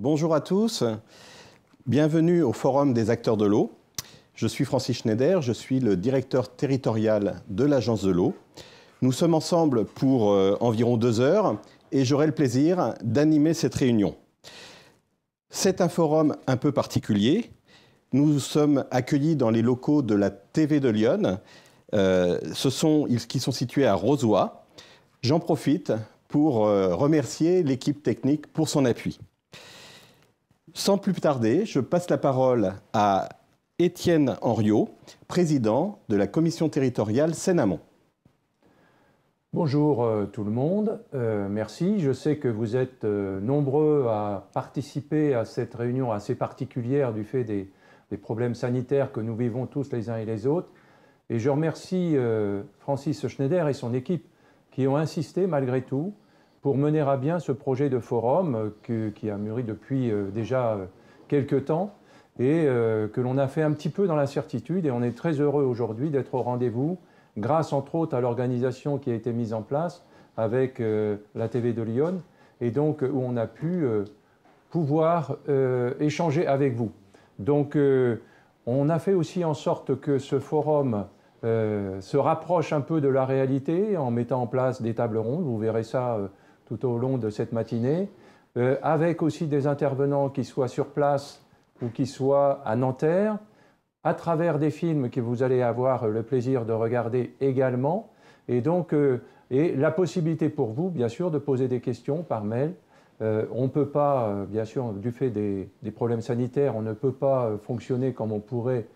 Bonjour à tous, bienvenue au Forum des acteurs de l'eau. Je suis Francis Schneider, je suis le directeur territorial de l'Agence de l'eau. Nous sommes ensemble pour environ 2 heures et j'aurai le plaisir d'animer cette réunion. C'est un forum un peu particulier. Nous sommes accueillis dans les locaux de la TV de Lyon, qui sont situés à Rozoy. J'en profite pour remercier l'équipe technique pour son appui. Sans plus tarder, je passe la parole à Étienne Henriot, président de la commission territoriale Seine-Amont. Bonjour tout le monde, merci. Je sais que vous êtes nombreux à participer à cette réunion assez particulière du fait des problèmes sanitaires que nous vivons tous les uns et les autres. Et je remercie Francis Schneider et son équipe qui ont insisté malgré tout pour mener à bien ce projet de forum qui a mûri depuis déjà quelques temps et que l'on a fait un petit peu dans l'incertitude. Et on est très heureux aujourd'hui d'être au rendez-vous, grâce entre autres à l'organisation qui a été mise en place avec la TV de Lyon, et donc où on a pu pouvoir échanger avec vous. Donc on a fait aussi en sorte que ce forum se rapproche un peu de la réalité en mettant en place des tables rondes, vous verrez ça tout au long de cette matinée, avec aussi des intervenants qui soient sur place ou qui soient à Nanterre, à travers des films que vous allez avoir le plaisir de regarder également, et donc et la possibilité pour vous, bien sûr, de poser des questions par mail. On ne peut pas, bien sûr, du fait des problèmes sanitaires, on ne peut pas fonctionner comme on pourrait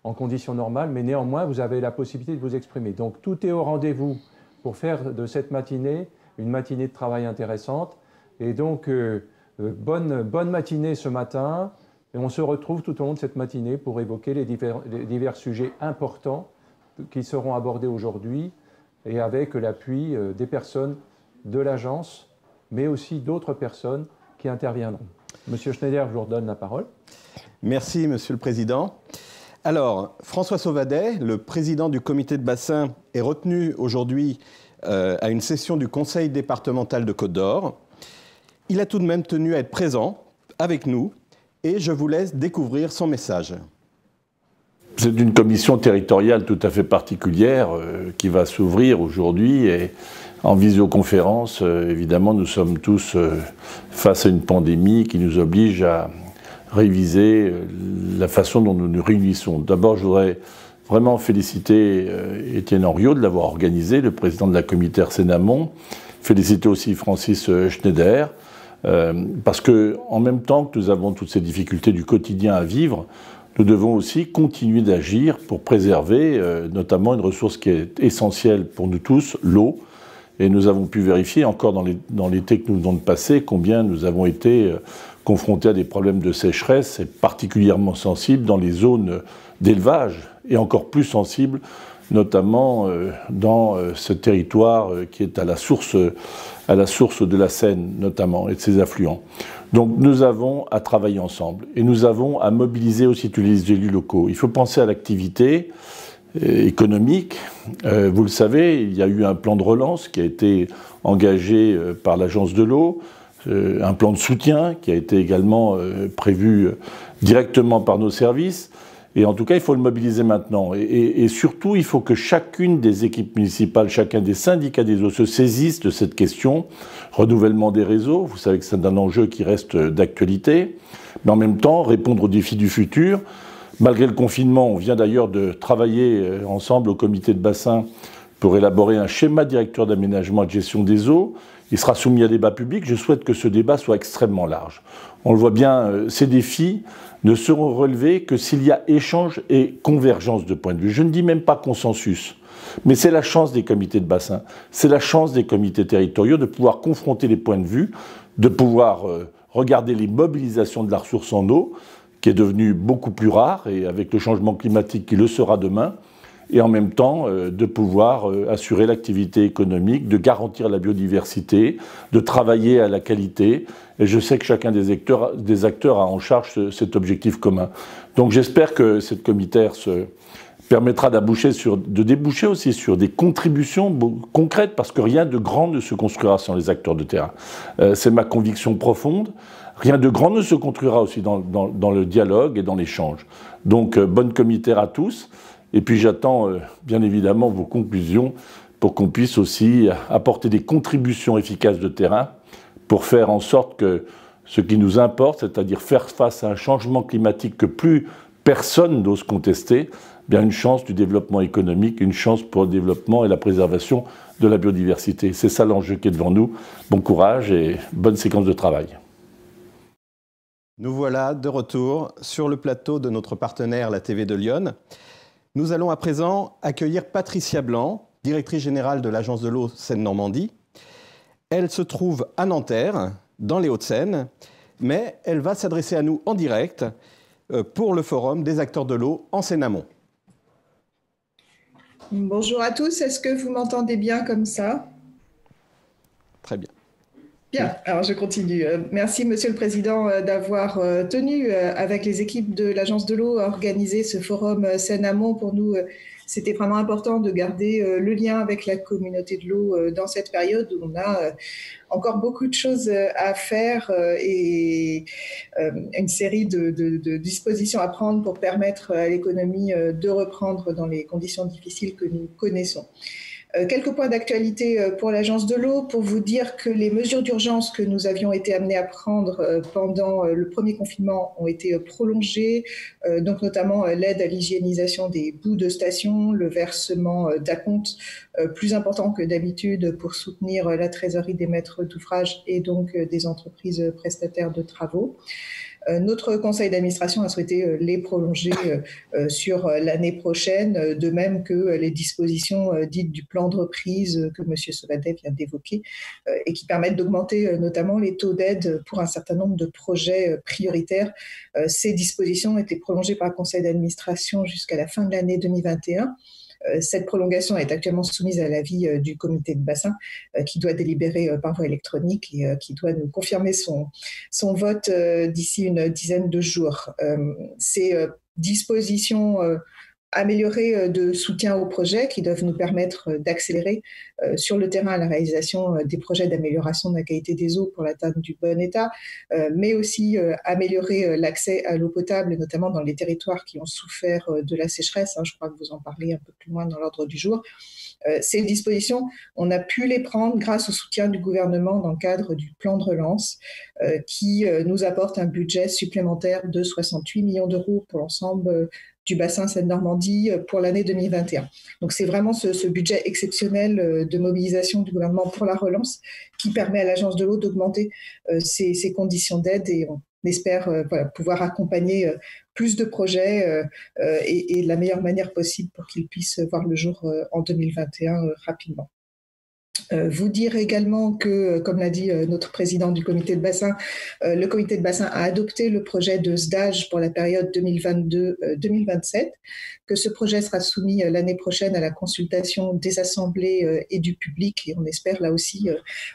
en conditions normales, mais néanmoins, vous avez la possibilité de vous exprimer. Donc tout est au rendez-vous pour faire de cette matinée une matinée de travail intéressante. Et donc, bonne matinée ce matin. Et on se retrouve tout au long de cette matinée pour évoquer les divers sujets importants qui seront abordés aujourd'hui et avec l'appui des personnes de l'agence, mais aussi d'autres personnes qui interviendront. Monsieur Schneider, je vous redonne la parole. Merci, Monsieur le Président. Alors, François Sauvadet, le président du comité de bassin, est retenu aujourd'hui à une session du Conseil départemental de Côte-d'Or. Il a tout de même tenu à être présent avec nous et je vous laisse découvrir son message. C'est une commission territoriale tout à fait particulière qui va s'ouvrir aujourd'hui et en visioconférence. Évidemment, nous sommes tous face à une pandémie qui nous oblige à réviser la façon dont nous nous réunissons. D'abord, je voudrais vraiment féliciter Étienne Henriot de l'avoir organisé, le président de la comité Seine-Amont. Féliciter aussi Francis Schneider, parce que en même temps que nous avons toutes ces difficultés du quotidien à vivre, nous devons aussi continuer d'agir pour préserver notamment une ressource qui est essentielle pour nous tous, l'eau. Et nous avons pu vérifier encore dans l'été que nous venons de passer combien nous avons été confrontés à des problèmes de sécheresse, et particulièrement sensibles dans les zones d'élevage, et encore plus sensibles notamment dans ce territoire qui est à la source de la Seine notamment, et de ses affluents. Donc nous avons à travailler ensemble, et nous avons à mobiliser aussi tous les élus locaux. Il faut penser à l'activité économique. Vous le savez, il y a eu un plan de relance qui a été engagé par l'Agence de l'eau, un plan de soutien qui a été également prévu directement par nos services. Et en tout cas, il faut le mobiliser maintenant. Et surtout, il faut que chacune des équipes municipales, chacun des syndicats des eaux se saisissent de cette question. Renouvellement des réseaux, vous savez que c'est un enjeu qui reste d'actualité. Mais en même temps, répondre aux défis du futur. Malgré le confinement, on vient d'ailleurs de travailler ensemble au comité de bassin pour élaborer un schéma directeur d'aménagement et de gestion des eaux. Il sera soumis à débat public. Je souhaite que ce débat soit extrêmement large. On le voit bien, ces défis ne seront relevés que s'il y a échange et convergence de points de vue. Je ne dis même pas consensus, mais c'est la chance des comités de bassin, c'est la chance des comités territoriaux de pouvoir confronter les points de vue, de pouvoir regarder les mobilisations de la ressource en eau, qui est devenue beaucoup plus rare, et avec le changement climatique qui le sera demain, et en même temps de pouvoir assurer l'activité économique, de garantir la biodiversité, de travailler à la qualité. Et je sais que chacun des acteurs a en charge cet objectif commun. Donc j'espère que cette comité permettra de déboucher aussi sur des contributions concrètes, parce que rien de grand ne se construira sans les acteurs de terrain. C'est ma conviction profonde. rien de grand ne se construira aussi dans le dialogue et dans l'échange. Donc, bonne comité à tous. Et puis, j'attends bien évidemment vos conclusions pour qu'on puisse aussi apporter des contributions efficaces de terrain pour faire en sorte que ce qui nous importe, c'est-à-dire faire face à un changement climatique que plus personne n'ose contester, bien une chance du développement économique, une chance pour le développement et la préservation de la biodiversité. C'est ça l'enjeu qui est devant nous. Bon courage et bonne séquence de travail. Nous voilà de retour sur le plateau de notre partenaire, la TV de Lyon. Nous allons à présent accueillir Patricia Blanc, directrice générale de l'Agence de l'eau Seine-Normandie. Elle se trouve à Nanterre, dans les Hauts-de-Seine, mais elle va s'adresser à nous en direct pour le forum des acteurs de l'eau en Seine-Amont. Bonjour à tous, est-ce que vous m'entendez bien comme ça? Très bien. Bien, alors je continue. Merci Monsieur le Président d'avoir tenu avec les équipes de l'Agence de l'eau à organiser ce forum Seine-Amont. Pour nous, c'était vraiment important de garder le lien avec la communauté de l'eau dans cette période où on a encore beaucoup de choses à faire et une série de dispositions à prendre pour permettre à l'économie de reprendre dans les conditions difficiles que nous connaissons. Quelques points d'actualité pour l'Agence de l'eau, pour vous dire que les mesures d'urgence que nous avions été amenés à prendre pendant le premier confinement ont été prolongées, donc notamment l'aide à l'hygiénisation des boues de station, le versement d'acomptes plus important que d'habitude pour soutenir la trésorerie des maîtres d'ouvrage et donc des entreprises prestataires de travaux. Notre conseil d'administration a souhaité les prolonger sur l'année prochaine, de même que les dispositions dites du plan de reprise que M. Sauvadet vient d'évoquer et qui permettent d'augmenter notamment les taux d'aide pour un certain nombre de projets prioritaires. Ces dispositions ont été prolongées par le conseil d'administration jusqu'à la fin de l'année 2021. Cette prolongation est actuellement soumise à l'avis du comité de bassin qui doit délibérer par voie électronique et qui doit nous confirmer son vote d'ici une dizaine de jours. Ces dispositions améliorées de soutien aux projets qui doivent nous permettre d'accélérer sur le terrain la réalisation des projets d'amélioration de la qualité des eaux pour l'atteinte du bon état, mais aussi améliorer l'accès à l'eau potable, notamment dans les territoires qui ont souffert de la sécheresse. Je crois que vous en parlez un peu plus loin dans l'ordre du jour. Ces dispositions, on a pu les prendre grâce au soutien du gouvernement dans le cadre du plan de relance qui nous apporte un budget supplémentaire de 68 millions d'euros pour l'ensemble du bassin Seine-Normandie pour l'année 2021. Donc c'est vraiment ce budget exceptionnel de mobilisation du gouvernement pour la relance qui permet à l'Agence de l'eau d'augmenter ses conditions d'aide et on espère pouvoir accompagner plus de projets et de la meilleure manière possible pour qu'ils puissent voir le jour en 2021 rapidement. Vous dire également que, comme l'a dit notre président du comité de bassin, le comité de bassin a adopté le projet de SDAGE pour la période 2022-2027, que ce projet sera soumis l'année prochaine à la consultation des assemblées et du public et on espère là aussi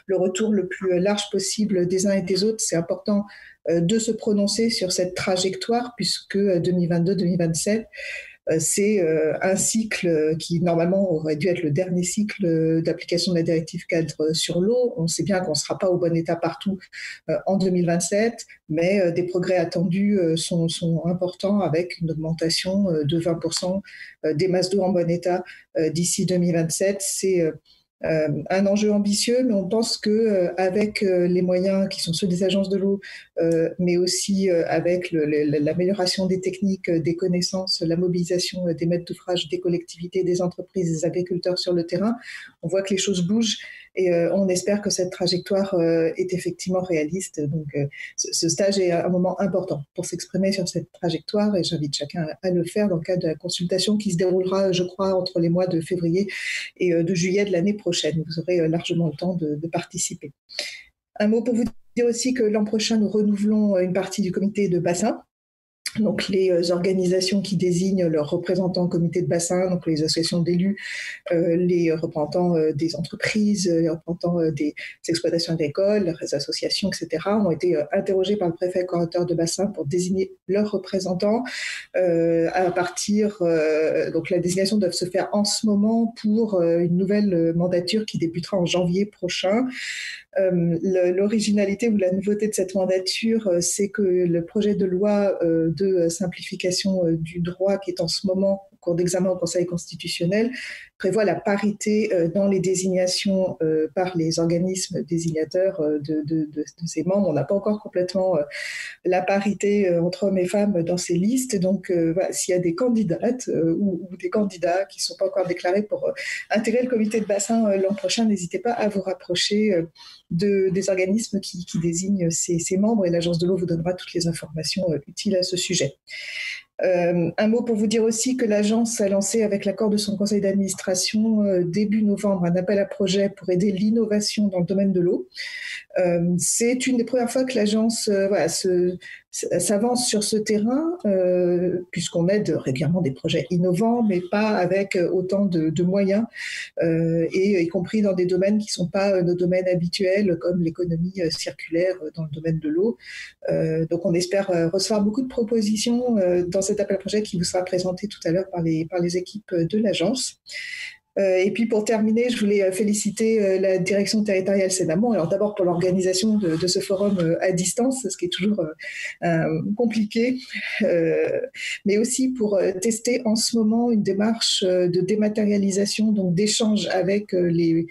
le retour le plus large possible des uns et des autres. C'est important de se prononcer sur cette trajectoire puisque 2022-2027, c'est un cycle qui normalement aurait dû être le dernier cycle d'application de la directive cadre sur l'eau. On sait bien qu'on ne sera pas au bon état partout en 2027, mais des progrès attendus sont importants avec une augmentation de 20% des masses d'eau en bon état d'ici 2027. C'est un enjeu ambitieux, mais on pense que avec les moyens qui sont ceux des agences de l'eau, mais aussi avec l'amélioration des techniques, des connaissances, la mobilisation des maîtres d'ouvrage, des collectivités, des entreprises, des agriculteurs sur le terrain, on voit que les choses bougent et on espère que cette trajectoire est effectivement réaliste. Donc ce stage est un moment important pour s'exprimer sur cette trajectoire et j'invite chacun à le faire dans le cadre de la consultation qui se déroulera, je crois, entre les mois de février et de juillet de l'année prochaine. Vous aurez largement le temps de participer. Un mot pour vous dire aussi que l'an prochain, nous renouvelons une partie du comité de bassin. Donc les organisations qui désignent leurs représentants au comité de bassin, donc les associations d'élus, les représentants des entreprises, les représentants des exploitations agricoles, les associations, etc., ont été interrogés par le préfet coordonnateur de bassin pour désigner leurs représentants. À partir, donc la désignation doit se faire en ce moment pour une nouvelle mandature qui débutera en janvier prochain. L'originalité ou la nouveauté de cette mandature, c'est que le projet de loi de simplification du droit qui est en ce moment en cours d'examen au Conseil constitutionnel prévoit la parité dans les désignations par les organismes désignateurs de ces membres. On n'a pas encore complètement la parité entre hommes et femmes dans ces listes. Donc, voilà, s'il y a des candidates ou des candidats qui ne sont pas encore déclarés pour intégrer le comité de bassin l'an prochain, n'hésitez pas à vous rapprocher des organismes qui désignent ces membres, et l'Agence de l'eau vous donnera toutes les informations utiles à ce sujet. Un mot pour vous dire aussi que l'agence a lancé, avec l'accord de son conseil d'administration, début novembre, un appel à projet pour aider l'innovation dans le domaine de l'eau. C'est une des premières fois que l'agence s'avance sur ce terrain, puisqu'on aide régulièrement des projets innovants, mais pas avec autant de moyens, et y compris dans des domaines qui ne sont pas nos domaines habituels, comme l'économie circulaire dans le domaine de l'eau. Donc on espère recevoir beaucoup de propositions dans cet appel à projet qui vous sera présenté tout à l'heure par les équipes de l'agence. Et puis pour terminer, je voulais féliciter la direction territoriale Cénamont. Alors d'abord pour l'organisation de ce forum à distance, ce qui est toujours compliqué, mais aussi pour tester en ce moment une démarche de dématérialisation, donc d'échange avec les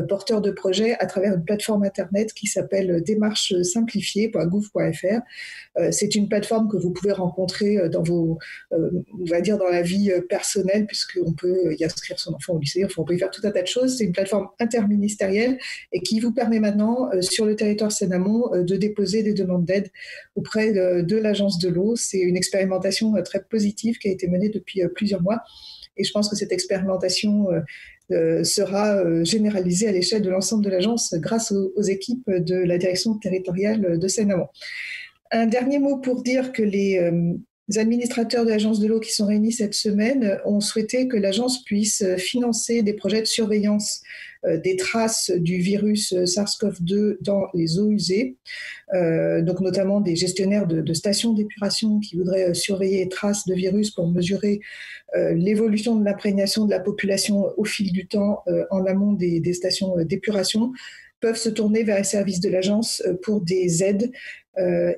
porteurs de projets à travers une plateforme internet qui s'appelle démarchesimplifiée.gouv.fr. C'est une plateforme que vous pouvez rencontrer dans on va dire dans la vie personnelle, puisqu'on peut y inscrire son enfant au lycée. Enfin, on peut y faire tout un tas de choses. C'est une plateforme interministérielle et qui vous permet maintenant, sur le territoire Cénamont, de déposer des demandes d'aide auprès de l'Agence de l'eau. C'est une expérimentation très positive qui a été menée depuis plusieurs mois. Et je pense que cette expérimentation sera généralisée à l'échelle de l'ensemble de l'agence grâce aux équipes de la direction territoriale de Cénamont. Un dernier mot pour dire que les administrateurs de l'Agence de l'eau qui sont réunis cette semaine ont souhaité que l'agence puisse financer des projets de surveillance des traces du virus SARS-CoV-2 dans les eaux usées, donc notamment des gestionnaires de stations d'épuration qui voudraient surveiller les traces de virus pour mesurer l'évolution de l'imprégnation de la population au fil du temps en amont des stations d'épuration, peuvent se tourner vers les services de l'agence pour des aides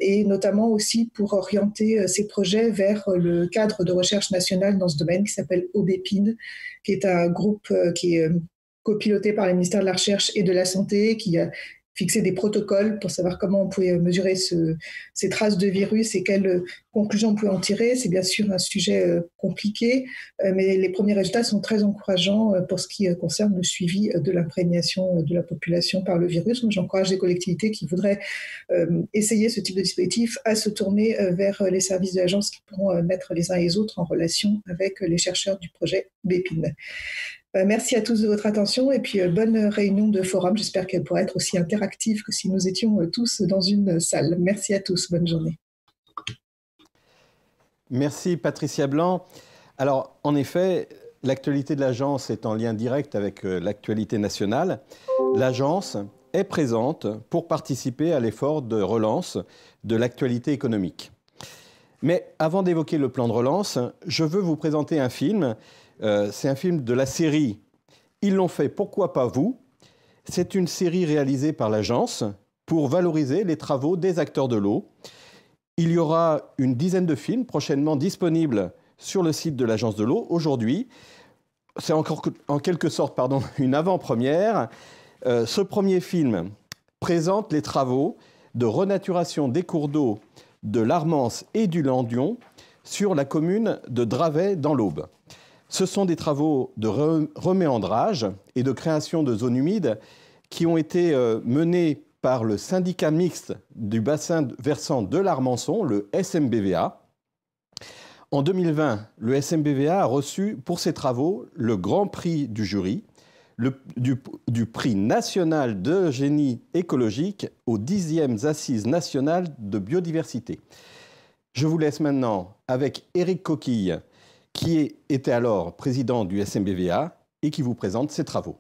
et notamment aussi pour orienter ces projets vers le cadre de recherche national dans ce domaine qui s'appelle OBEPIN, qui est un groupe qui est copiloté par le ministère de la Recherche et de la Santé, qui a fixé des protocoles pour savoir comment on pouvait mesurer ces traces de virus et quelles conclusions on pouvait en tirer. C'est bien sûr un sujet compliqué, mais les premiers résultats sont très encourageants pour ce qui concerne le suivi de l'imprégnation de la population par le virus. Moi, j'encourage les collectivités qui voudraient essayer ce type de dispositif à se tourner vers les services de l'agence qui pourront mettre les uns et les autres en relation avec les chercheurs du projet BEPIN. Merci à tous de votre attention et puis bonne réunion de forum. J'espère qu'elle pourra être aussi interactive que si nous étions tous dans une salle. Merci à tous. Bonne journée. Merci Patricia Blanc. Alors, en effet, l'actualité de l'agence est en lien direct avec l'actualité nationale. L'agence est présente pour participer à l'effort de relance de l'actualité économique. Mais avant d'évoquer le plan de relance, je veux vous présenter un film. C'est un film de la série « Ils l'ont fait, pourquoi pas vous ?» C'est une série réalisée par l'agence pour valoriser les travaux des acteurs de l'eau. Il y aura une dizaine de films prochainement disponibles sur le site de l'agence de l'eau. Aujourd'hui, c'est encore en quelque sorte une avant-première. Ce premier film présente les travaux de renaturation des cours d'eau de l'Armance et du Landion sur la commune de Dravet dans l'Aube. Ce sont des travaux de reméandrage et de création de zones humides qui ont été menés par le syndicat mixte du bassin versant de l'Armançon, le SMBVA. En 2020, le SMBVA a reçu pour ses travaux le grand prix du jury, du prix national de génie écologique aux 10e Assises nationales de biodiversité. Je vous laisse maintenant avec Éric Coquille, qui était alors président du SMBVA et qui vous présente ses travaux.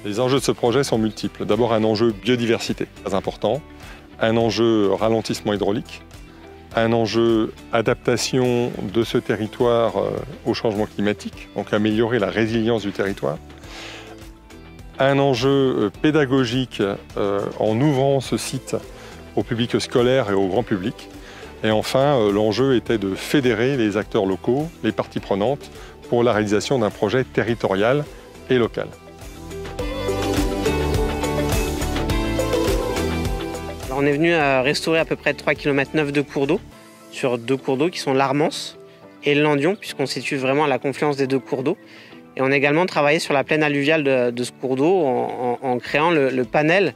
Les enjeux de ce projet sont multiples. D'abord un enjeu biodiversité, très important, un enjeu ralentissement hydraulique, un enjeu adaptation de ce territoire au changement climatique, donc améliorer la résilience du territoire, un enjeu pédagogique en ouvrant ce site au public scolaire et au grand public, et enfin l'enjeu était de fédérer les acteurs locaux, les parties prenantes, pour la réalisation d'un projet territorial et local. On est venu restaurer à peu près 3,9 km de cours d'eau sur 2 cours d'eau qui sont l'Armance et le Landion, puisqu'on se situe vraiment à la confluence des 2 cours d'eau. Et on a également travaillé sur la plaine alluviale de ce cours d'eau en créant le panel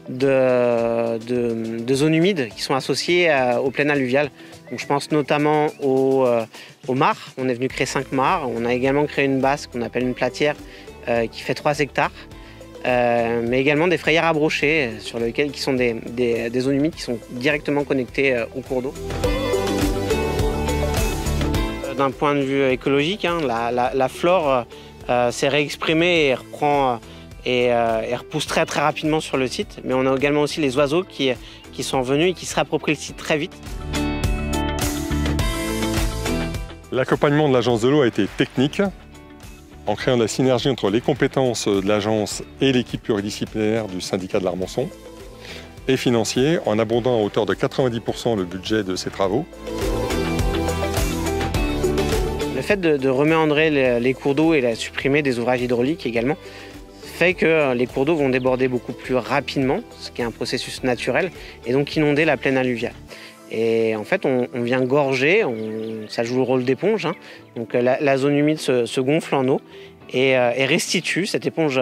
de zones humides qui sont associées aux plaines alluviales. Donc je pense notamment aux mares. On est venu créer 5 mares. On a également créé une basse qu'on appelle une platière qui fait 3 hectares. Mais également des frayères à brocher qui sont des zones humides qui sont directement connectées au cours d'eau. D'un point de vue écologique, la flore s'est réexprimée et repousse très rapidement sur le site. Mais on a également aussi les oiseaux qui sont venus et qui se réapproprient le site très vite. L'accompagnement de l'agence de l'eau a été technique, en créant de la synergie entre les compétences de l'agence et l'équipe pluridisciplinaire du syndicat de l'Armançon, et financier, en abondant à hauteur de 90% le budget de ces travaux. Le fait de reméandrer les cours d'eau et de supprimer des ouvrages hydrauliques également, fait que les cours d'eau vont déborder beaucoup plus rapidement, ce qui est un processus naturel, et donc inonder la plaine alluviale. Et en fait, on vient gorger, ça joue le rôle d'éponge. Donc la zone humide se gonfle en eau et restitue. Cette éponge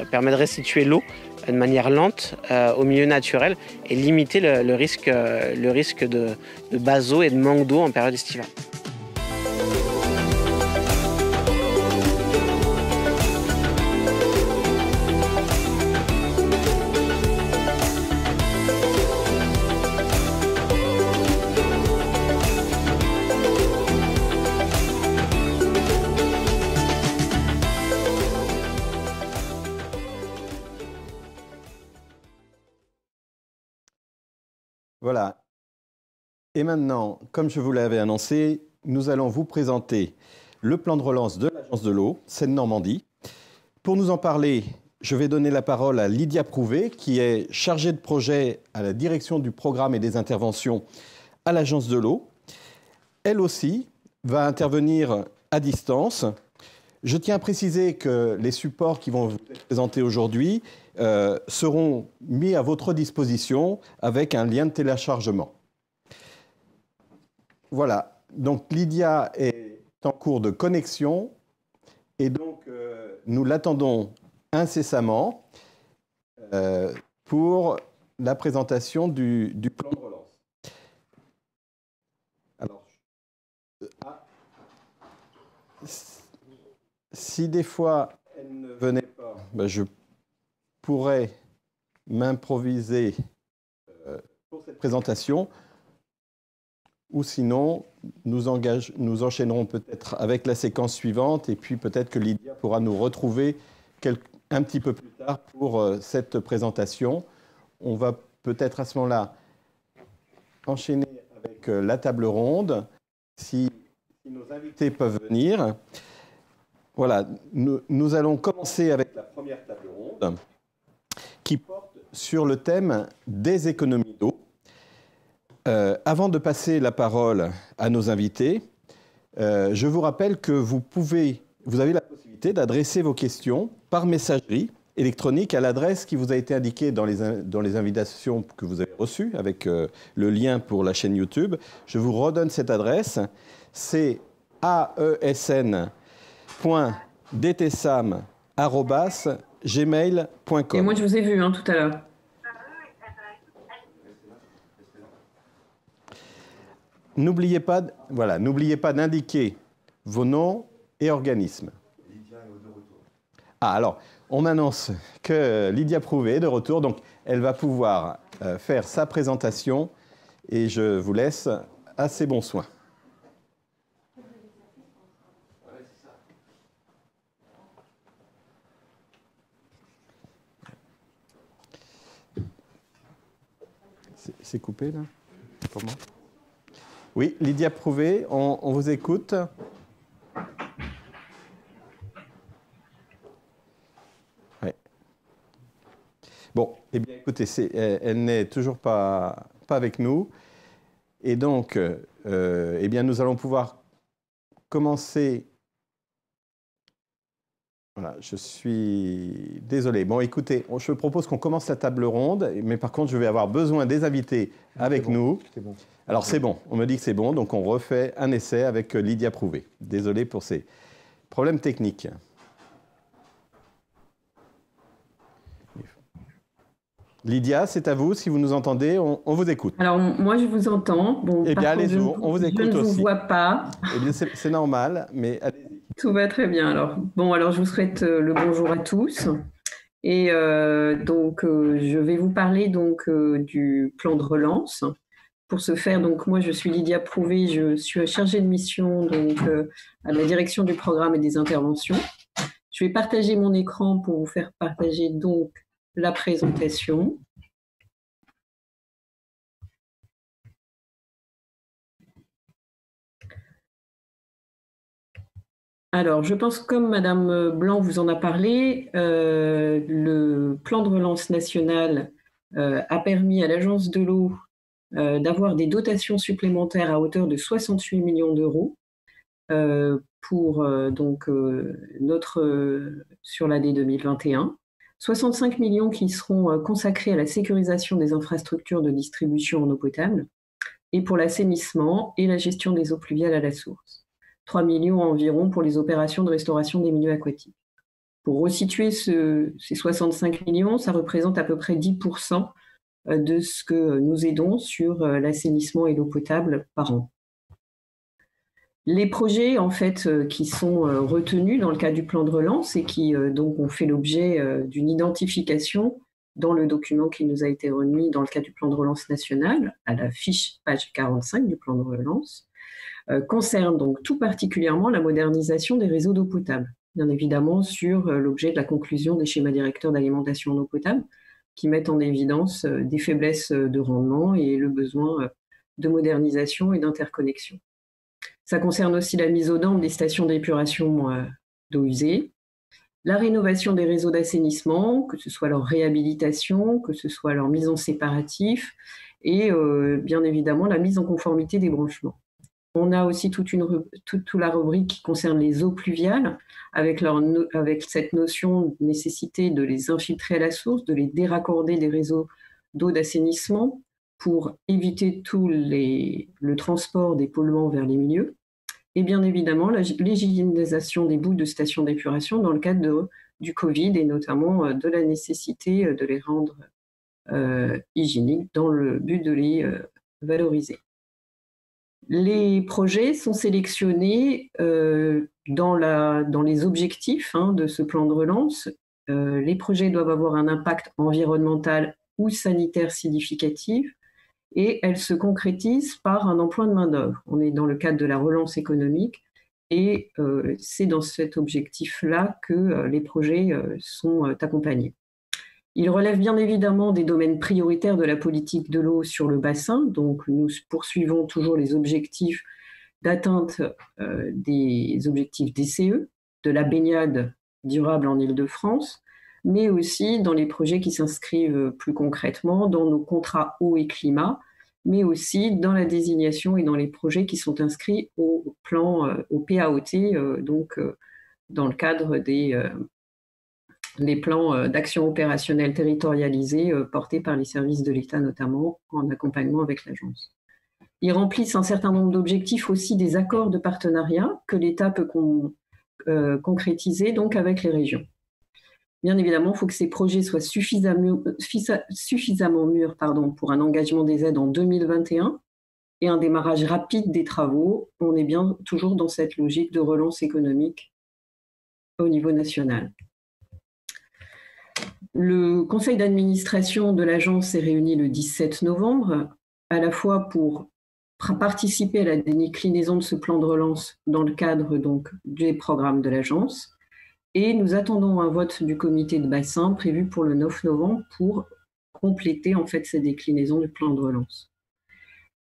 permet de restituer l'eau de manière lente au milieu naturel et limiter le risque de base eau et de manque d'eau en période estivale. Voilà. Et maintenant, comme je vous l'avais annoncé, nous allons vous présenter le plan de relance de l'Agence de l'eau, Seine-Normandie. Pour nous en parler, je vais donner la parole à Lydia Prouvé, qui est chargée de projet à la direction du programme et des interventions à l'Agence de l'eau. Elle aussi va intervenir à distance. Je tiens à préciser que les supports qui vont vous être présentés aujourd'hui seront mis à votre disposition avec un lien de téléchargement. Voilà, donc Lydia est en cours de connexion et donc nous l'attendons incessamment pour la présentation du plan de relance. Alors, si des fois elle ne venait pas, je pourrais m'improviser pour cette présentation, ou sinon nous enchaînerons peut-être avec la séquence suivante et puis peut-être que Lydia pourra nous retrouver un petit peu plus tard pour cette présentation. On va peut-être à ce moment-là enchaîner avec la table ronde, si nos invités peuvent venir. Voilà, nous allons commencer avec la première table ronde qui porte sur le thème des économies d'eau. Avant de passer la parole à nos invités, je vous rappelle que vous avez la possibilité d'adresser vos questions par messagerie électronique à l'adresse qui vous a été indiquée dans les invitations que vous avez reçues avec le lien pour la chaîne YouTube. Je vous redonne cette adresse, c'est aesn.dtsam@dsm.fr. gmail.com. Et moi, je vous ai vu tout à l'heure. N'oubliez pas d'indiquer vos noms et organismes. Ah, alors, on m'annonce que Lydia Prouvé est de retour, donc elle va pouvoir faire sa présentation et je vous laisse à ses bons soins. C'est coupé, là? Comment? Oui, Lydia Prouvé, on vous écoute. Ouais. Bon, eh bien, écoutez, elle n'est toujours pas avec nous. Et donc, eh bien, nous allons pouvoir commencer. Voilà, je suis désolé. Bon, écoutez, je propose qu'on commence la table ronde, mais par contre, je vais avoir besoin des invités avec nous. C'est bon. Alors, c'est bon. On me dit que c'est bon, donc on refait un essai avec Lydia Prouvé. Désolé pour ces problèmes techniques. Lydia, c'est à vous. Si vous nous entendez, on vous écoute. Alors, moi, je vous entends. Bon, eh bien, allez-y, on vous écoute aussi. Je ne vous vois pas. Eh bien, c'est normal, mais allez-y. Tout va très bien. Alors, je vous souhaite le bonjour à tous. Et donc, je vais vous parler du plan de relance. Pour ce faire, donc, moi, je suis Lydia Prouvé. Je suis chargée de mission à la direction du programme et des interventions. Je vais partager mon écran pour vous faire partager donc la présentation. Alors, je pense, comme Madame Blanc vous en a parlé, le plan de relance national a permis à l'Agence de l'eau d'avoir des dotations supplémentaires à hauteur de 68 millions d'euros pour sur l'année 2021. 65 millions qui seront consacrés à la sécurisation des infrastructures de distribution en eau potable et pour l'assainissement et la gestion des eaux pluviales à la source. 3 millions environ pour les opérations de restauration des milieux aquatiques. Pour resituer ces 65 millions, ça représente à peu près 10% de ce que nous aidons sur l'assainissement et l'eau potable par an. Les projets en fait qui sont retenus dans le cadre du plan de relance et qui donc ont fait l'objet d'une identification dans le document qui nous a été remis dans le cadre du plan de relance national, à la fiche page 45 du plan de relance, concernent donc tout particulièrement la modernisation des réseaux d'eau potable, bien évidemment sur l'objet de la conclusion des schémas directeurs d'alimentation en eau potable qui mettent en évidence des faiblesses de rendement et le besoin de modernisation et d'interconnexion. Ça concerne aussi la mise aux normes des stations d'épuration d'eau usée, la rénovation des réseaux d'assainissement, que ce soit leur réhabilitation, que ce soit leur mise en séparatif, et bien évidemment la mise en conformité des branchements. On a aussi toute la rubrique qui concerne les eaux pluviales, avec cette notion de nécessité de les infiltrer à la source, de les déraccorder des réseaux d'eau d'assainissement pour éviter le transport des polluants vers les milieux. Et bien évidemment, l'hygiénisation des boues de stations d'épuration dans le cadre du Covid et notamment de la nécessité de les rendre hygiéniques dans le but de les valoriser. Les projets sont sélectionnés dans les objectifs de ce plan de relance. Les projets doivent avoir un impact environnemental ou sanitaire significatif et elles se concrétisent par un emploi de main-d'œuvre. On est dans le cadre de la relance économique et c'est dans cet objectif-là que les projets sont accompagnés. Ils relèvent bien évidemment des domaines prioritaires de la politique de l'eau sur le bassin, donc nous poursuivons toujours les objectifs d'atteinte des objectifs DCE, de la baignade durable en Île-de-France, mais aussi dans les projets qui s'inscrivent plus concrètement dans nos contrats eau et climat, mais aussi dans la désignation et dans les projets qui sont inscrits au PAOT, dans le cadre des plans d'action opérationnelle territorialisés portés par les services de l'État, notamment en accompagnement avec l'agence. Ils remplissent un certain nombre d'objectifs aussi des accords de partenariat que l'État peut concrétiser donc avec les régions. Bien évidemment, il faut que ces projets soient suffisamment mûrs pour un engagement des aides en 2021 et un démarrage rapide des travaux. On est bien toujours dans cette logique de relance économique au niveau national. Le conseil d'administration de l'agence s'est réuni le 17 novembre, à la fois pour participer à la déclinaison de ce plan de relance dans le cadre donc des programmes de l'agence. Et nous attendons un vote du comité de bassin prévu pour le 9 novembre pour compléter en fait ces déclinaisons du plan de relance.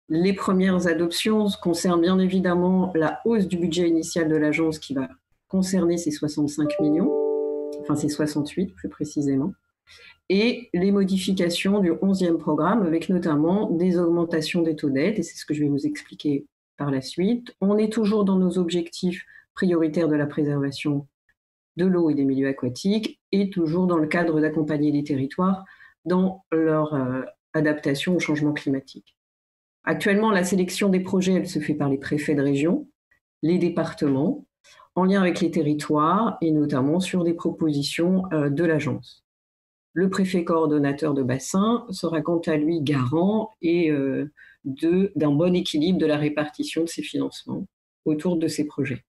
Les premières adoptions concernent bien évidemment la hausse du budget initial de l'agence qui va concerner ces 65 millions, enfin ces 68 plus précisément, et les modifications du 11e programme avec notamment des augmentations des taux d'aide, et c'est ce que je vais vous expliquer par la suite. On est toujours dans nos objectifs prioritaires de la préservation de l'eau et des milieux aquatiques, et toujours dans le cadre d'accompagner les territoires dans leur adaptation au changement climatique. Actuellement, la sélection des projets, elle se fait par les préfets de région, les départements, en lien avec les territoires et notamment sur des propositions de l'agence. Le préfet coordonnateur de bassin sera quant à lui garant d'un bon équilibre de la répartition de ces financements autour de ces projets.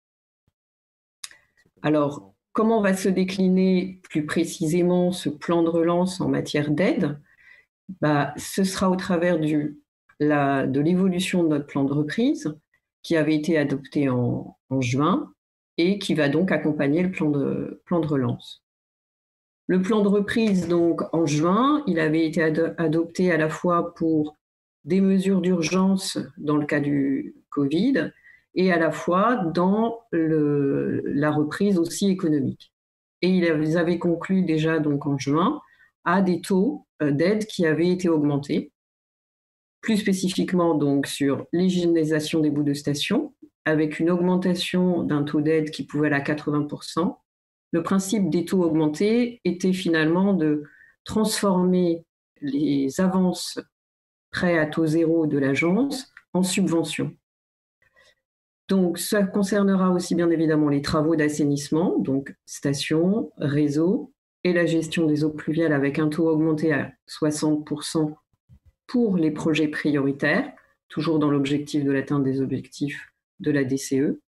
Alors, comment va se décliner plus précisément ce plan de relance en matière d'aide? Ce sera au travers de l'évolution de notre plan de reprise qui avait été adopté en juin et qui va donc accompagner le plan de relance. Le plan de reprise, donc en juin, il avait été adopté à la fois pour des mesures d'urgence dans le cas du Covid et à la fois dans la reprise aussi économique. Et ils avaient conclu déjà donc en juin à des taux d'aide qui avaient été augmentés, plus spécifiquement donc sur l'hygiénisation des boues de station, avec une augmentation d'un taux d'aide qui pouvait aller à 80%. Le principe des taux augmentés était finalement de transformer les avances prêts à taux zéro de l'agence en subventions. Donc, ça concernera aussi bien évidemment les travaux d'assainissement, donc stations, réseaux, et la gestion des eaux pluviales avec un taux augmenté à 60% pour les projets prioritaires, toujours dans l'objectif de l'atteinte des objectifs de la DCE.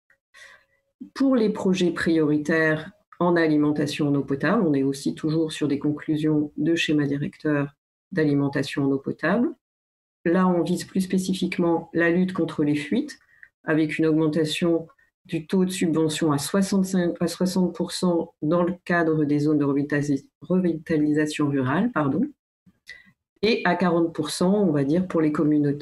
Pour les projets prioritaires en alimentation en eau potable, on est aussi toujours sur des conclusions de schéma directeur d'alimentation en eau potable. Là, on vise plus spécifiquement la lutte contre les fuites, avec une augmentation du taux de subvention à 60% dans le cadre des zones de revitalisation rurale, et à 40%, on va dire, pour les communes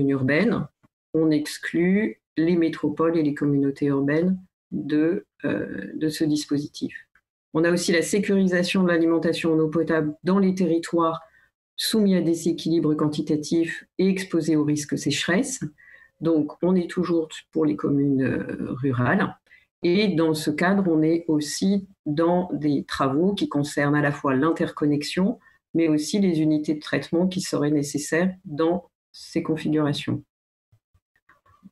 urbaines. On exclut les métropoles et les communautés urbaines de ce dispositif. On a aussi la sécurisation de l'alimentation en eau potable dans les territoires soumis à des équilibres quantitatifs et exposés au risque sécheresse. Donc, on est toujours pour les communes rurales. Et dans ce cadre, on est aussi dans des travaux qui concernent à la fois l'interconnexion, mais aussi les unités de traitement qui seraient nécessaires dans ces configurations.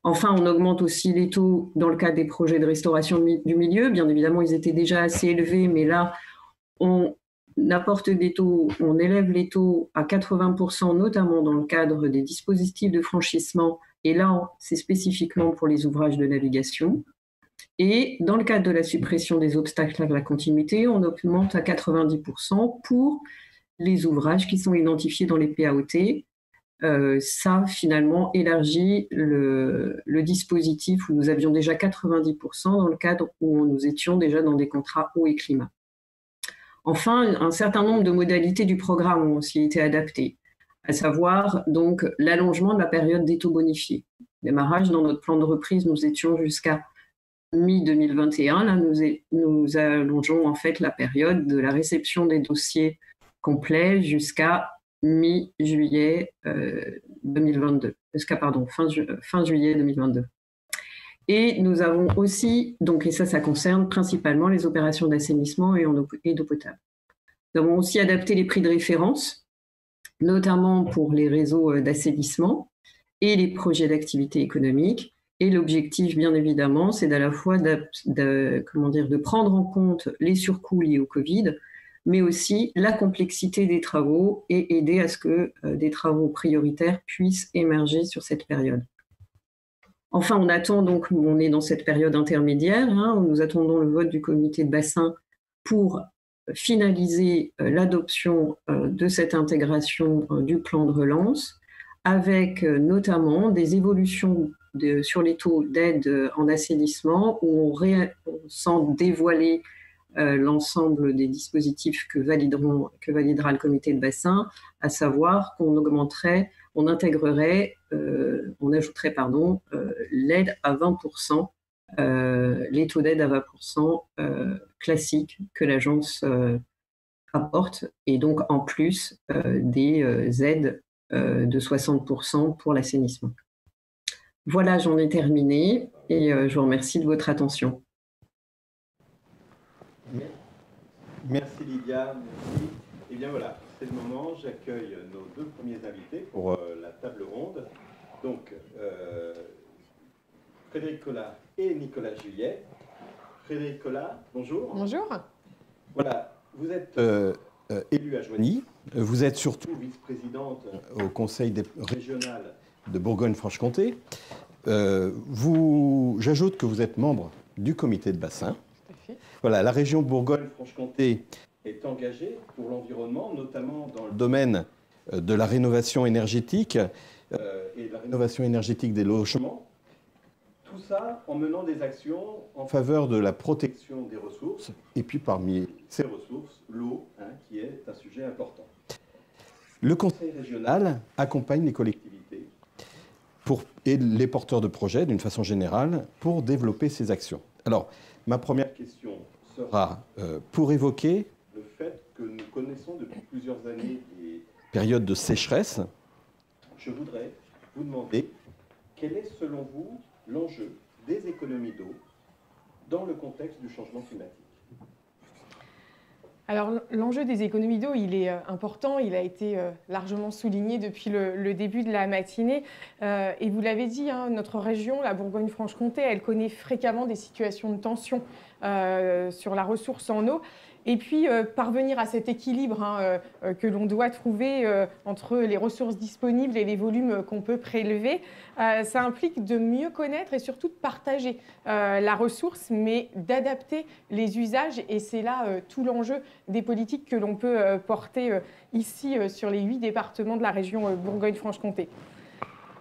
Enfin, on augmente aussi les taux dans le cadre des projets de restauration du milieu. Bien évidemment, ils étaient déjà assez élevés, mais là, on apporte des taux, on élève les taux à 80%, notamment dans le cadre des dispositifs de franchissement. Et là, c'est spécifiquement pour les ouvrages de navigation. Et dans le cadre de la suppression des obstacles à la continuité, on augmente à 90% pour les ouvrages qui sont identifiés dans les PAOT. Ça, finalement, élargit le dispositif où nous avions déjà 90% dans le cadre où nous étions déjà dans des contrats eau et climat. Enfin, un certain nombre de modalités du programme ont aussi été adaptées, à savoir donc l'allongement de la période des taux bonifiés. Démarrage, dans notre plan de reprise, nous étions jusqu'à mi-2021. Là, nous allongeons en fait la période de la réception des dossiers complets jusqu'à mi-juillet 2022, fin juillet 2022. Et nous avons aussi, donc, et ça concerne principalement les opérations d'assainissement et d'eau potable. Nous avons aussi adapté les prix de référence, notamment pour les réseaux d'assainissement et les projets d'activité économique. Et l'objectif, bien évidemment, c'est à la fois de prendre en compte les surcoûts liés au Covid, mais aussi la complexité des travaux et aider à ce que des travaux prioritaires puissent émerger sur cette période. Enfin, on est dans cette période intermédiaire, nous attendons le vote du comité de bassin pour finaliser l'adoption de cette intégration du plan de relance, avec notamment des évolutions sur les taux d'aide en assainissement, où on sent dévoiler l'ensemble des dispositifs que validera le comité de bassin, à savoir qu'on ajouterait l'aide à 20%, les taux d'aide à 20% classiques que l'agence apporte, et donc en plus des aides de 60% pour l'assainissement. Voilà, j'en ai terminé et je vous remercie de votre attention. Merci Lydia, merci. Et bien voilà, c'est le moment, j'accueille nos deux premiers invités pour la table ronde. Donc, Frédéric Collat et Nicolas Juillet. Frédéric Collat, bonjour. Bonjour. Voilà, vous êtes élue à Joigny, vous êtes surtout vice-présidente au Conseil régional de Bourgogne-Franche-Comté. J'ajoute que vous êtes membre du comité de bassin. Voilà, la région Bourgogne-Franche-Comté est engagée pour l'environnement, notamment dans le domaine de la rénovation énergétique et de la rénovation énergétique des logements. Tout ça en menant des actions en faveur de la protection des ressources, et puis parmi ces ressources, l'eau, qui est un sujet important. Le Conseil régional accompagne les collectivités et les porteurs de projets, d'une façon générale, pour développer ces actions. Alors, ma première question sera pour évoquer le fait que nous connaissons depuis plusieurs années des périodes de sécheresse. Je voudrais vous demander quel est, selon vous, l'enjeu des économies d'eau dans le contexte du changement climatique. Alors l'enjeu des économies d'eau, il est important, il a été largement souligné depuis le début de la matinée. Et vous l'avez dit, notre région, la Bourgogne-Franche-Comté, elle connaît fréquemment des situations de tension sur la ressource en eau. Et puis, parvenir à cet équilibre que l'on doit trouver entre les ressources disponibles et les volumes qu'on peut prélever, ça implique de mieux connaître et surtout de partager la ressource, mais d'adapter les usages. Et c'est là tout l'enjeu des politiques que l'on peut porter ici sur les 8 départements de la région Bourgogne-Franche-Comté.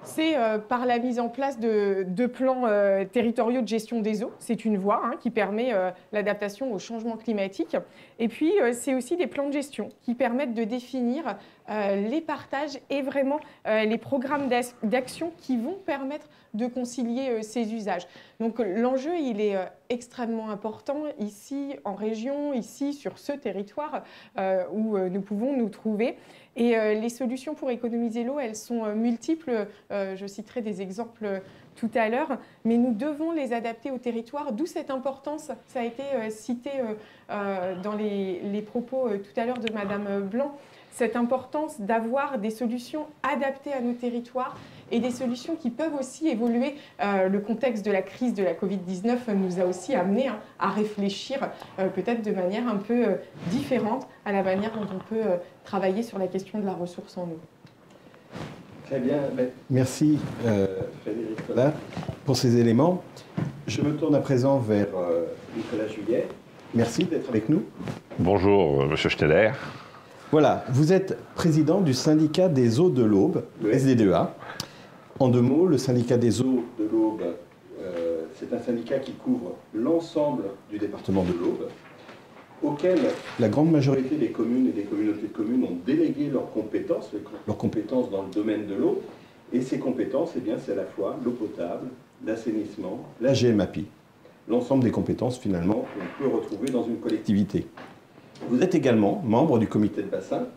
C'est par la mise en place de plans territoriaux de gestion des eaux. C'est une voie qui permet l'adaptation au changement climatique. Et puis, c'est aussi des plans de gestion qui permettent de définir les partages et vraiment les programmes d'action qui vont permettre de concilier ces usages. Donc l'enjeu, il est extrêmement important ici en région, ici sur ce territoire où nous pouvons nous trouver. Et les solutions pour économiser l'eau, elles sont multiples. Je citerai des exemples tout à l'heure, mais nous devons les adapter au territoire, d'où cette importance. Ça a été cité dans les propos tout à l'heure de Madame Blanc, cette importance d'avoir des solutions adaptées à nos territoires et des solutions qui peuvent aussi évoluer. Le contexte de la crise de la Covid-19 nous a aussi amené à réfléchir peut-être de manière un peu différente à la manière dont on peut travailler sur la question de la ressource en eau. Très bien, merci Frédéric Collat pour ces éléments. Je me tourne à présent vers Nicolas Juillet. Merci d'être avec nous. Bonjour, Monsieur Schneider. Voilà, vous êtes président du syndicat des eaux de l'Aube, le SDDEA. En 2 mots, le syndicat des eaux de l'Aube, c'est un syndicat qui couvre l'ensemble du département de l'Aube, auquel la grande majorité des communes et des communautés de communes ont délégué leurs compétences dans le domaine de l'eau. Et ces compétences, c'est à la fois l'eau potable, l'assainissement, la GMAPI. L'ensemble des compétences, finalement, qu'on peut retrouver dans une collectivité. Vous êtes également membre du comité de bassin,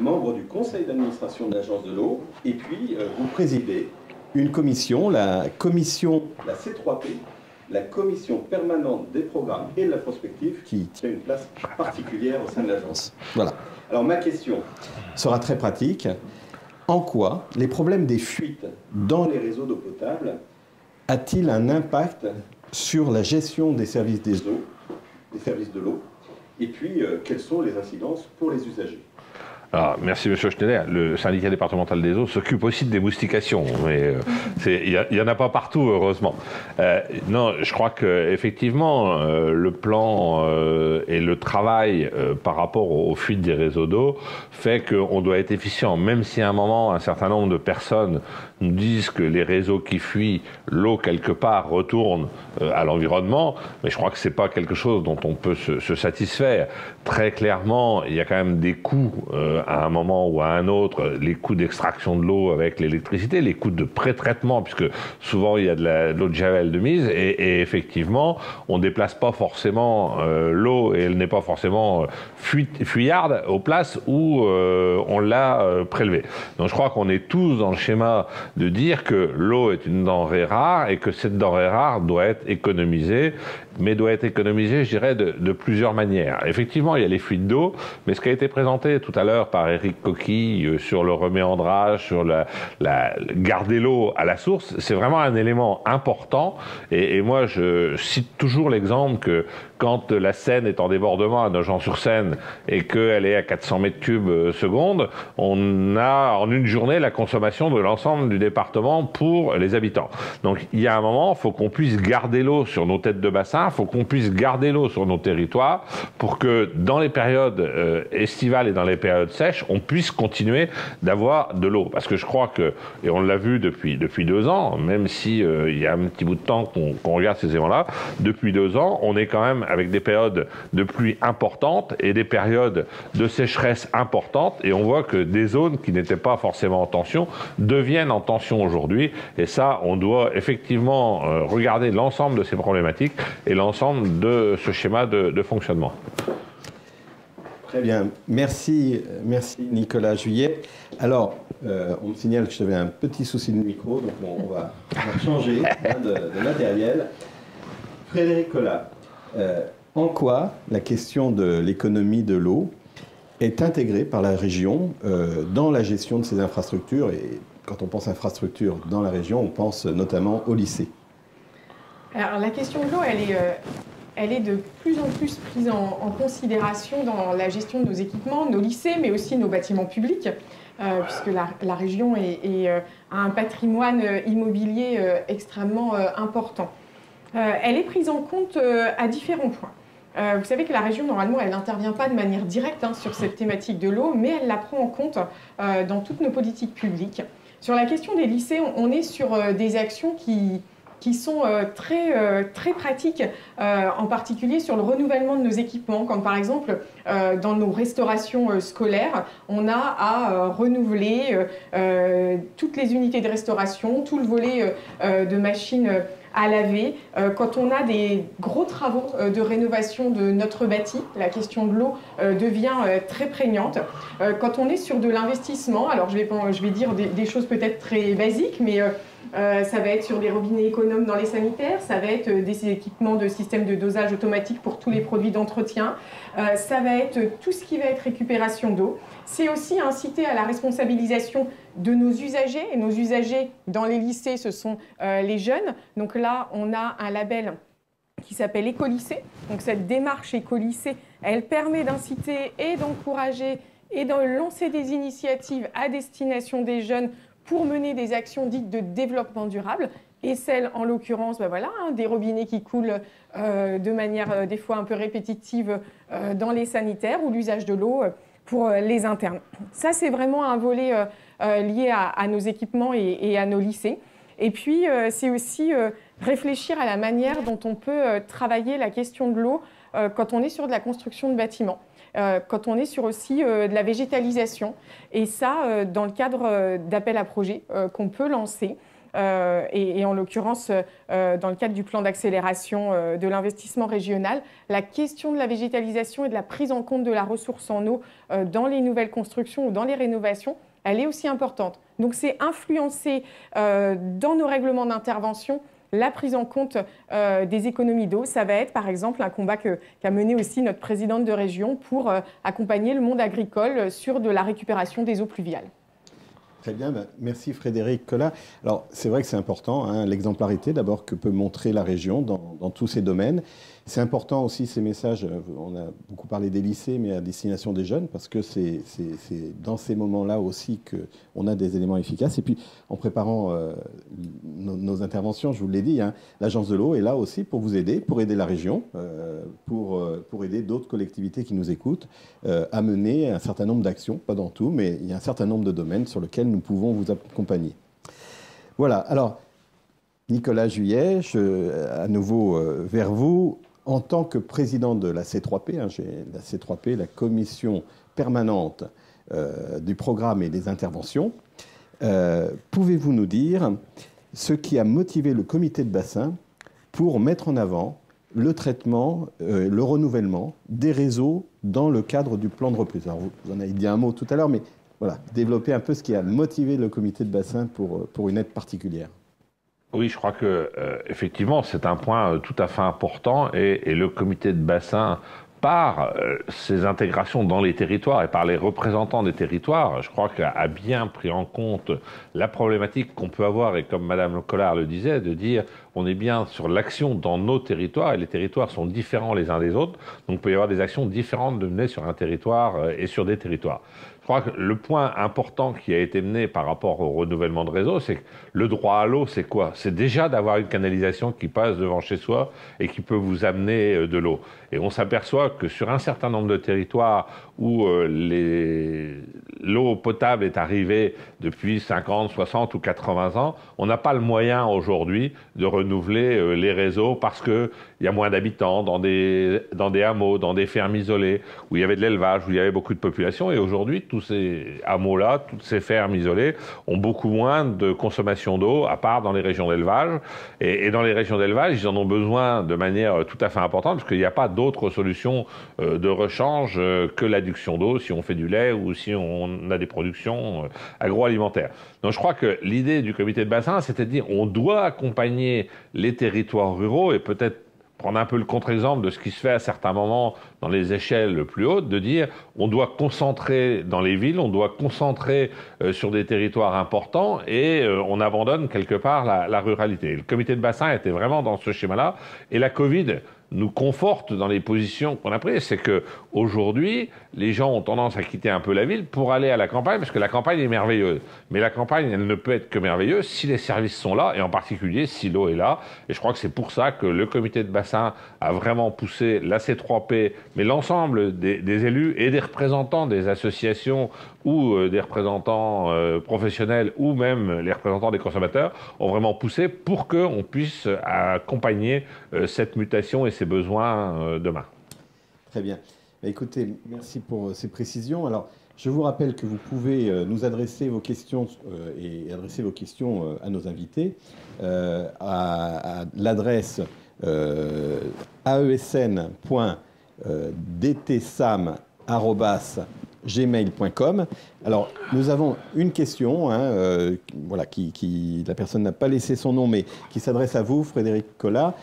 membre du conseil d'administration de l'agence de l'eau, et puis vous présidez une commission, la C3P, la commission permanente des programmes et de la prospective, qui tient une place particulière au sein de l'agence. Voilà. Alors ma question sera très pratique. En quoi les problèmes des fuites dans les réseaux d'eau potable a-t-il un impact sur la gestion des services des eaux, des services de l'eau? Et puis, quelles sont les incidences pour les usagers? Alors, merci Monsieur Schneider. Le syndicat départemental des eaux s'occupe aussi de démoustication, mais il n'y en a pas partout, heureusement. Non, je crois qu'effectivement, le plan et le travail par rapport aux fuites des réseaux d'eau fait qu'on doit être efficient, même si à un moment, un certain nombre de personnes nous disent que les réseaux qui fuient, l'eau quelque part retourne à l'environnement, mais je crois que ce n'est pas quelque chose dont on peut se satisfaire. Très clairement, il y a quand même des coûts à un moment ou à un autre, les coûts d'extraction de l'eau avec l'électricité, les coûts de pré-traitement, puisque souvent il y a de l'eau de javel de mise, et effectivement, on ne déplace pas forcément l'eau, et elle n'est pas forcément fuyarde aux places où on l'a prélevée. Donc je crois qu'on est tous dans le schéma de dire que l'eau est une denrée rare, et que cette denrée rare doit être économisée, mais doit être économisée, je dirais, de plusieurs manières. Effectivement, il y a les fuites d'eau, mais ce qui a été présenté tout à l'heure par Éric Coquille sur le reméandrage, sur garder l'eau à la source, c'est vraiment un élément important. Et moi, je cite toujours l'exemple que quand la Seine est en débordement à Nogent-sur-Seine et qu'elle est à 400 mètres cubes seconde, on a en une journée la consommation de l'ensemble du département pour les habitants. Donc il y a un moment, il faut qu'on puisse garder l'eau sur nos têtes de bassin, il faut qu'on puisse garder l'eau sur nos territoires pour que dans les périodes estivales et dans les périodes sèches, on puisse continuer d'avoir de l'eau. Parce que je crois que, et on l'a vu depuis 2 ans, même si il y a un petit bout de temps qu'on regarde ces éléments-là, depuis 2 ans, on est quand même avec des périodes de pluie importantes et des périodes de sécheresse importantes, et on voit que des zones qui n'étaient pas forcément en tension deviennent en tension aujourd'hui, et ça, on doit effectivement regarder l'ensemble de ces problématiques et l'ensemble de ce schéma de fonctionnement. Très bien, merci Nicolas Juillet. Alors, on me signale que j'avais un petit souci de micro, donc on va changer de matériel. Frédéric Collat, en quoi la question de l'économie de l'eau est intégrée par la région dans la gestion de ces infrastructures? Et quand on pense infrastructures dans la région, on pense notamment au lycée. Alors la question de l'eau, elle est de plus en plus prise en considération dans la gestion de nos équipements, nos lycées, mais aussi nos bâtiments publics, puisque la région a un patrimoine immobilier extrêmement important. Elle est prise en compte à différents points. Vous savez que la région, normalement, elle n'intervient pas de manière directe sur cette thématique de l'eau, mais elle la prend en compte dans toutes nos politiques publiques. Sur la question des lycées, on est sur des actions qui sont très pratiques, en particulier sur le renouvellement de nos équipements, comme par exemple dans nos restaurations scolaires, on a à renouveler toutes les unités de restauration, tout le volet de machines à laver. Quand on a des gros travaux de rénovation de notre bâti, la question de l'eau devient très prégnante. Quand on est sur de l'investissement, alors je vais dire des choses peut-être très basiques, mais ça va être sur des robinets économes dans les sanitaires, ça va être des équipements de système de dosage automatique pour tous les produits d'entretien, ça va être tout ce qui va être récupération d'eau. C'est aussi inciter à la responsabilisation de nos usagers. Et nos usagers dans les lycées, ce sont les jeunes. Donc là, on a un label qui s'appelle Écolycée. Donc cette démarche Écolycée, elle permet d'inciter et d'encourager et de lancer des initiatives à destination des jeunes pour mener des actions dites de développement durable, et celles, en l'occurrence, des robinets qui coulent de manière des fois un peu répétitive dans les sanitaires, ou l'usage de l'eau pour les internes. Ça, c'est vraiment un volet lié à nos équipements et à nos lycées. Et puis, c'est aussi réfléchir à la manière dont on peut travailler la question de l'eau quand on est sur de la construction de bâtiments. Quand on est sur aussi de la végétalisation, et ça dans le cadre d'appels à projets qu'on peut lancer, et en l'occurrence dans le cadre du plan d'accélération de l'investissement régional, la question de la végétalisation et de la prise en compte de la ressource en eau dans les nouvelles constructions ou dans les rénovations, elle est aussi importante. Donc c'est influencer dans nos règlements d'intervention la prise en compte des économies d'eau. Ça va être par exemple un combat qu'a mené aussi notre présidente de région pour accompagner le monde agricole sur de la récupération des eaux pluviales. Très bien, merci Frédéric Collat. Alors c'est vrai que c'est important, hein, l'exemplarité d'abord que peut montrer la région dans tous ces domaines. C'est important aussi ces messages, on a beaucoup parlé des lycées, mais à destination des jeunes, parce que c'est dans ces moments-là aussi qu'on a des éléments efficaces. Et puis en préparant nos interventions, je vous l'ai dit, hein, l'Agence de l'eau est là aussi pour vous aider, pour aider la région, pour aider d'autres collectivités qui nous écoutent à mener un certain nombre d'actions, pas dans tout, mais il y a un certain nombre de domaines sur lesquels nous pouvons vous accompagner. Voilà, alors Nicolas Juillet, à nouveau vers vous. En tant que président de la C3P, hein, la C3P, la commission permanente du programme et des interventions, pouvez-vous nous dire ce qui a motivé le comité de bassin pour mettre en avant le traitement, le renouvellement des réseaux dans le cadre du plan de reprise? Alors, vous en avez dit un mot tout à l'heure, mais voilà, développer un peu ce qui a motivé le comité de bassin pour une aide particulière. Oui, je crois que effectivement, c'est un point tout à fait important et le comité de bassin, par ses intégrations dans les territoires et par les représentants des territoires, je crois qu'a bien pris en compte la problématique qu'on peut avoir, et comme Madame Collard le disait, de dire on est bien sur l'action dans nos territoires, et les territoires sont différents les uns des autres, donc il peut y avoir des actions différentes de mener sur un territoire et sur des territoires. Je crois que le point important qui a été mené par rapport au renouvellement de réseau, c'est que le droit à l'eau, c'est quoi? C'est déjà d'avoir une canalisation qui passe devant chez soi et qui peut vous amener de l'eau. Et on s'aperçoit que sur un certain nombre de territoires où l'eau potable est arrivée depuis 50, 60 ou 80 ans, on n'a pas le moyen aujourd'hui de renouveler les réseaux parce qu'il y a moins d'habitants dans des hameaux, dans des fermes isolées, où il y avait de l'élevage, où il y avait beaucoup de population. Et aujourd'hui, tous ces hameaux-là, toutes ces fermes isolées ont beaucoup moins de consommation d'eau, à part dans les régions d'élevage. Et dans les régions d'élevage, ils en ont besoin de manière tout à fait importante, parce qu'il n'y a pas d'autre solution de rechange que l'adduction d'eau, si on fait du lait ou si on a des productions agroalimentaires. Donc je crois que l'idée du comité de bassin, c'était de dire on doit accompagner les territoires ruraux et peut-être prendre un peu le contre-exemple de ce qui se fait à certains moments dans les échelles plus hautes, de dire on doit concentrer dans les villes, on doit concentrer sur des territoires importants et on abandonne quelque part la ruralité. Le comité de bassin était vraiment dans ce schéma-là et la Covid nous conforte dans les positions qu'on a prises. C'est qu'aujourd'hui, les gens ont tendance à quitter un peu la ville pour aller à la campagne, parce que la campagne est merveilleuse. Mais la campagne, elle ne peut être que merveilleuse si les services sont là, et en particulier si l'eau est là. Et je crois que c'est pour ça que le comité de bassin a vraiment poussé la C3P, mais l'ensemble des élus et des représentants des associations ou des représentants professionnels ou même les représentants des consommateurs ont vraiment poussé pour qu'on puisse accompagner cette mutation et ses besoins demain. Très bien. Écoutez, merci pour ces précisions. Alors, je vous rappelle que vous pouvez nous adresser vos questions et adresser vos questions à nos invités à l'adresse aesn.dtsam@gmail.com. Alors, nous avons une question, hein, voilà, la personne n'a pas laissé son nom, mais qui s'adresse à vous, Frédéric Collat.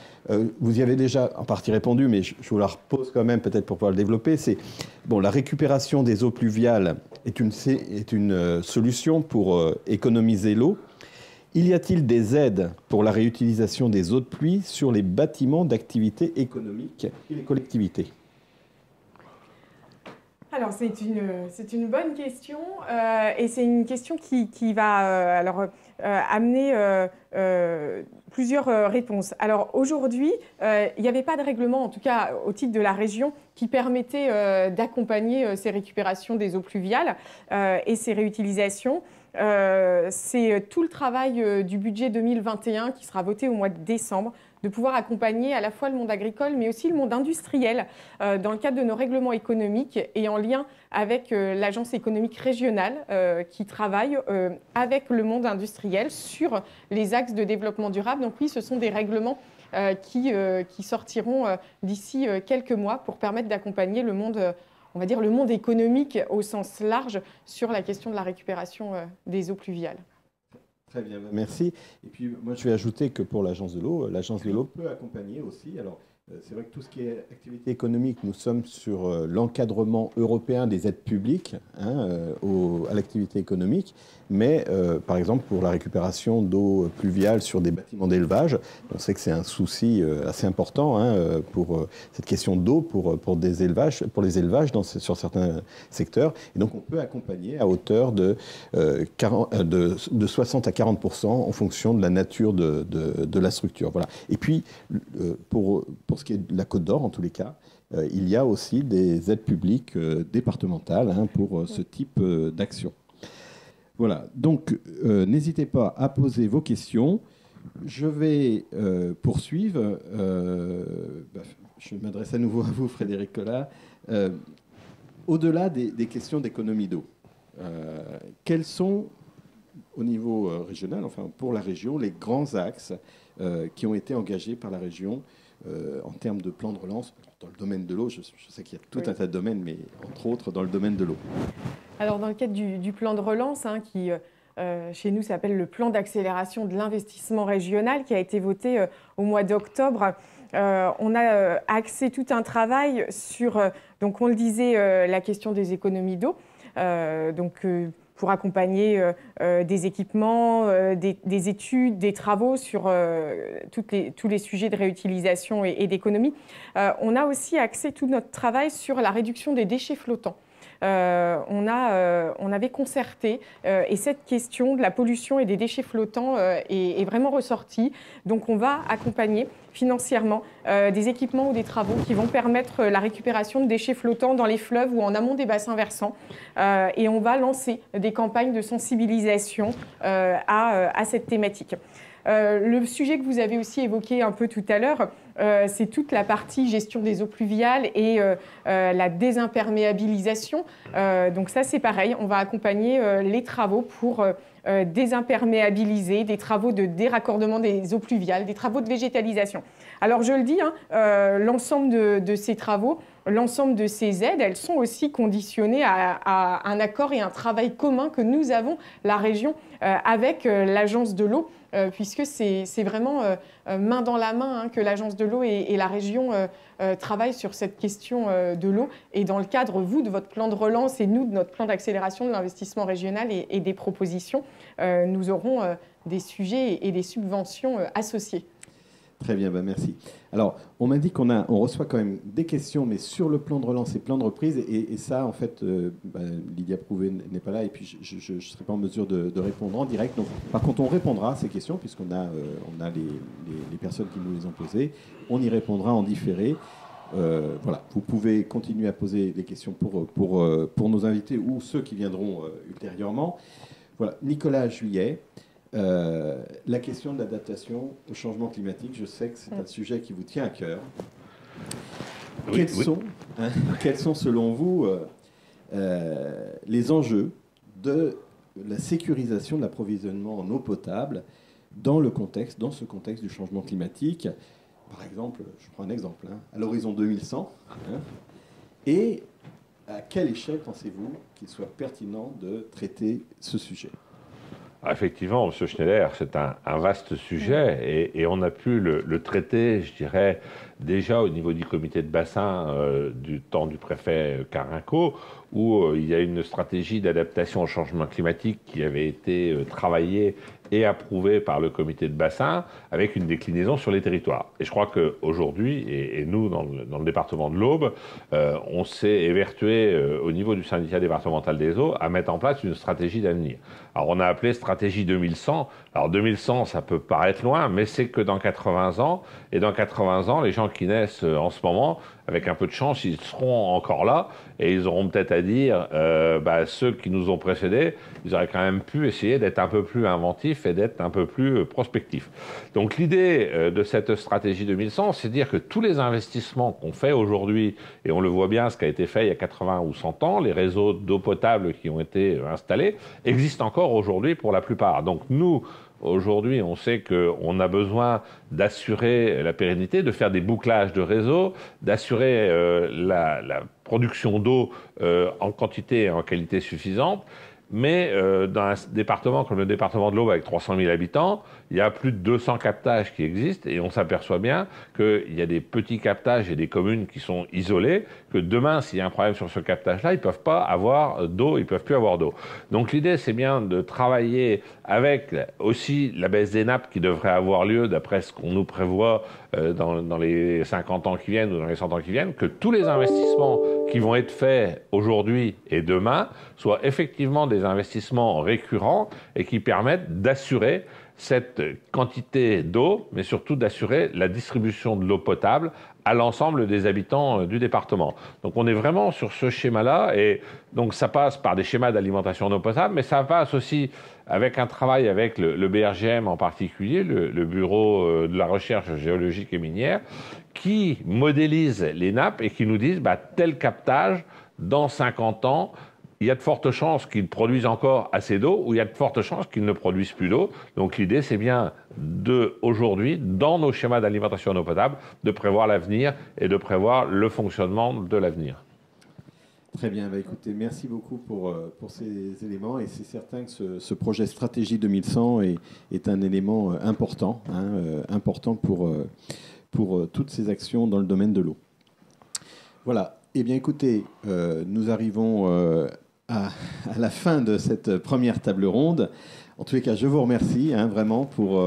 Vous y avez déjà en partie répondu, mais je vous la repose quand même, peut-être pour pouvoir le développer. C'est, bon, la récupération des eaux pluviales est une solution pour économiser l'eau. Y a-t-il des aides pour la réutilisation des eaux de pluie sur les bâtiments d'activité économique et les collectivités ? Alors, c'est une bonne question et c'est une question qui va amener plusieurs réponses. Alors, aujourd'hui, il n'y avait pas de règlement, en tout cas au titre de la région, qui permettait d'accompagner ces récupérations des eaux pluviales et ces réutilisations. C'est tout le travail du budget 2021 qui sera voté au mois de décembre, de pouvoir accompagner à la fois le monde agricole, mais aussi le monde industriel dans le cadre de nos règlements économiques et en lien avec l'agence économique régionale qui travaille avec le monde industriel sur les axes de développement durable. Donc oui, ce sont des règlements qui sortiront d'ici quelques mois pour permettre d'accompagner le monde, on va dire le monde économique au sens large sur la question de la récupération des eaux pluviales. Très bien, merci. Et puis moi je vais ajouter que pour l'agence de l'eau peut accompagner aussi. Alors C'est vrai que tout ce qui est activité économique, nous sommes sur l'encadrement européen des aides publiques à l'activité économique, mais par exemple pour la récupération d'eau pluviale sur des bâtiments d'élevage, on sait que c'est un souci assez important pour cette question d'eau pour les élevages sur certains secteurs. Et donc on peut accompagner à hauteur de 60 à 40% en fonction de la nature de la structure. Voilà. Et puis pour ce qui est de la Côte d'Or, en tous les cas, il y a aussi des aides publiques départementales pour ce type d'action. Voilà, donc n'hésitez pas à poser vos questions. Je vais poursuivre. Je m'adresse à nouveau à vous, Frédéric Collat. Au-delà des questions d'économie d'eau, quels sont, au niveau régional, enfin pour la région, les grands axes qui ont été engagés par la région en termes de plan de relance dans le domaine de l'eau? Je sais qu'il y a tout un tas de domaines, mais entre autres dans le domaine de l'eau. Alors dans le cadre du plan de relance, qui chez nous s'appelle le plan d'accélération de l'investissement régional, qui a été voté au mois d'octobre, on a axé tout un travail sur, donc on le disait, la question des économies d'eau. Pour accompagner des équipements, des études, des travaux sur tous les sujets de réutilisation et d'économie. On a aussi axé tout notre travail sur la réduction des déchets flottants. On avait concerté et cette question de la pollution et des déchets flottants est vraiment ressortie. Donc on va accompagner financièrement des équipements ou des travaux qui vont permettre la récupération de déchets flottants dans les fleuves ou en amont des bassins versants. Et on va lancer des campagnes de sensibilisation à cette thématique. Le sujet que vous avez aussi évoqué un peu tout à l'heure, c'est toute la partie gestion des eaux pluviales et la désimperméabilisation. Donc ça, c'est pareil, on va accompagner les travaux pour désimperméabiliser, des travaux de déraccordement des eaux pluviales, des travaux de végétalisation. Alors je le dis, l'ensemble de ces travaux, l'ensemble de ces aides, elles sont aussi conditionnées à un accord et un travail commun que nous avons, la région, avec l'Agence de l'eau, puisque c'est vraiment main dans la main que l'Agence de l'eau et la région travaillent sur cette question de l'eau. Et dans le cadre, vous, de votre plan de relance et nous, de notre plan d'accélération de l'investissement régional et des propositions, nous aurons des sujets et des subventions associés. Très bien, merci. Alors, on m'a dit qu'on reçoit quand même des questions, mais sur le plan de relance et plan de reprise, et ça, en fait, Lydia Prouvé n'est pas là, et puis je ne serai pas en mesure de répondre en direct. Donc, par contre, on répondra à ces questions, puisqu'on a les personnes qui nous les ont posées. On y répondra en différé. Voilà, vous pouvez continuer à poser des questions pour nos invités ou ceux qui viendront ultérieurement. Voilà, Nicolas Juillet. La question de l'adaptation au changement climatique, je sais que c'est un sujet qui vous tient à cœur. Quels sont, selon vous, les enjeux de la sécurisation de l'approvisionnement en eau potable dans ce contexte du changement climatique? Par exemple, je prends un exemple, à l'horizon 2100, et à quelle échelle pensez-vous qu'il soit pertinent de traiter ce sujet? Effectivement, M. Schneider, c'est un vaste sujet et on a pu le traiter, je dirais, déjà au niveau du comité de bassin du temps du préfet Carinco, où il y a une stratégie d'adaptation au changement climatique qui avait été travaillée et approuvée par le comité de bassin avec une déclinaison sur les territoires. Et je crois qu'aujourd'hui, et nous, dans le département de l'Aube, on s'est évertué au niveau du syndicat départemental des eaux à mettre en place une stratégie d'avenir. Alors on a appelé stratégie 2100. Alors 2100, ça peut paraître loin, mais c'est que dans 80 ans, et dans 80 ans, les gens qui naissent en ce moment, avec un peu de chance, ils seront encore là, et ils auront peut-être à dire, ceux qui nous ont précédés, ils auraient quand même pu essayer d'être un peu plus inventifs et d'être un peu plus prospectifs. Donc l'idée de cette stratégie 2100, c'est de dire que tous les investissements qu'on fait aujourd'hui, et on le voit bien, ce qui a été fait il y a 80 ou 100 ans, les réseaux d'eau potable qui ont été installés, existent encore aujourd'hui pour la plupart. Donc nous, aujourd'hui, on sait qu'on a besoin d'assurer la pérennité, de faire des bouclages de réseaux, d'assurer la production d'eau en quantité et en qualité suffisante. Mais dans un département comme le département de l'Aube avec 300 000 habitants, il y a plus de 200 captages qui existent et on s'aperçoit bien qu'il y a des petits captages et des communes qui sont isolées, que demain, s'il y a un problème sur ce captage-là, ils ne peuvent pas avoir d'eau, ils ne peuvent plus avoir d'eau. Donc l'idée, c'est bien de travailler avec aussi la baisse des nappes qui devrait avoir lieu, d'après ce qu'on nous prévoit dans les 50 ans qui viennent ou dans les 100 ans qui viennent, que tous les investissements qui vont être faits aujourd'hui et demain soient effectivement des investissements récurrents et qui permettent d'assurer cette quantité d'eau, mais surtout d'assurer la distribution de l'eau potable à l'ensemble des habitants du département. Donc on est vraiment sur ce schéma-là, et donc ça passe par des schémas d'alimentation en eau potable, mais ça passe aussi avec un travail avec le BRGM en particulier, le Bureau de la recherche géologique et minière, qui modélise les nappes et qui nous disent tel captage, dans 50 ans, il y a de fortes chances qu'ils produisent encore assez d'eau ou il y a de fortes chances qu'ils ne produisent plus d'eau. Donc l'idée, c'est bien aujourd'hui, dans nos schémas d'alimentation en eau potable, de prévoir l'avenir et de prévoir le fonctionnement de l'avenir. Très bien, écoutez, merci beaucoup pour ces éléments, et c'est certain que ce projet Stratégie 2100 est un élément important, important pour toutes ces actions dans le domaine de l'eau. Voilà, eh bien écoutez, nous arrivons à la fin de cette première table ronde. En tous les cas, je vous remercie vraiment pour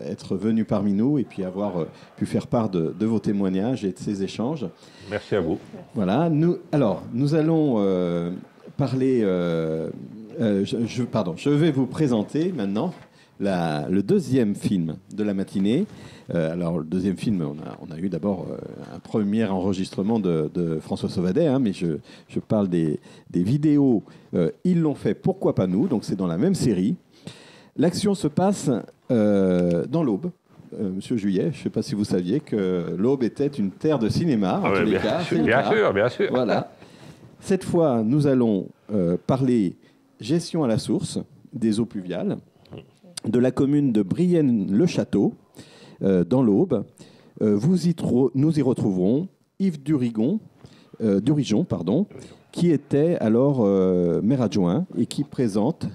être venu parmi nous et puis avoir pu faire part de vos témoignages et de ces échanges. Merci à vous. Voilà. Nous allons parler... je vais vous présenter maintenant le deuxième film de la matinée. Alors, le deuxième film, on a eu d'abord un premier enregistrement de François Sauvadet, mais je parle des vidéos « Ils l'ont fait, pourquoi pas nous ?» Donc, c'est dans la même série. L'action se passe dans l'Aube. Monsieur Juillet, je ne sais pas si vous saviez que l'Aube était une terre de cinéma, en tous les cas. Bien sûr. Voilà. Cette fois, nous allons parler gestion à la source des eaux pluviales de la commune de Brienne-le-Château, dans l'Aube. Nous y retrouverons Yves Durigon, qui était alors maire adjoint et qui présente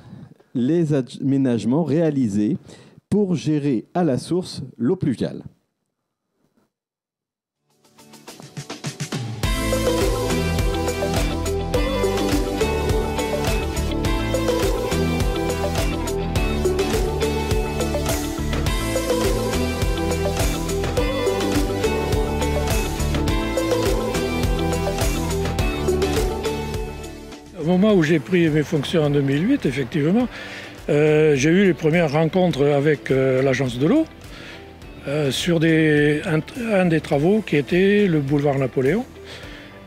les aménagements réalisés pour gérer à la source l'eau pluviale. Au moment où j'ai pris mes fonctions en 2008, effectivement, j'ai eu les premières rencontres avec l'agence de l'eau sur un des travaux qui était le boulevard Napoléon.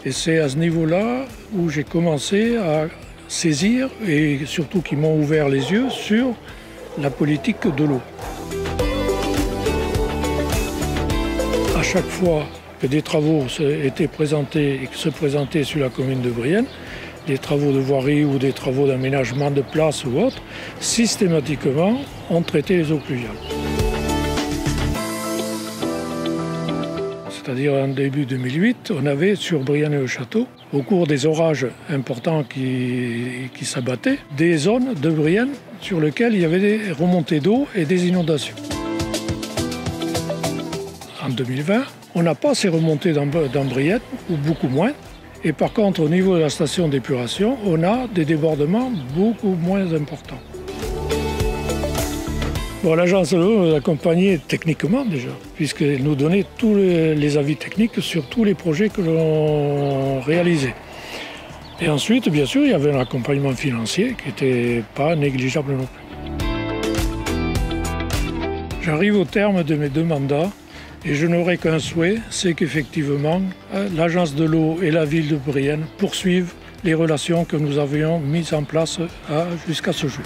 Et c'est à ce niveau-là où j'ai commencé à saisir, et surtout qui m'ont ouvert les yeux sur la politique de l'eau. À chaque fois que des travaux étaient présentés et que se présentaient sur la commune de Brienne, des travaux de voirie ou des travaux d'aménagement de place ou autre, systématiquement, on traitait les eaux pluviales. C'est-à-dire en début 2008, on avait sur Brienne-le-Château, au cours des orages importants qui s'abattaient, des zones de Brienne sur lesquelles il y avait des remontées d'eau et des inondations. En 2020, on n'a pas ces remontées dans Brienne, ou beaucoup moins. Et par contre, au niveau de la station d'épuration, on a des débordements beaucoup moins importants. Bon, l'agence de l'eau nous accompagnait techniquement déjà, puisqu'elle nous donnait tous les avis techniques sur tous les projets que l'on réalisait. Et ensuite, bien sûr, il y avait un accompagnement financier qui n'était pas négligeable non plus. J'arrive au terme de mes 2 mandats. Et je n'aurai qu'un souhait, c'est qu'effectivement, l'agence de l'eau et la ville de Brienne poursuivent les relations que nous avions mises en place jusqu'à ce jour.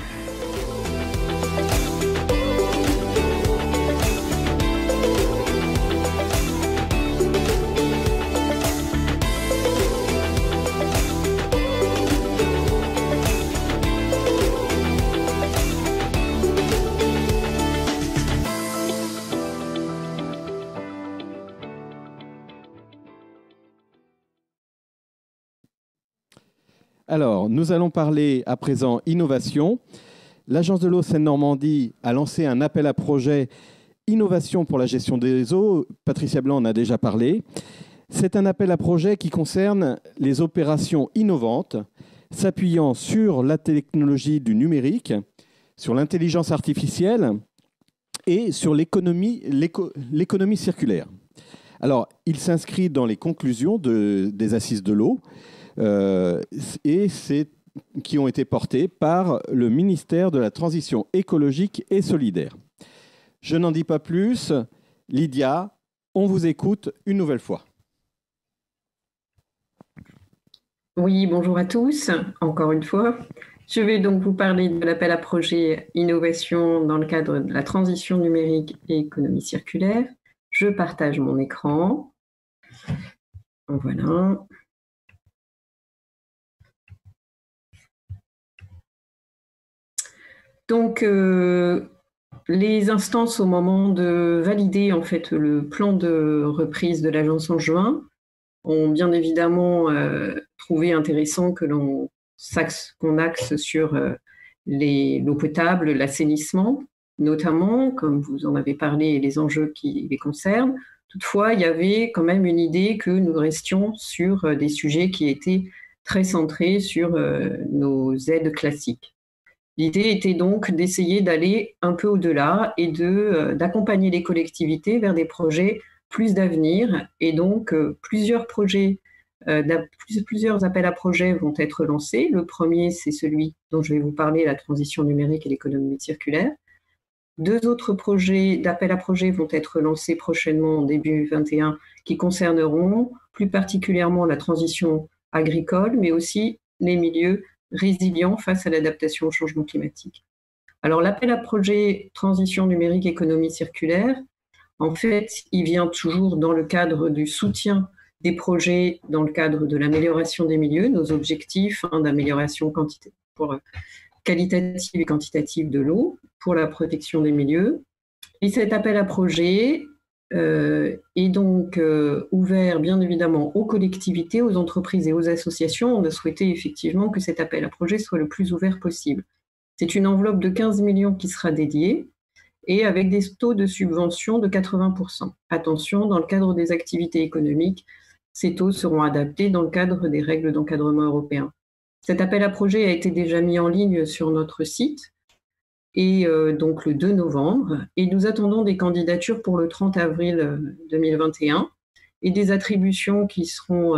Alors, nous allons parler à présent innovation. L'Agence de l'eau Seine-Normandie a lancé un appel à projet innovation pour la gestion des eaux. Patricia Blanc en a déjà parlé. C'est un appel à projet qui concerne les opérations innovantes, s'appuyant sur la technologie du numérique, sur l'intelligence artificielle et sur l'économie circulaire. Alors, il s'inscrit dans les conclusions des Assises de l'eau qui ont été portées par le ministère de la Transition écologique et solidaire. Je n'en dis pas plus. Lydia, on vous écoute une nouvelle fois. Oui, bonjour à tous, encore une fois. Je vais donc vous parler de l'appel à projet innovation dans le cadre de la transition numérique et économie circulaire. Je partage mon écran. Voilà. Donc, les instances, au moment de valider en fait le plan de reprise de l'agence en juin, ont bien évidemment trouvé intéressant que qu'on axe sur l'eau potable, l'assainissement, notamment, comme vous en avez parlé, et les enjeux qui les concernent. Toutefois, il y avait quand même une idée que nous restions sur des sujets qui étaient très centrés sur nos aides classiques. L'idée était donc d'essayer d'aller un peu au-delà et d'accompagner les collectivités vers des projets plus d'avenir. Et donc, plusieurs appels à projets vont être lancés. Le premier, c'est celui dont je vais vous parler, la transition numérique et l'économie circulaire. 2 autres projets d'appels à projets vont être lancés prochainement, en début 2021, qui concerneront plus particulièrement la transition agricole, mais aussi les milieux résilients face à l'adaptation au changement climatique. Alors, l'appel à projet transition numérique, économie circulaire, en fait, il vient toujours dans le cadre du soutien des projets, dans le cadre de l'amélioration des milieux, nos objectifs d'amélioration qualitative et quantitative de l'eau pour la protection des milieux. Et cet appel à projet est donc ouvert bien évidemment aux collectivités, aux entreprises et aux associations. On a souhaité effectivement que cet appel à projet soit le plus ouvert possible. C'est une enveloppe de 15 millions qui sera dédiée et avec des taux de subvention de 80%. Attention, dans le cadre des activités économiques, ces taux seront adaptés dans le cadre des règles d'encadrement européens. Cet appel à projet a été déjà mis en ligne sur notre site, et donc le 2 novembre, et nous attendons des candidatures pour le 30 avril 2021 et des attributions qui seront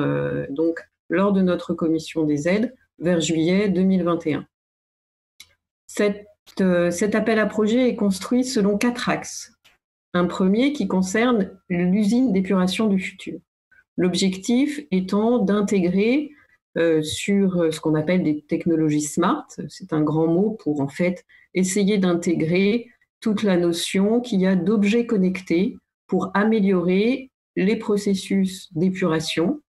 donc lors de notre commission des aides vers juillet 2021. Cet appel à projet est construit selon 4 axes. Un premier qui concerne l'usine d'épuration du futur. L'objectif étant d'intégrer sur ce qu'on appelle des technologies smart, c'est un grand mot pour en fait essayer d'intégrer toute la notion qu'il y a d'objets connectés pour améliorer les processus d'épuration,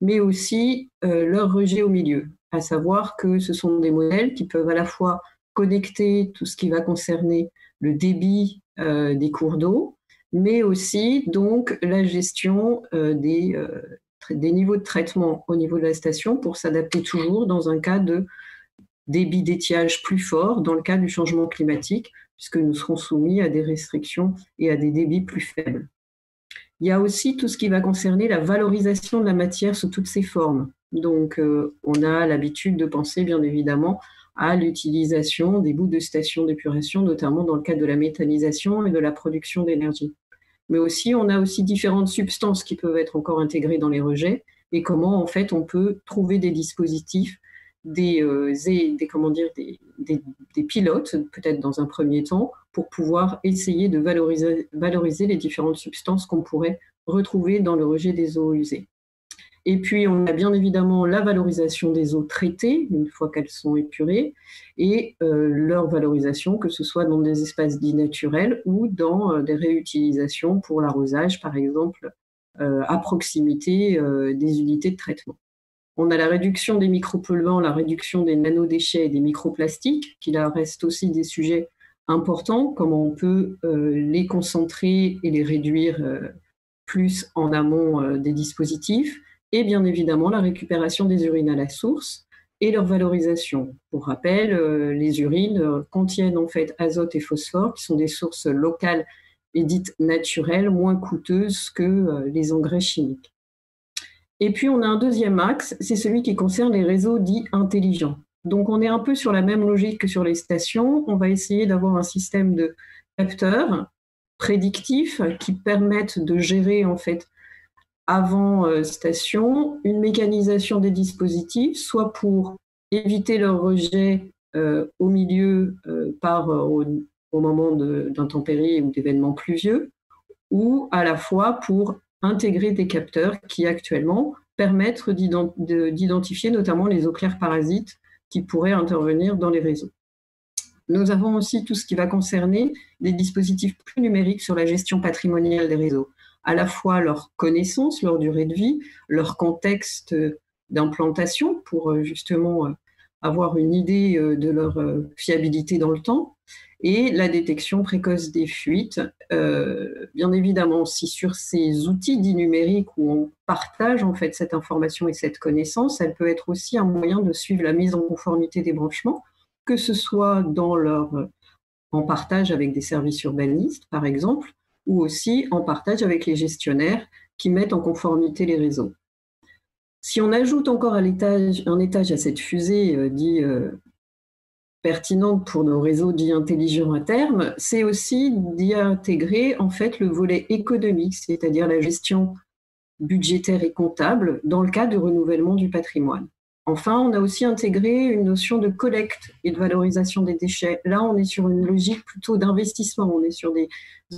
mais aussi leur rejet au milieu, à savoir que ce sont des modèles qui peuvent à la fois connecter tout ce qui va concerner le débit des cours d'eau, mais aussi donc la gestion des niveaux de traitement au niveau de la station pour s'adapter toujours dans un cas de débit d'étiage plus fort dans le cas du changement climatique, puisque nous serons soumis à des restrictions et à des débits plus faibles. Il y a aussi tout ce qui va concerner la valorisation de la matière sous toutes ses formes. Donc, on a l'habitude de penser, bien évidemment, à l'utilisation des bouts de stations d'épuration, notamment dans le cadre de la méthanisation et de la production d'énergie. Mais aussi, on a aussi différentes substances qui peuvent être encore intégrées dans les rejets et comment, en fait, on peut trouver des dispositifs, des pilotes, peut-être dans un premier temps, pour pouvoir essayer de valoriser les différentes substances qu'on pourrait retrouver dans le rejet des eaux usées. Et puis, on a bien évidemment la valorisation des eaux traitées, une fois qu'elles sont épurées, et leur valorisation, que ce soit dans des espaces dits naturels ou dans des réutilisations pour l'arrosage, par exemple, à proximité des unités de traitement. On a la réduction des micropolluants, la réduction des nanodéchets et des microplastiques, qui là restent aussi des sujets importants, comment on peut les concentrer et les réduire plus en amont des dispositifs. Et bien évidemment, la récupération des urines à la source, et leur valorisation. Pour rappel, les urines contiennent en fait azote et phosphore, qui sont des sources locales et dites naturelles, moins coûteuses que les engrais chimiques. Et puis on a un deuxième axe, c'est celui qui concerne les réseaux dits intelligents. Donc on est un peu sur la même logique que sur les stations. On va essayer d'avoir un système de capteurs prédictifs qui permettent de gérer en fait avant station une mécanisation des dispositifs, soit pour éviter leur rejet au milieu au moment d'intempéries ou d'événements pluvieux, ou à la fois pour intégrer des capteurs qui actuellement permettent d'identifier notamment les eaux claires parasites qui pourraient intervenir dans les réseaux. Nous avons aussi tout ce qui va concerner des dispositifs plus numériques sur la gestion patrimoniale des réseaux, à la fois leur connaissance, leur durée de vie, leur contexte d'implantation pour justement avoir une idée de leur fiabilité dans le temps, et la détection précoce des fuites. Bien évidemment, si sur ces outils dits numériques où on partage en fait cette information et cette connaissance, elle peut être aussi un moyen de suivre la mise en conformité des branchements, que ce soit en partage avec des services urbanistes, par exemple, ou aussi en partage avec les gestionnaires qui mettent en conformité les réseaux. Si on ajoute encore un étage à cette fusée pertinente pour nos réseaux dits intelligents à terme, c'est aussi d'y intégrer en fait le volet économique, c'est-à-dire la gestion budgétaire et comptable dans le cas de renouvellement du patrimoine. Enfin, on a aussi intégré une notion de collecte et de valorisation des déchets. Là, on est sur une logique plutôt d'investissement. On est sur des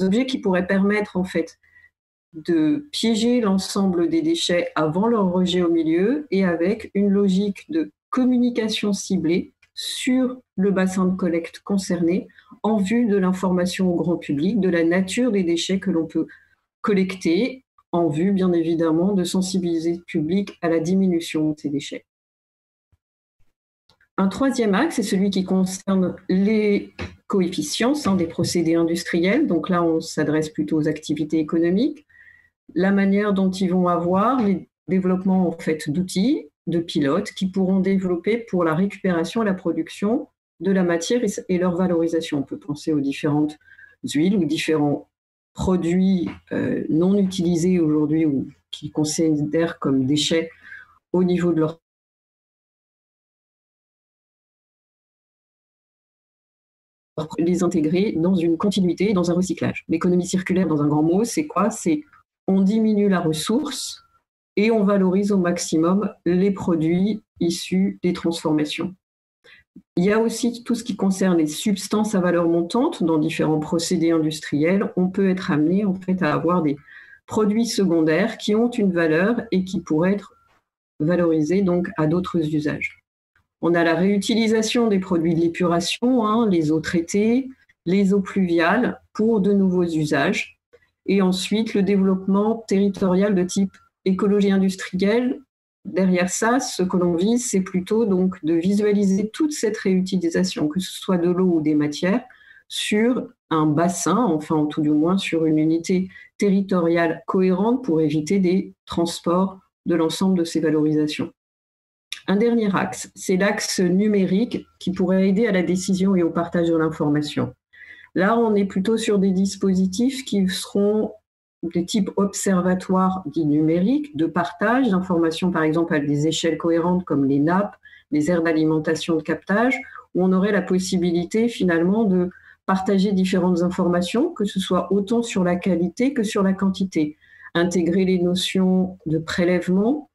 objets qui pourraient permettre en fait de piéger l'ensemble des déchets avant leur rejet au milieu et avec une logique de communication ciblée sur le bassin de collecte concerné en vue de l'information au grand public de la nature des déchets que l'on peut collecter, en vue bien évidemment de sensibiliser le public à la diminution de ces déchets. Un troisième axe est celui qui concerne les coefficients des procédés industriels. Donc là, on s'adresse plutôt aux activités économiques. La manière dont ils vont avoir les développements en fait, d'outils, de pilotes qui pourront développer pour la récupération et la production de la matière et leur valorisation. On peut penser aux différentes huiles ou différents produits non utilisés aujourd'hui ou qui considèrent comme déchets au niveau de leur les intégrer dans une continuité, dans un recyclage. L'économie circulaire, dans un grand mot, c'est quoi? C'est on diminue la ressource et on valorise au maximum les produits issus des transformations. Il y a aussi tout ce qui concerne les substances à valeur montante dans différents procédés industriels. On peut être amené en fait à avoir des produits secondaires qui ont une valeur et qui pourraient être valorisés donc à d'autres usages. On a la réutilisation des produits de l'épuration, les eaux traitées, les eaux pluviales pour de nouveaux usages. Et ensuite, le développement territorial de type écologie industrielle. Derrière ça, ce que l'on vise, c'est plutôt donc de visualiser toute cette réutilisation, que ce soit de l'eau ou des matières, sur un bassin, enfin tout du moins sur une unité territoriale cohérente pour éviter des transports de l'ensemble de ces valorisations. Un dernier axe, c'est l'axe numérique qui pourrait aider à la décision et au partage de l'information. Là, on est plutôt sur des dispositifs qui seront des types observatoires dits numériques, de partage d'informations, par exemple, à des échelles cohérentes comme les nappes, les aires d'alimentation de captage, où on aurait la possibilité finalement de partager différentes informations, que ce soit autant sur la qualité que sur la quantité. Intégrer les notions de prélèvement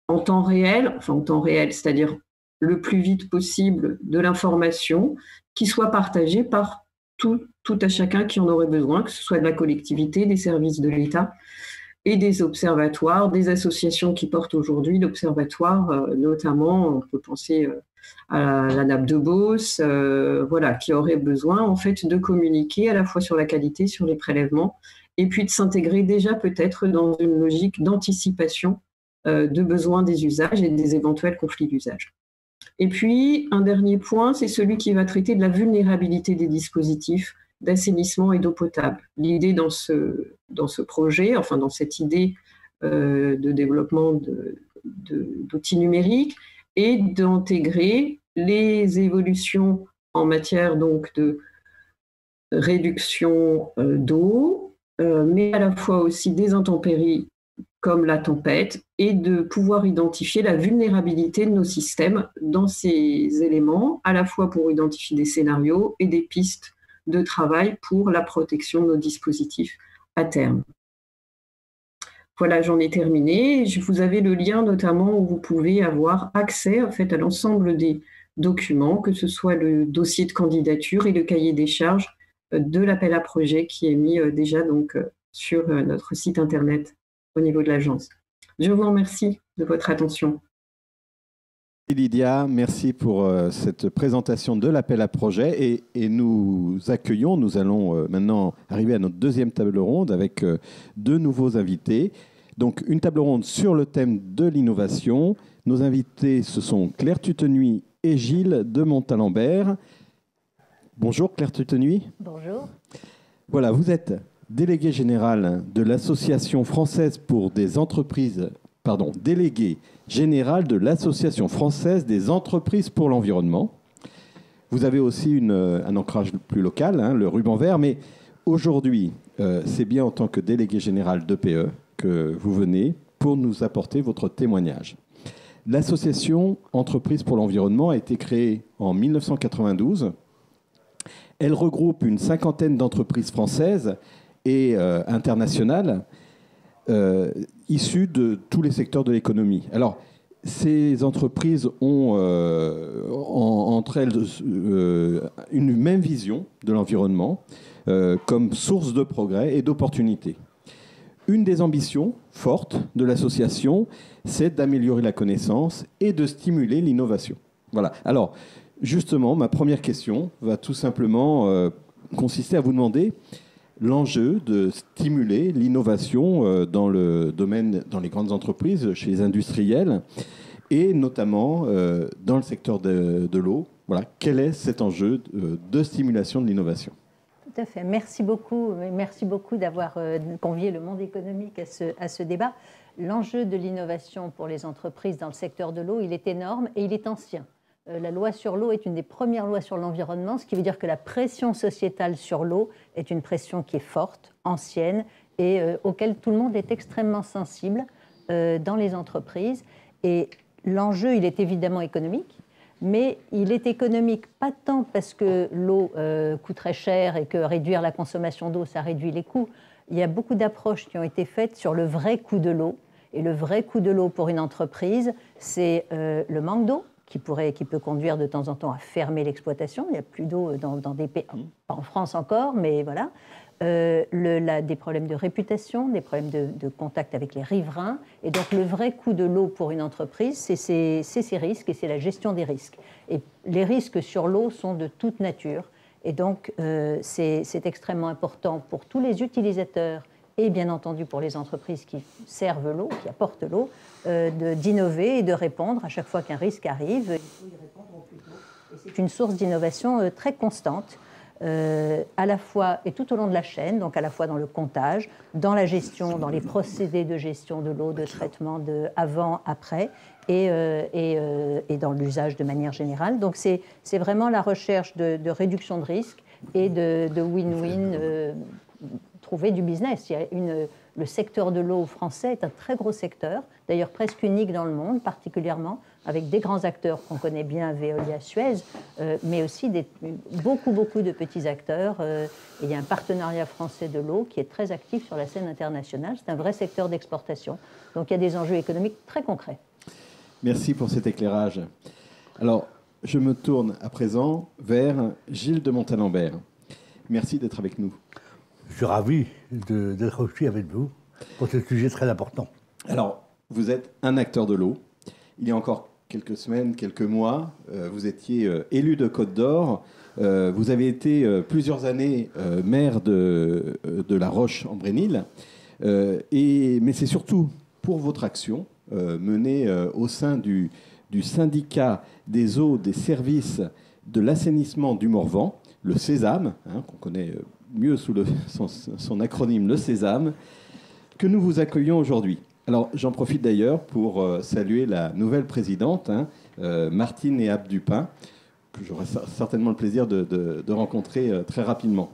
en temps réel, c'est-à-dire le plus vite possible de l'information qui soit partagée par tout à chacun qui en aurait besoin, que ce soit de la collectivité, des services de l'État et des observatoires, des associations qui portent aujourd'hui l'observatoire, notamment, on peut penser à la nappe de Beauce, qui aurait besoin en fait de communiquer à la fois sur la qualité, sur les prélèvements, et puis de s'intégrer déjà peut-être dans une logique d'anticipation de besoins des usages et des éventuels conflits d'usage. Et puis, un dernier point, c'est celui qui va traiter de la vulnérabilité des dispositifs d'assainissement et d'eau potable. L'idée dans ce projet, dans cette idée de développement d'outils numériques, et d'intégrer les évolutions en matière donc de réduction d'eau, mais à la fois aussi des intempéries comme la tempête, et de pouvoir identifier la vulnérabilité de nos systèmes dans ces éléments, à la fois pour identifier des scénarios et des pistes de travail pour la protection de nos dispositifs à terme. Voilà, j'en ai terminé. Vous avez le lien notamment où vous pouvez avoir accès en fait, à l'ensemble des documents, que ce soit le dossier de candidature et le cahier des charges de l'appel à projet qui est mis déjà donc, sur notre site internet au niveau de l'agence. Je vous remercie de votre attention. Lydia, merci pour cette présentation de l'appel à projet et nous accueillons, nous allons maintenant arriver à notre deuxième table ronde avec deux nouveaux invités. Donc une table ronde sur le thème de l'innovation. Nos invités, ce sont Claire Tutenuy et Gilles de Montalembert. Bonjour Claire Tutenuy. Bonjour. Voilà, vous êtes déléguée générale de l'Association française pour des entreprises, déléguée générale de l'Association française des entreprises pour l'environnement. Vous avez aussi un ancrage plus local, le ruban vert, mais aujourd'hui, c'est bien en tant que déléguée générale d'EPE que vous venez pour nous apporter votre témoignage. L'association Entreprises pour l'environnement a été créée en 1992. Elle regroupe une cinquantaine d'entreprises françaises et internationales issues de tous les secteurs de l'économie. Alors, ces entreprises ont entre elles une même vision de l'environnement comme source de progrès et d'opportunités. Une des ambitions fortes de l'association, c'est d'améliorer la connaissance et de stimuler l'innovation. Voilà. Alors, justement, ma première question va tout simplement consister à vous demander l'enjeu de stimuler l'innovation dans le domaine, dans les grandes entreprises, chez les industriels, et notamment dans le secteur de l'eau. Voilà, quel est cet enjeu de stimulation de l'innovation ? Tout à fait. Merci beaucoup d'avoir convié le monde économique à ce débat. L'enjeu de l'innovation pour les entreprises dans le secteur de l'eau, il est énorme et il est ancien. La loi sur l'eau est une des premières lois sur l'environnement, ce qui veut dire que la pression sociétale sur l'eau est une pression qui est forte, ancienne, et auquel tout le monde est extrêmement sensible dans les entreprises. Et l'enjeu, il est évidemment économique, mais il est économique pas tant parce que l'eau coûte très cher et que réduire la consommation d'eau, ça réduit les coûts. Il y a beaucoup d'approches qui ont été faites sur le vrai coût de l'eau. Et le vrai coût de l'eau pour une entreprise, c'est le manque d'eau, qui peut conduire de temps en temps à fermer l'exploitation. Il n'y a plus d'eau dans des pays, pas en France encore, mais voilà. Des problèmes de réputation, des problèmes de contact avec les riverains. Et donc, le vrai coût de l'eau pour une entreprise, c'est ses risques et c'est la gestion des risques. Et les risques sur l'eau sont de toute nature. Et donc, c'est extrêmement important pour tous les utilisateurs et bien entendu pour les entreprises qui servent l'eau, qui apportent l'eau, d'innover et de répondre à chaque fois qu'un risque arrive. Il faut y répondre au plus tôt. Et c'est une source d'innovation très constante, à la fois et tout au long de la chaîne, donc à la fois dans le comptage, dans la gestion, dans les procédés de gestion de l'eau, de traitement de avant, après, et dans l'usage de manière générale. Donc c'est vraiment la recherche de réduction de risque et de win-win. Trouver du business. Le secteur de l'eau français est un très gros secteur, d'ailleurs presque unique dans le monde, particulièrement avec des grands acteurs qu'on connaît bien, Veolia, Suez, mais aussi beaucoup de petits acteurs. Et il y a un partenariat français de l'eau qui est très actif sur la scène internationale. C'est un vrai secteur d'exportation. Donc il y a des enjeux économiques très concrets. Merci pour cet éclairage. Alors, je me tourne à présent vers Gilles de Montalembert. Merci d'être avec nous. Je suis ravi d'être aussi avec vous pour ce sujet très important. Alors, vous êtes un acteur de l'eau. Il y a encore quelques semaines, quelques mois, vous étiez élu de Côte d'Or. Vous avez été plusieurs années maire de La Roche-en-Brénil. Mais c'est surtout pour votre action menée au sein du syndicat des eaux, des services de l'assainissement du Morvan, le Sésame, qu'on connaît mieux sous son acronyme, le Sésame, que nous vous accueillons aujourd'hui. Alors, j'en profite d'ailleurs pour saluer la nouvelle présidente, Martine et Abd Dupin, que j'aurai certainement le plaisir de rencontrer très rapidement.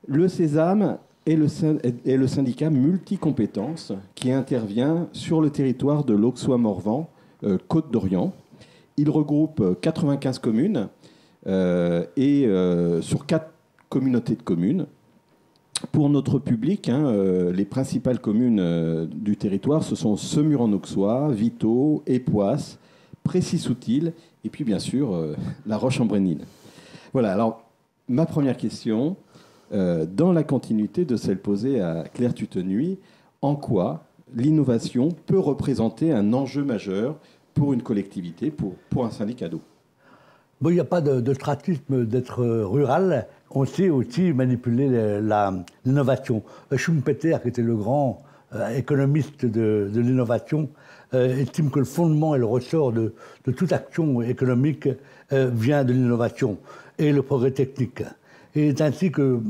Le Sésame est le syndicat multicompétences qui intervient sur le territoire de l'Auxois-Morvan, Côte d'Orient. Il regroupe 95 communes et sur 4 communautés de communes. Pour notre public, les principales communes du territoire, ce sont Semur-en-Auxois, Vito, Époisse, Précy-Soutil et puis bien sûr La Roche-en-Brénil. Voilà, alors ma première question, dans la continuité de celle posée à Claire Tutenuy, en quoi l'innovation peut représenter un enjeu majeur pour une collectivité, pour un syndicat d'eau? Bon, il n'y a pas de stratisme d'être rural. On sait aussi manipuler l'innovation. Schumpeter, qui était le grand économiste de l'innovation, estime que le fondement et le ressort de toute action économique vient de l'innovation et le progrès technique. Et c'est ainsi que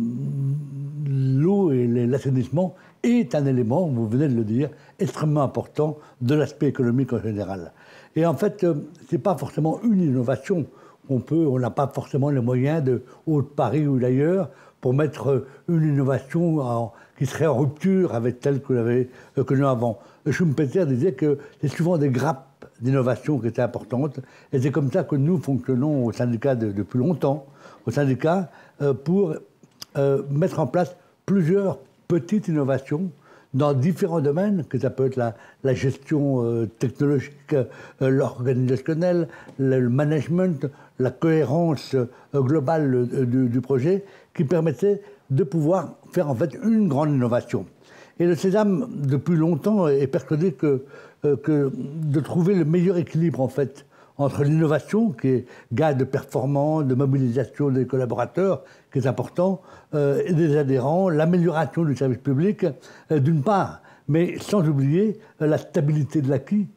l'eau et l'assainissement est un élément, vous venez de le dire, extrêmement important de l'aspect économique en général. Et en fait, ce n'est pas forcément une innovation. On n'a pas forcément les moyens de Haute-Paris ou d'ailleurs pour mettre une innovation qui serait en rupture avec telle que l'avait connue avant. Schumpeter disait que c'est souvent des grappes d'innovation qui étaient importantes, et c'est comme ça que nous fonctionnons au syndicat depuis longtemps, au syndicat, pour mettre en place plusieurs petites innovations dans différents domaines, que ça peut être la gestion technologique, l'organisationnel, le management, la cohérence globale du projet, qui permettait de pouvoir faire en fait une grande innovation. Et le Sésame, depuis longtemps, est persuadé que de trouver le meilleur équilibre en fait entre l'innovation, qui est gage de performance, de mobilisation des collaborateurs, qui est important, et des adhérents, l'amélioration du service public, d'une part, mais sans oublier la stabilité de l'acquis.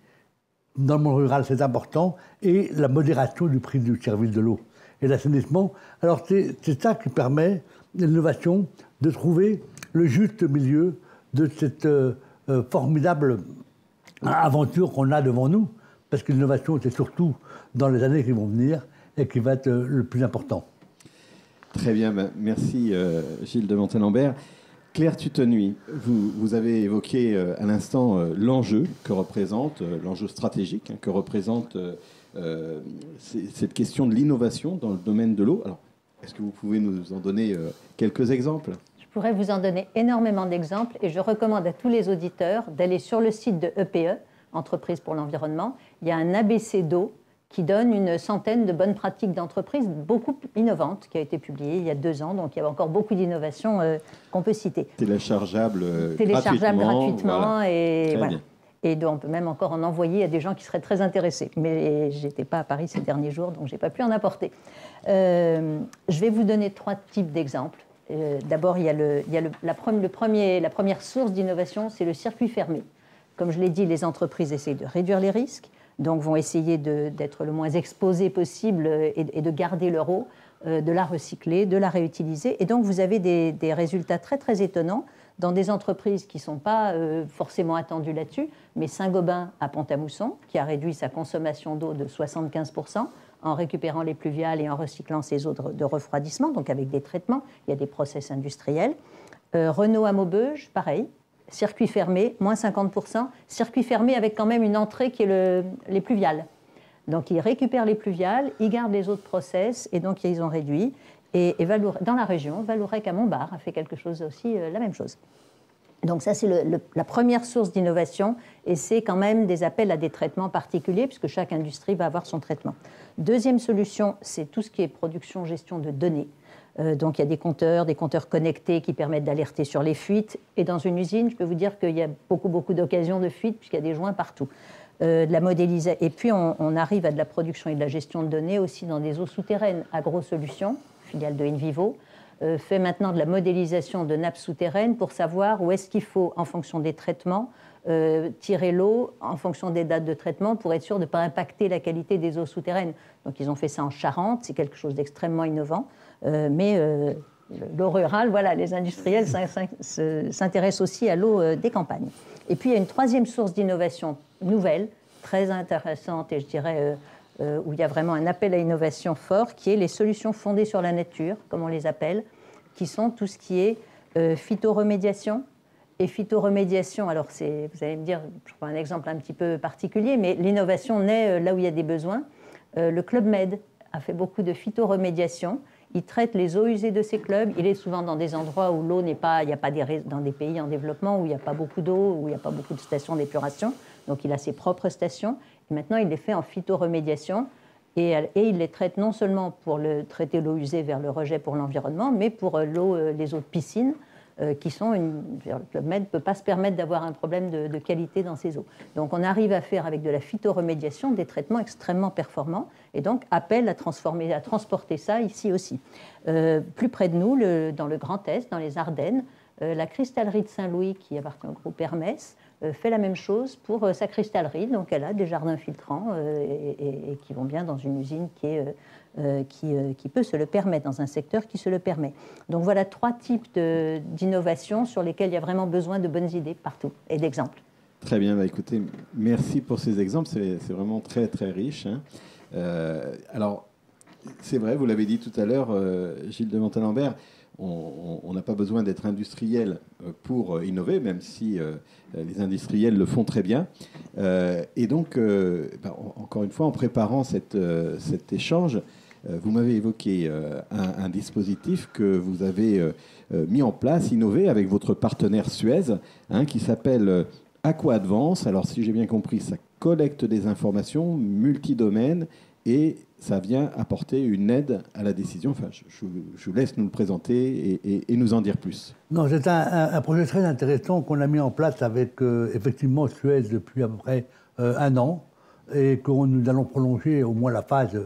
Dans le monde rural, c'est important, et la modération du prix du service de l'eau et l'assainissement. Alors, c'est ça qui permet, l'innovation, de trouver le juste milieu de cette formidable aventure qu'on a devant nous, parce que l'innovation, c'est surtout dans les années qui vont venir et qui va être le plus important. Très bien, merci Gilles de Montalembert. Claire Tutenuy, vous avez évoqué à l'instant l'enjeu que représente, l'enjeu stratégique que représente cette question de l'innovation dans le domaine de l'eau. Alors, est-ce que vous pouvez nous en donner quelques exemples ? Je pourrais vous en donner énormément d'exemples et je recommande à tous les auditeurs d'aller sur le site de EPE, Entreprise pour l'environnement. Il y a un ABC d'eau qui donne une centaine de bonnes pratiques d'entreprise, beaucoup innovantes, qui a été publié il y a 2 ans. Donc il y a encore beaucoup d'innovations qu'on peut citer. Téléchargeable gratuitement. Voilà. Et voilà. Et donc, on peut même encore en envoyer à des gens qui seraient très intéressés. Mais je n'étais pas à Paris ces derniers jours, donc je n'ai pas pu en apporter. Je vais vous donner 3 types d'exemples. D'abord, il y a la première source d'innovation, c'est le circuit fermé. Comme je l'ai dit, les entreprises essayent de réduire les risques, donc vont essayer d'être le moins exposées possible et de garder leur eau, de la recycler, de la réutiliser. Et donc, vous avez des résultats très, très étonnants dans des entreprises qui ne sont pas forcément attendues là-dessus, mais Saint-Gobain à Pont-à-Mousson, qui a réduit sa consommation d'eau de 75% en récupérant les pluviales et en recyclant ses eaux de refroidissement, donc avec des traitements. Il y a des process industriels. Renault à Maubeuge, pareil. Circuit fermé, moins 50%. Circuit fermé avec quand même une entrée qui est les pluviales. Donc, ils récupèrent les pluviales, ils gardent les eaux de process, et donc ils ont réduit. Et dans la région, Valourec à Montbard a fait quelque chose aussi, la même chose. Donc ça, c'est la première source d'innovation, et c'est quand même des appels à des traitements particuliers, puisque chaque industrie va avoir son traitement. Deuxième solution, c'est tout ce qui est production, gestion de données. Donc il y a des compteurs connectés qui permettent d'alerter sur les fuites. Et dans une usine, je peux vous dire qu'il y a beaucoup d'occasions de fuites, puisqu'il y a des joints partout. De la modélisation. Et puis on arrive à de la production et de la gestion de données aussi dans des eaux souterraines. AgroSolutions, filiale de InVivo, fait maintenant de la modélisation de nappes souterraines pour savoir où est-ce qu'il faut, en fonction des traitements, tirer l'eau en fonction des dates de traitement pour être sûr de ne pas impacter la qualité des eaux souterraines. Donc ils ont fait ça en Charente, c'est quelque chose d'extrêmement innovant. Mais l'eau rurale, voilà, les industriels s'intéressent aussi à l'eau des campagnes. Et puis il y a une troisième source d'innovation nouvelle, très intéressante et je dirais où il y a vraiment un appel à innovation fort, qui est les solutions fondées sur la nature, comme on les appelle, qui sont tout ce qui est phytoremédiation. Et phytoremédiation, alors vous allez me dire, je prends un exemple un petit peu particulier, mais l'innovation naît là où il y a des besoins. Le Club Med a fait beaucoup de phytoremédiation. Il traite les eaux usées de ces clubs. Il est souvent dans des endroits où l'eau n'est pas, il n'y a pas dans des pays en développement où il n'y a pas beaucoup d'eau, où il n'y a pas beaucoup de stations d'épuration. Donc il a ses propres stations. Et maintenant, il les fait en phytoremédiation. Et il les traite non seulement pour traiter l'eau usée vers le rejet pour l'environnement, mais pour les eaux de piscine, qui sont le Club Med ne peut pas se permettre d'avoir un problème de qualité dans ces eaux. Donc on arrive à faire avec de la phytoremédiation des traitements extrêmement performants et donc appel à transporter ça ici aussi. Plus près de nous, dans le Grand Est, dans les Ardennes, la cristallerie de Saint-Louis, qui appartient au groupe Hermès, fait la même chose pour sa cristallerie. Donc elle a des jardins filtrants et qui vont bien dans une usine qui peut se le permettre, dans un secteur qui se le permet. Donc voilà 3 types d'innovations sur lesquelles il y a vraiment besoin de bonnes idées partout et d'exemples. Très bien, écoutez, merci pour ces exemples, c'est vraiment très très riche. Hein. Alors, c'est vrai, vous l'avez dit tout à l'heure, Gilles de Montalembert, on n'a pas besoin d'être industriel pour innover, même si les industriels le font très bien. Et donc, encore une fois, en préparant cet échange, vous m'avez évoqué un dispositif que vous avez mis en place, innové avec votre partenaire Suez, hein, qui s'appelle AquaAdvance. Alors, si j'ai bien compris, ça collecte des informations multidomaines et ça vient apporter une aide à la décision. Enfin, je vous laisse nous le présenter et nous en dire plus. Non, c'est un projet très intéressant qu'on a mis en place avec effectivement Suez depuis à peu près 1 an et que nous allons prolonger au moins la phase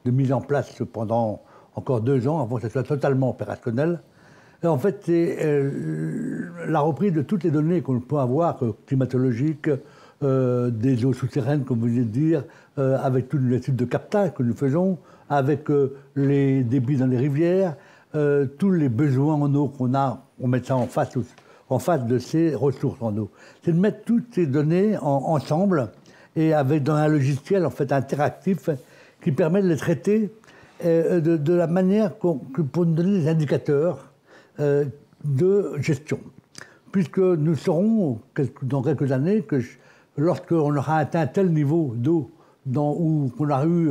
de mise en place pendant encore 2 ans avant que ça soit totalement opérationnel. Et en fait, c'est la reprise de toutes les données qu'on peut avoir, climatologiques, des eaux souterraines, comme vous venez de dire, avec tous les types de captage que nous faisons, avec les débits dans les rivières, tous les besoins en eau qu'on a, on met ça en face de ces ressources en eau. C'est de mettre toutes ces données ensemble et avec dans un logiciel en fait interactif qui permet de les traiter de la manière pour nous donner des indicateurs de gestion. Puisque nous saurons dans quelques années que lorsqu'on aura atteint tel niveau d'eau, où on a eu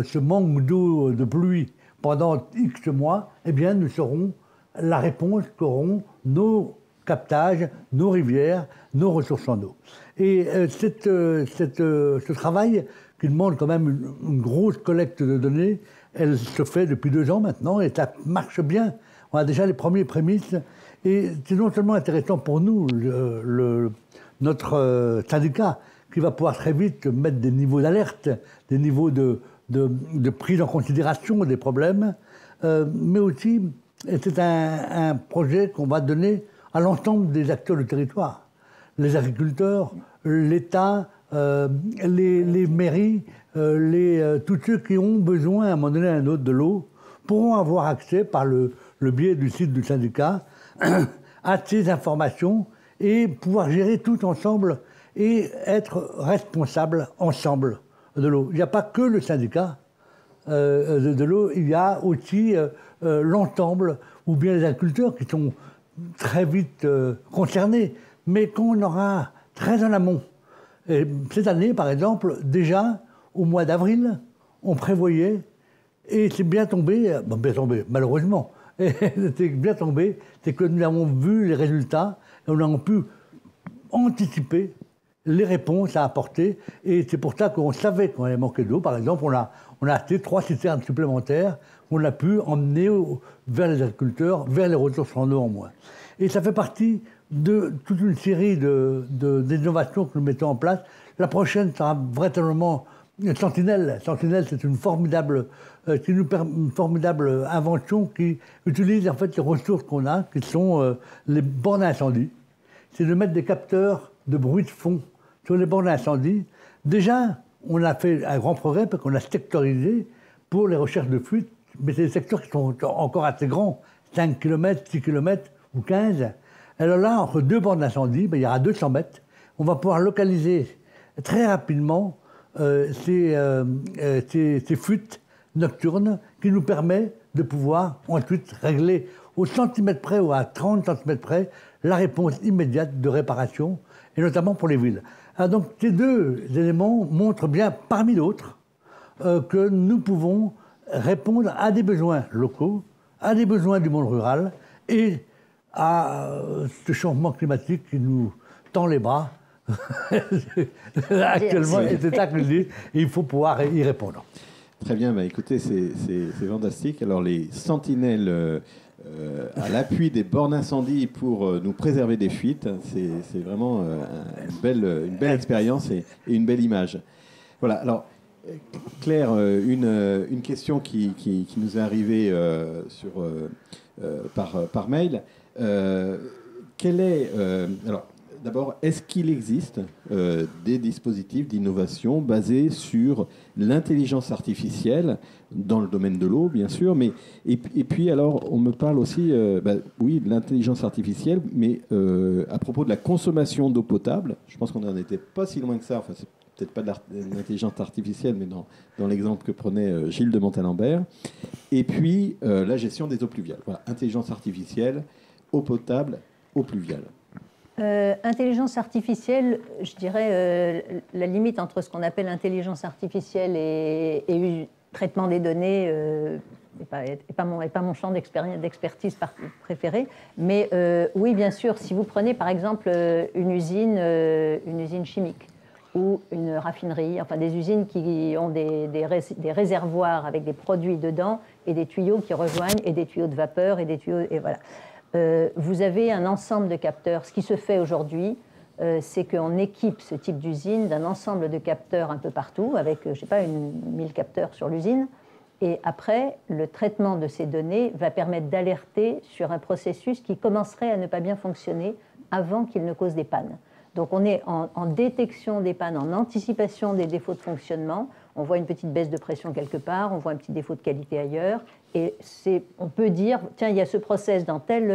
ce manque d'eau, de pluie pendant X mois, eh bien nous saurons la réponse qu'auront nos captages, nos rivières, nos ressources en eau. Et ce travail, qui demande quand même une grosse collecte de données, elle se fait depuis 2 ans maintenant et ça marche bien. On a déjà les premiers prémices et c'est non seulement intéressant pour nous, notre syndicat, qui va pouvoir très vite mettre des niveaux d'alerte, des niveaux de prise en considération des problèmes, mais aussi c'est un projet qu'on va donner à l'ensemble des acteurs du territoire. Les agriculteurs, l'État, les mairies, tous ceux qui ont besoin à un moment donné à un autre de l'eau pourront avoir accès par le biais du site du syndicat à ces informations et pouvoir gérer tout ensemble et être responsables ensemble de l'eau. Il n'y a pas que le syndicat de l'eau, il y a aussi l'ensemble ou bien les agriculteurs qui sont très vite concernés, mais qu'on aura très en amont. Et cette année, par exemple, déjà au mois d'avril, on prévoyait, et c'est bien tombé, malheureusement, et c'est bien tombé, c'est que nous avons vu les résultats et nous avons pu anticiper les réponses à apporter. Et c'est pour ça qu'on savait qu'on allait manquer d'eau. Par exemple, on a acheté 3 citernes supplémentaires qu'on a pu emmener vers les agriculteurs, vers les ressources en eau en moins. Et ça fait partie de toute une série d'innovations que nous mettons en place. La prochaine sera véritablement Sentinelle. Sentinelle, c'est une formidable invention qui utilise en fait les ressources qu'on a, qui sont les bornes à incendie. C'est de mettre des capteurs de bruit de fond sur les bornes d'incendie. Déjà, on a fait un grand progrès parce qu'on a sectorisé pour les recherches de fuite, mais c'est des secteurs qui sont encore assez grands, 5 km, 6 km ou 15. Alors là, entre 2 bornes d'incendie, il y aura 200 mètres. On va pouvoir localiser très rapidement ces fuites nocturnes qui nous permettent de pouvoir ensuite régler au centimètre près ou à 30 cm près la réponse immédiate de réparation, et notamment pour les villes. Alors donc ces deux éléments montrent bien, parmi d'autres, que nous pouvons répondre à des besoins locaux, à des besoins du monde rural et à ce changement climatique qui nous tend les bras. Actuellement, c'est ça que je dis, et il faut pouvoir y répondre. Très bien, bah écoutez, c'est fantastique. Alors les sentinelles à l'appui des bornes incendie pour nous préserver des fuites, c'est vraiment une belle expérience et une belle image. Voilà, alors Claire, une question qui nous est arrivée par mail. Quelle est... alors, d'abord, est-ce qu'il existe des dispositifs d'innovation basés sur l'intelligence artificielle dans le domaine de l'eau, bien sûr, mais et puis alors on me parle aussi, oui, de l'intelligence artificielle, mais à propos de la consommation d'eau potable. Je pense qu'on n'en était pas si loin que ça. Enfin, c'est peut-être pas de l'intelligence artificielle, mais dans l'exemple que prenait Gilles de Montalembert. Et puis la gestion des eaux pluviales. Voilà, intelligence artificielle, eau potable, eau pluviale. Intelligence artificielle, je dirais la limite entre ce qu'on appelle intelligence artificielle et traitement des données n'est pas mon champ d'expertise préféré. Mais oui, bien sûr, si vous prenez par exemple une usine chimique ou une raffinerie, enfin des usines qui ont des réservoirs avec des produits dedans et des tuyaux qui rejoignent, et des tuyaux de vapeur et des tuyaux... Et voilà. Vous avez un ensemble de capteurs. Ce qui se fait aujourd'hui, c'est qu'on équipe ce type d'usine d'un ensemble de capteurs un peu partout, avec, je ne sais pas, 1000 capteurs sur l'usine. Et après, le traitement de ces données va permettre d'alerter sur un processus qui commencerait à ne pas bien fonctionner avant qu'il ne cause des pannes. Donc on est en détection des pannes, en anticipation des défauts de fonctionnement. On voit une petite baisse de pression quelque part, on voit un petit défaut de qualité ailleurs. Et on peut dire, tiens, il y a ce process dans tel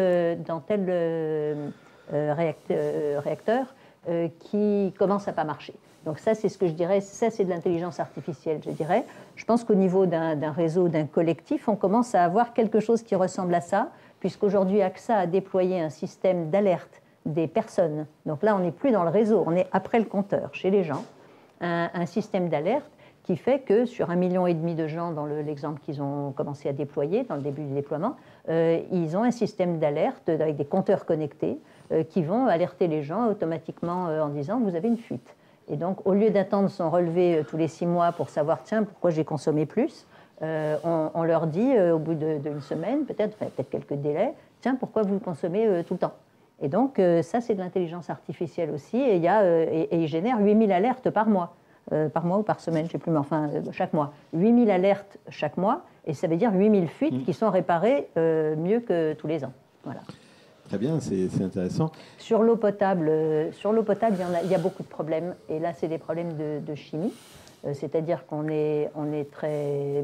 réacteur qui commence à pas marcher. Donc ça, c'est ce que je dirais, ça c'est de l'intelligence artificielle, je dirais. Je pense qu'au niveau d'un réseau, d'un collectif, on commence à avoir quelque chose qui ressemble à ça, puisqu'aujourd'hui AXA a déployé un système d'alerte des personnes. Donc là, on n'est plus dans le réseau, on est après le compteur, chez les gens. Un système d'alerte qui fait que sur 1,5 million de gens, dans l'exemple qu'ils ont commencé à déployer, dans le début du déploiement, ils ont un système d'alerte avec des compteurs connectés qui vont alerter les gens automatiquement en disant « vous avez une fuite ». Et donc, au lieu d'attendre son relevé tous les 6 mois pour savoir « tiens, pourquoi j'ai consommé plus », on leur dit au bout d'une semaine, peut-être quelques délais, « tiens, pourquoi vous consommez tout le temps ?» Et donc, ça, c'est de l'intelligence artificielle aussi, et il génère 8000 alertes par mois ou par semaine, je ne sais plus, mais enfin, chaque mois. 8000 alertes chaque mois, et ça veut dire 8000 fuites qui sont réparées mieux que tous les ans. Voilà. Très bien, c'est intéressant. Sur l'eau potable, il y a beaucoup de problèmes, et là, c'est des problèmes de chimie. C'est-à-dire qu'on est très,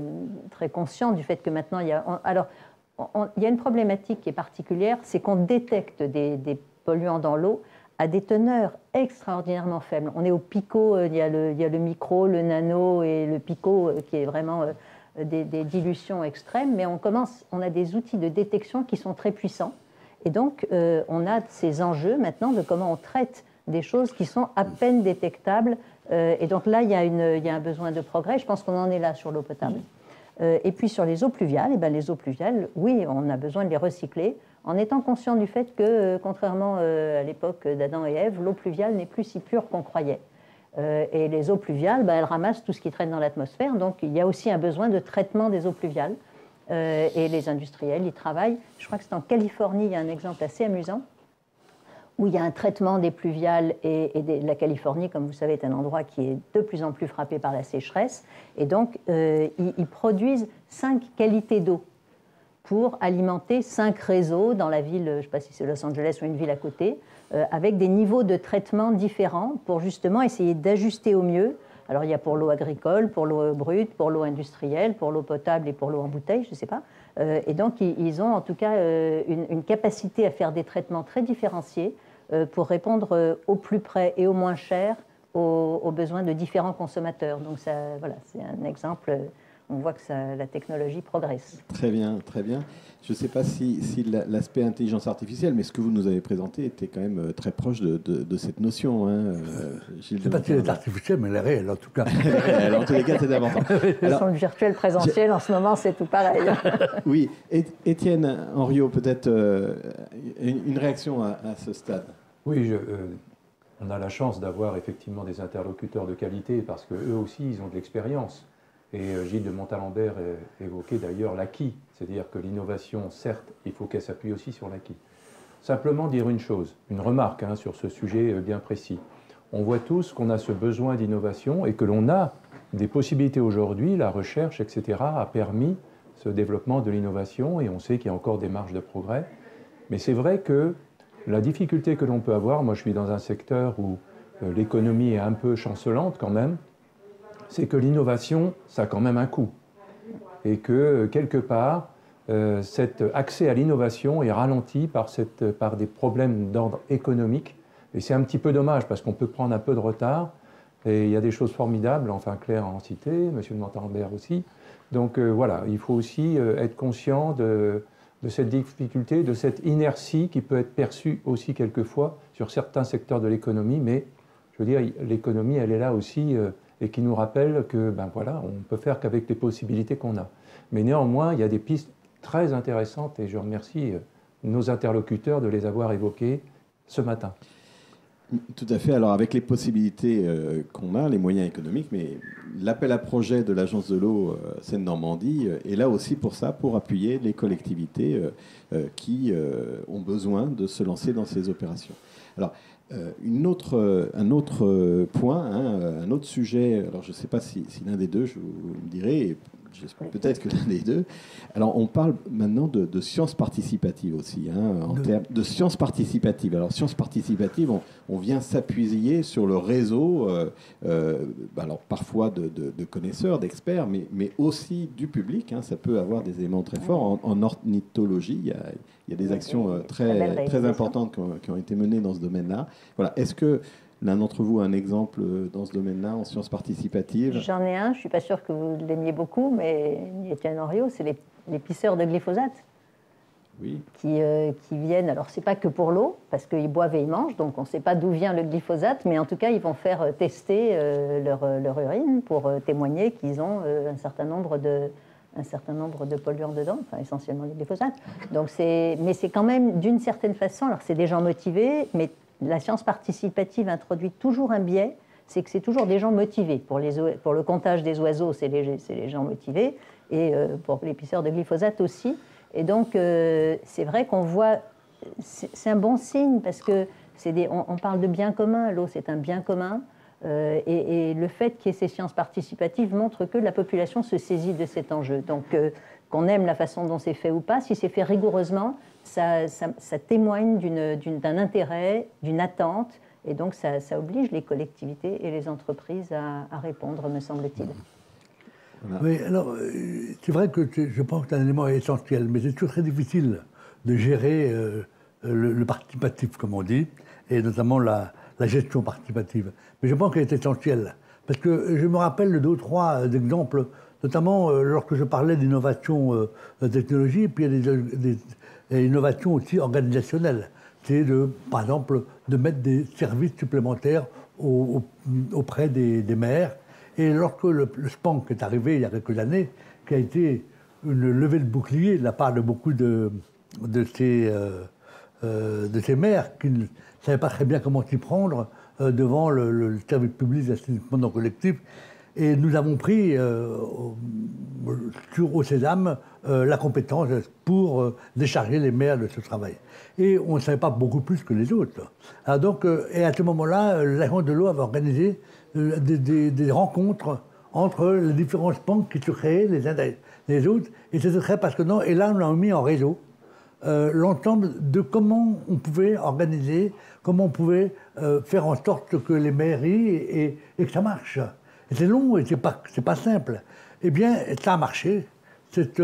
très conscient du fait que maintenant, il y a une problématique qui est particulière, c'est qu'on détecte des polluants dans l'eau à des teneurs extraordinairement faibles. On est au pico, il y a le micro, le nano et le pico qui est vraiment des dilutions extrêmes, mais on a des outils de détection qui sont très puissants. Et donc, on a ces enjeux maintenant de comment on traite des choses qui sont à peine détectables. Et donc là, il y a un besoin de progrès. Je pense qu'on en est là sur l'eau potable. Et puis sur les eaux pluviales, les eaux pluviales, oui, on a besoin de les recycler, en étant conscient du fait que, contrairement à l'époque d'Adam et Ève, l'eau pluviale n'est plus si pure qu'on croyait. Et les eaux pluviales, elles ramassent tout ce qui traîne dans l'atmosphère, donc il y a aussi un besoin de traitement des eaux pluviales. Et les industriels y travaillent. Je crois que c'est en Californie, il y a un exemple assez amusant, où il y a un traitement des pluviales, et la Californie, comme vous savez, est un endroit qui est de plus en plus frappé par la sécheresse, et donc ils produisent 5 qualités d'eau pour alimenter 5 réseaux dans la ville, je ne sais pas si c'est Los Angeles ou une ville à côté, avec des niveaux de traitement différents pour justement essayer d'ajuster au mieux. Alors il y a pour l'eau agricole, pour l'eau brute, pour l'eau industrielle, pour l'eau potable et pour l'eau en bouteille, je ne sais pas. Et donc ils ont en tout cas une capacité à faire des traitements très différenciés pour répondre au plus près et au moins cher aux besoins de différents consommateurs. Donc ça, voilà, c'est un exemple. On voit que la technologie progresse. Très bien, très bien. Je ne sais pas si l'aspect intelligence artificielle, mais ce que vous nous avez présenté était quand même très proche de cette notion. Hein, je ne sais pas si elle est artificielle, mais elle est réelle en tout cas. En tous les cas, c'est important. Alors, le virtuel présentiel, en ce moment, c'est tout pareil. Oui. Étienne Henriot, peut-être une réaction à ce stade. Oui, on a la chance d'avoir effectivement des interlocuteurs de qualité parce qu'eux aussi, ils ont de l'expérience. Et Gilles de Montalembert évoquait d'ailleurs l'acquis, c'est-à-dire que l'innovation, certes, il faut qu'elle s'appuie aussi sur l'acquis. Simplement dire une chose, une remarque sur ce sujet bien précis. On voit tous qu'on a ce besoin d'innovation et que l'on a des possibilités aujourd'hui, la recherche, etc., a permis ce développement de l'innovation et on sait qu'il y a encore des marges de progrès. Mais c'est vrai que la difficulté que l'on peut avoir, moi je suis dans un secteur où l'économie est un peu chancelante quand même, c'est que l'innovation, ça a quand même un coût. Et que, quelque part, cet accès à l'innovation est ralenti par des problèmes d'ordre économique. Et c'est un petit peu dommage, parce qu'on peut prendre un peu de retard. Et il y a des choses formidables, enfin Claire en cité, M. de Montalembert aussi. Donc voilà, il faut aussi être conscient de cette difficulté, de cette inertie qui peut être perçue aussi quelquefois sur certains secteurs de l'économie. Mais, je veux dire, l'économie, elle est là aussi... et qui nous rappelle que, ben voilà, on ne peut faire qu'avec les possibilités qu'on a. Mais néanmoins, il y a des pistes très intéressantes et je remercie nos interlocuteurs de les avoir évoquées ce matin. Tout à fait. Alors, avec les possibilités qu'on a, les moyens économiques, mais l'appel à projet de l'Agence de l'eau Seine-Normandie est là aussi pour ça, pour appuyer les collectivités qui ont besoin de se lancer dans ces opérations. Alors, un autre point, un autre sujet, alors je ne sais pas si l'un des deux, je vous me direz, j'espère peut-être que l'un des deux. Alors on parle maintenant de sciences participatives aussi, en termes de sciences participatives. Alors sciences participatives, on vient s'appuyer sur le réseau, alors parfois de connaisseurs, d'experts, mais aussi du public. Ça peut avoir des éléments très forts. En ornithologie, il y a des actions très importantes qui ont été menées dans ce domaine-là. Voilà. Est-ce que l'un d'entre vous a un exemple dans ce domaine-là, en sciences participatives? J'en ai un, je ne suis pas sûre que vous l'aimiez beaucoup, mais Étienne Henriot, c'est les pisseurs de glyphosate. Oui. Qui viennent, alors c'est pas que pour l'eau, parce qu'ils boivent et ils mangent, donc on ne sait pas d'où vient le glyphosate, mais en tout cas ils vont faire tester leur urine pour témoigner qu'ils ont un certain nombre de polluants dedans, enfin essentiellement le glyphosate. Donc mais c'est quand même d'une certaine façon, alors c'est des gens motivés, mais la science participative introduit toujours un biais, c'est que c'est toujours des gens motivés. Pour le comptage des oiseaux, c'est les gens motivés, et pour les pisseurs de glyphosate aussi. Et donc, c'est vrai qu'on voit, c'est un bon signe, parce que on parle de bien commun, l'eau c'est un bien commun, et le fait qu'il y ait ces sciences participatives montre que la population se saisit de cet enjeu. Donc, qu'on aime la façon dont c'est fait ou pas, si c'est fait rigoureusement, ça témoigne d'un intérêt, d'une attente, et donc ça oblige les collectivités et les entreprises à répondre, me semble-t-il. Oui, alors, c'est vrai que je pense que c'est un élément essentiel, mais c'est toujours très difficile de gérer le participatif, comme on dit, et notamment la gestion participative. Mais je pense qu'elle est essentielle, parce que je me rappelle de 2 ou 3 exemples, notamment lorsque je parlais d'innovation technologique, et puis il y a des innovations aussi organisationnelles. C'est par exemple, de mettre des services supplémentaires auprès des maires. Et lorsque le SPANC est arrivé il y a quelques années, qui a été une levée de bouclier de la part de beaucoup de ces maires qui ne savaient pas très bien comment s'y prendre devant le service public d'assainissement non collectif. Et nous avons pris au Sésame la compétence pour décharger les maires de ce travail. Et on ne savait pas beaucoup plus que les autres. Alors donc, et à ce moment-là, l'Agence de l'eau avait organisé des rencontres entre les différents SPANC qui se créaient les uns les autres. Et c'était très passionnant. Et là, on a mis en réseau l'ensemble de comment on pouvait organiser, comment on pouvait faire en sorte que les mairies et que ça marche. Et c'est long et c'est pas simple. Eh bien, ça a marché. Cette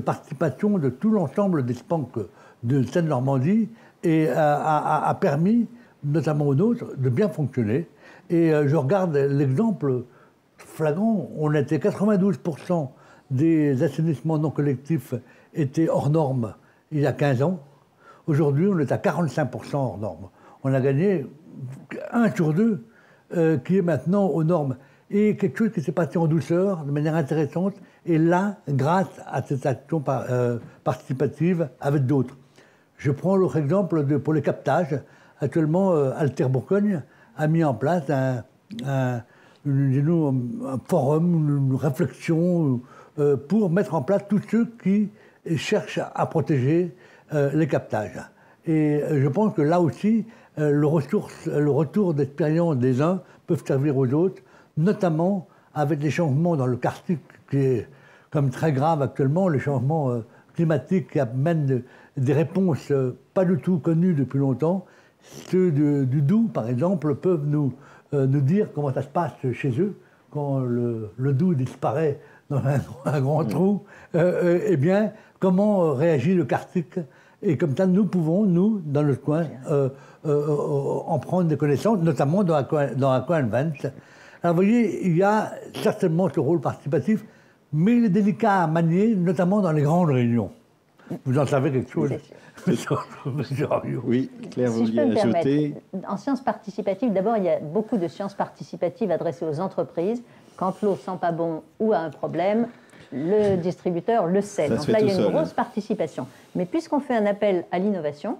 participation de tout l'ensemble des SPANC de Seine-Normandie a permis notamment au nôtre, de bien fonctionner. Et je regarde l'exemple flagrant. On était 92% des assainissements non collectifs étaient hors normes il y a 15 ans. Aujourd'hui, on est à 45% hors normes. On a gagné 1 sur 2 qui est maintenant aux normes. Et quelque chose qui s'est passé en douceur, de manière intéressante, et là, grâce à cette action participative avec d'autres. Je prends l'autre exemple pour les captages. Actuellement, Alter Bourgogne a mis en place un forum, une réflexion pour mettre en place tous ceux qui cherchent à protéger les captages. Et je pense que là aussi, le retour d'expérience des uns peuvent servir aux autres, notamment avec les changements dans le karstique, qui est comme très grave actuellement, les changements climatiques qui amènent des réponses pas du tout connues depuis longtemps. Ceux du Doubs, par exemple, peuvent nous dire comment ça se passe chez eux, quand le Doubs disparaît dans un grand trou, eh bien, comment réagit le karstique. Et comme ça, nous pouvons, nous, dans notre coin, en prendre des connaissances, notamment dans Aqua Advance. Alors, vous voyez, il y a certainement ce rôle participatif, mais il est délicat à manier, notamment dans les grandes réunions. Vous en savez quelque chose? Oui, Claire, vous si je peux vouliez me ajouter? En sciences participatives, d'abord, il y a beaucoup de sciences participatives adressées aux entreprises. Quand l'eau sent pas bon ou a un problème, le distributeur le sait. Donc là, il y a une grosse participation. Mais puisqu'on fait un appel à l'innovation,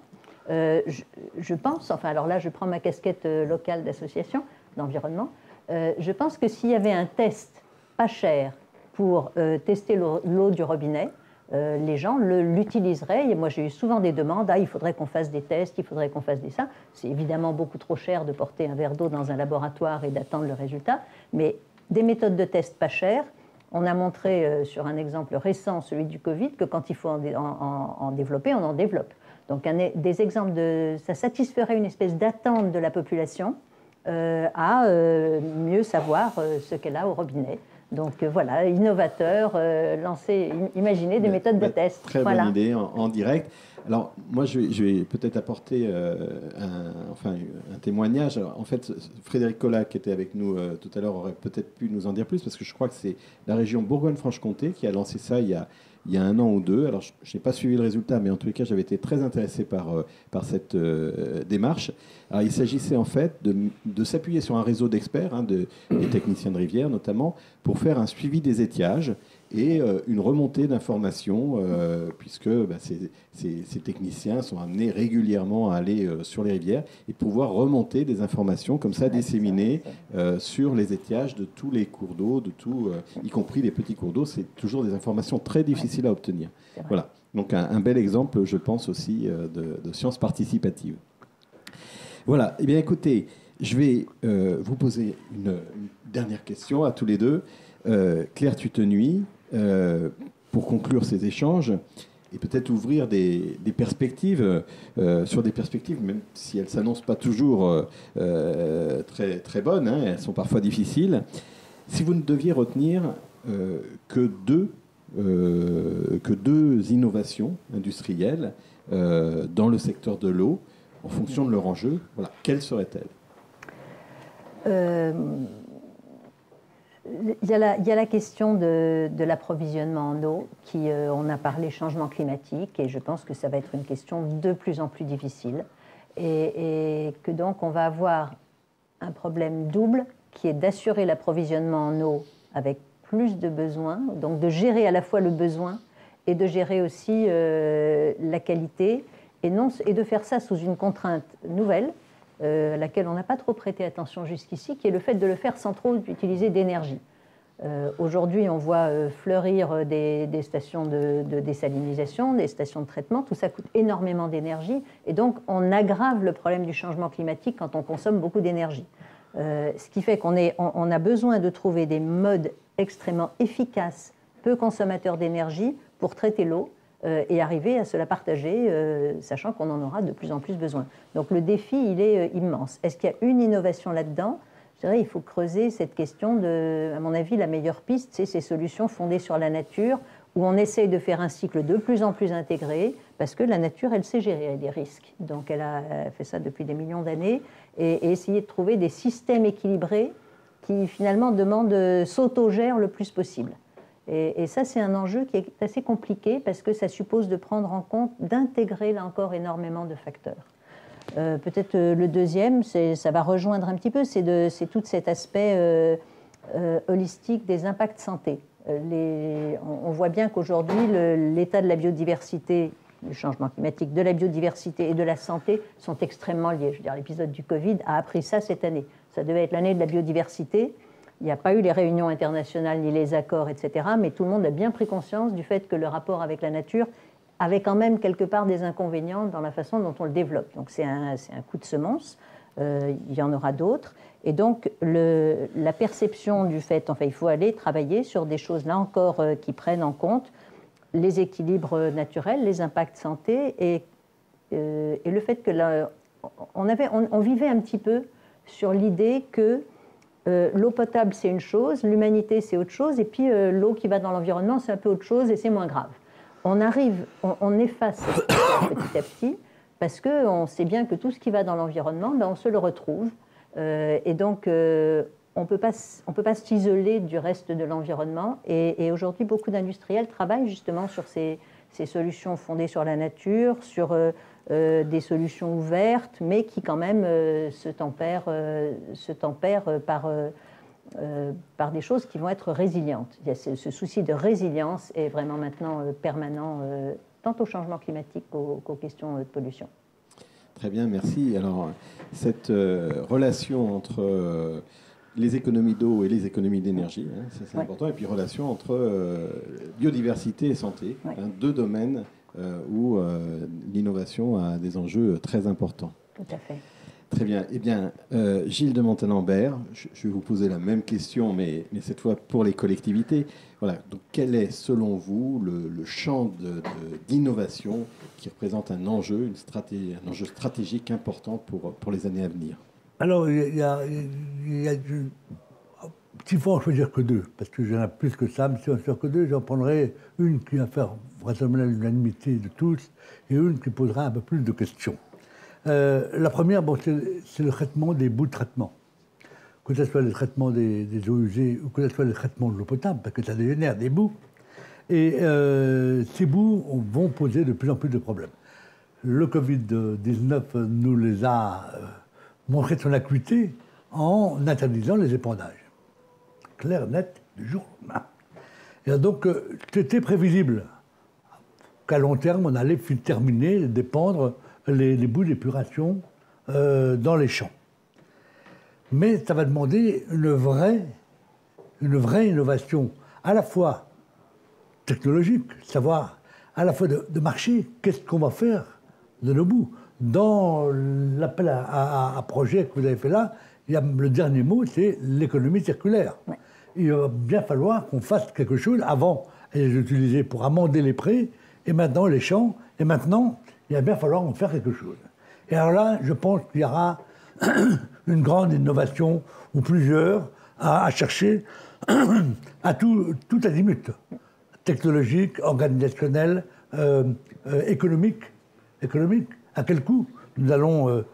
je pense, enfin alors là, je prends ma casquette locale d'association d'environnement, je pense que s'il y avait un test pas cher pour tester l'eau du robinet, les gens l'utiliseraient. Et moi, j'ai eu souvent des demandes. Il faudrait qu'on fasse des tests, il faudrait qu'on fasse ça. C'est évidemment beaucoup trop cher de porter un verre d'eau dans un laboratoire et d'attendre le résultat. Mais des méthodes de test pas chères. On a montré sur un exemple récent, celui du Covid, que quand il faut en développer, on en développe. Donc, des exemples ça satisferait une espèce d'attente de la population à mieux savoir ce qu'elle a au robinet. Donc voilà, innovateur, imaginer des méthodes de test. Très bonne idée en direct. Alors moi je vais peut-être apporter un témoignage. Alors, en fait, Frédéric Collat qui était avec nous tout à l'heure aurait peut-être pu nous en dire plus, parce que je crois que c'est la région Bourgogne-Franche-Comté qui a lancé ça il y a 1 an ou 2. Alors je n'ai pas suivi le résultat, mais en tous les cas j'avais été très intéressé par cette démarche. Alors il s'agissait en fait de s'appuyer sur un réseau d'experts, des techniciens de rivière notamment, pour faire un suivi des étiages et une remontée d'informations, puisque ces techniciens sont amenés régulièrement à aller sur les rivières et pouvoir remonter des informations comme ça disséminées sur les étiages de tous les cours d'eau, y compris les petits cours d'eau. C'est toujours des informations très difficiles à obtenir. Voilà, donc un bel exemple, je pense aussi, de sciences participatives. Voilà, eh bien écoutez, je vais vous poser une dernière question à tous les deux. Claire Tutenuy, pour conclure ces échanges, et peut-être ouvrir des perspectives, sur des perspectives, même si elles ne s'annoncent pas toujours très, très bonnes, elles sont parfois difficiles. Si vous ne deviez retenir que deux innovations industrielles dans le secteur de l'eau, en fonction de leur enjeu, voilà, quelles seraient-elles? Il y a la question de l'approvisionnement en eau, on a parlé changement climatique, et je pense que ça va être une question de plus en plus difficile, et que donc on va avoir un problème double, qui est d'assurer l'approvisionnement en eau avec plus de besoins, donc de gérer à la fois le besoin et de gérer aussi la qualité, et de faire ça sous une contrainte nouvelle, à laquelle on n'a pas trop prêté attention jusqu'ici, qui est le fait de le faire sans trop utiliser d'énergie. Aujourd'hui, on voit fleurir des stations de désalinisation, des stations de traitement. Tout ça coûte énormément d'énergie, et donc on aggrave le problème du changement climatique quand on consomme beaucoup d'énergie. Ce qui fait qu'on a besoin de trouver des modes extrêmement efficaces, peu consommateurs d'énergie, pour traiter l'eau, et arriver à se la partager, sachant qu'on en aura de plus en plus besoin. Donc le défi, il est immense. Est-ce qu'il y a une innovation là-dedans? Je dirais, il faut creuser cette question à mon avis, la meilleure piste, c'est ces solutions fondées sur la nature, où on essaye de faire un cycle de plus en plus intégré, parce que la nature, elle sait gérer les risques. Donc elle a fait ça depuis des millions d'années, et essayer de trouver des systèmes équilibrés qui finalement s'autogèrent le plus possible. Et ça, c'est un enjeu qui est assez compliqué, parce que ça suppose de prendre en compte, d'intégrer là encore énormément de facteurs. Peut-être le deuxième, ça va rejoindre un petit peu, c'est tout cet aspect holistique des impacts santé. On voit bien qu'aujourd'hui, l'état de la biodiversité, du changement climatique, de la biodiversité et de la santé sont extrêmement liés. Je veux dire, l'épisode du Covid a appris ça cette année. Ça devait être l'année de la biodiversité. Il n'y a pas eu les réunions internationales ni les accords, etc. Mais tout le monde a bien pris conscience du fait que le rapport avec la nature avait quand même quelque part des inconvénients dans la façon dont on le développe. Donc c'est un coup de semence. Il y en aura d'autres. Et donc, la perception du fait, enfin, il faut aller travailler sur des choses, là encore, qui prennent en compte les équilibres naturels, les impacts santé, et le fait que on vivait un petit peu sur l'idée que l'eau potable, c'est une chose, l'humanité, c'est autre chose, et puis l'eau qui va dans l'environnement, c'est un peu autre chose, et c'est moins grave. On efface cette histoire petit à petit, parce qu'on sait bien que tout ce qui va dans l'environnement, on se le retrouve. Et donc, on ne peut pas s'isoler du reste de l'environnement. Et aujourd'hui, beaucoup d'industriels travaillent justement sur ces solutions fondées sur la nature, sur des solutions ouvertes, mais qui quand même se tempèrent par des choses qui vont être résilientes. Il y a ce souci de résilience est vraiment maintenant permanent, tant au changement climatique qu'aux questions de pollution. Très bien, merci. Alors, cette relation entre les économies d'eau et les économies d'énergie, hein, c'est important, et puis relation entre biodiversité et santé, deux domaines où l'innovation a des enjeux très importants. Tout à fait. Très bien. Eh bien, Gilles de Montalembert, je vais vous poser la même question, mais cette fois pour les collectivités. Voilà. Donc, quel est, selon vous, le champ d'innovation qui représente un enjeu, un enjeu stratégique important pour les années à venir? Alors, il y a s'il faut en choisir que deux, parce que j'en ai plus que ça, mais si on en choisit que deux, j'en prendrai une qui va faire vraisemblablement l'unanimité de tous et une qui posera un peu plus de questions. La première, c'est le traitement des boues de traitement. Que ce soit le traitement des eaux usées ou que ce soit le traitement de l'eau potable, parce que ça dégénère des boues. Et ces boues vont poser de plus en plus de problèmes. Le Covid-19 nous les a montré de son acuité en interdisant les épandages. Clair, net, du jour au lendemain. Et donc, c'était prévisible qu'à long terme, on allait terminer, dépendre les boues d'épuration dans les champs. Mais ça va demander une vraie innovation, à la fois technologique, savoir à la fois de marché, qu'est-ce qu'on va faire de nos boues. Dans l'appel à projet que vous avez fait là, le dernier mot, c'est l'économie circulaire. Ouais. Il va bien falloir qu'on fasse quelque chose. Avant, elle les utilisait pour amender les prés, et maintenant les champs, et maintenant, il va bien falloir en faire quelque chose. Et alors là, je pense qu'il y aura une grande innovation, ou plusieurs, à chercher à tout azimut. Technologique, organisationnel, économique. À quel coût nous allons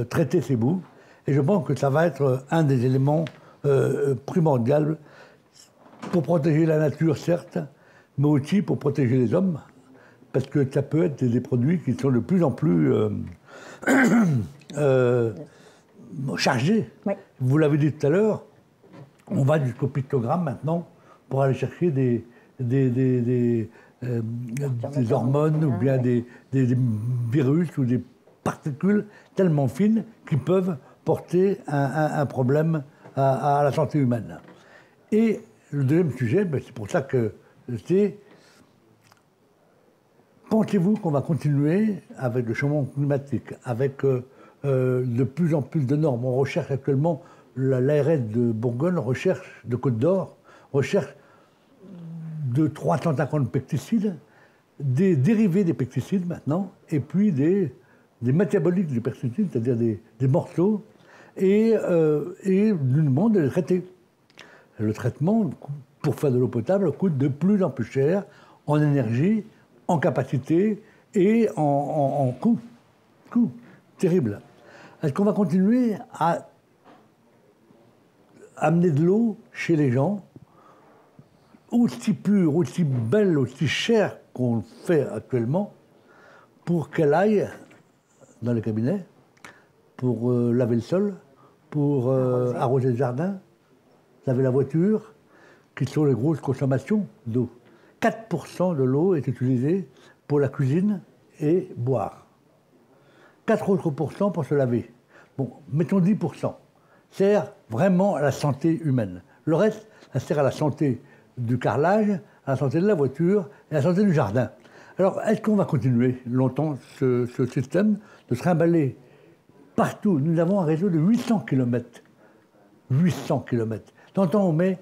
traiter ces boues. Et je pense que ça va être un des éléments primordiaux pour protéger la nature, certes, mais aussi pour protéger les hommes, parce que ça peut être des produits qui sont de plus en plus chargés. Oui. Vous l'avez dit tout à l'heure, on va jusqu'au pictogramme maintenant pour aller chercher des hormones ou bien des virus ou des particules tellement fines qui peuvent porter un problème à la santé humaine. Et le deuxième sujet, c'est pour ça que c'est... Pensez-vous qu'on va continuer avec le changement climatique, avec de plus en plus de normes? On recherche actuellement, l'ARS de Bourgogne recherche, de Côte d'Or, recherche de 350 pesticides, des dérivés des pesticides maintenant, et puis des métaboliques des pesticides, c'est-à-dire des morceaux, et nous demande de les traiter. Le traitement pour faire de l'eau potable coûte de plus en plus cher en énergie, en capacité et en coût. Coût terrible. Est-ce qu'on va continuer à amener de l'eau chez les gens, aussi pure, aussi belle, aussi chère qu'on le fait actuellement, pour qu'elle aille dans les cabinets, pour laver le sol, pour arroser le jardin, laver la voiture, qui sont les grosses consommations d'eau. 4% de l'eau est utilisée pour la cuisine et boire. 4 autres pourcents pour se laver. Bon, mettons 10%. Sert vraiment à la santé humaine. Le reste, ça sert à la santé du carrelage, à la santé de la voiture et à la santé du jardin. Alors, est-ce qu'on va continuer longtemps ce système de se trimballer partout? Nous avons un réseau de 800 km. 800 km. Tantôt, on met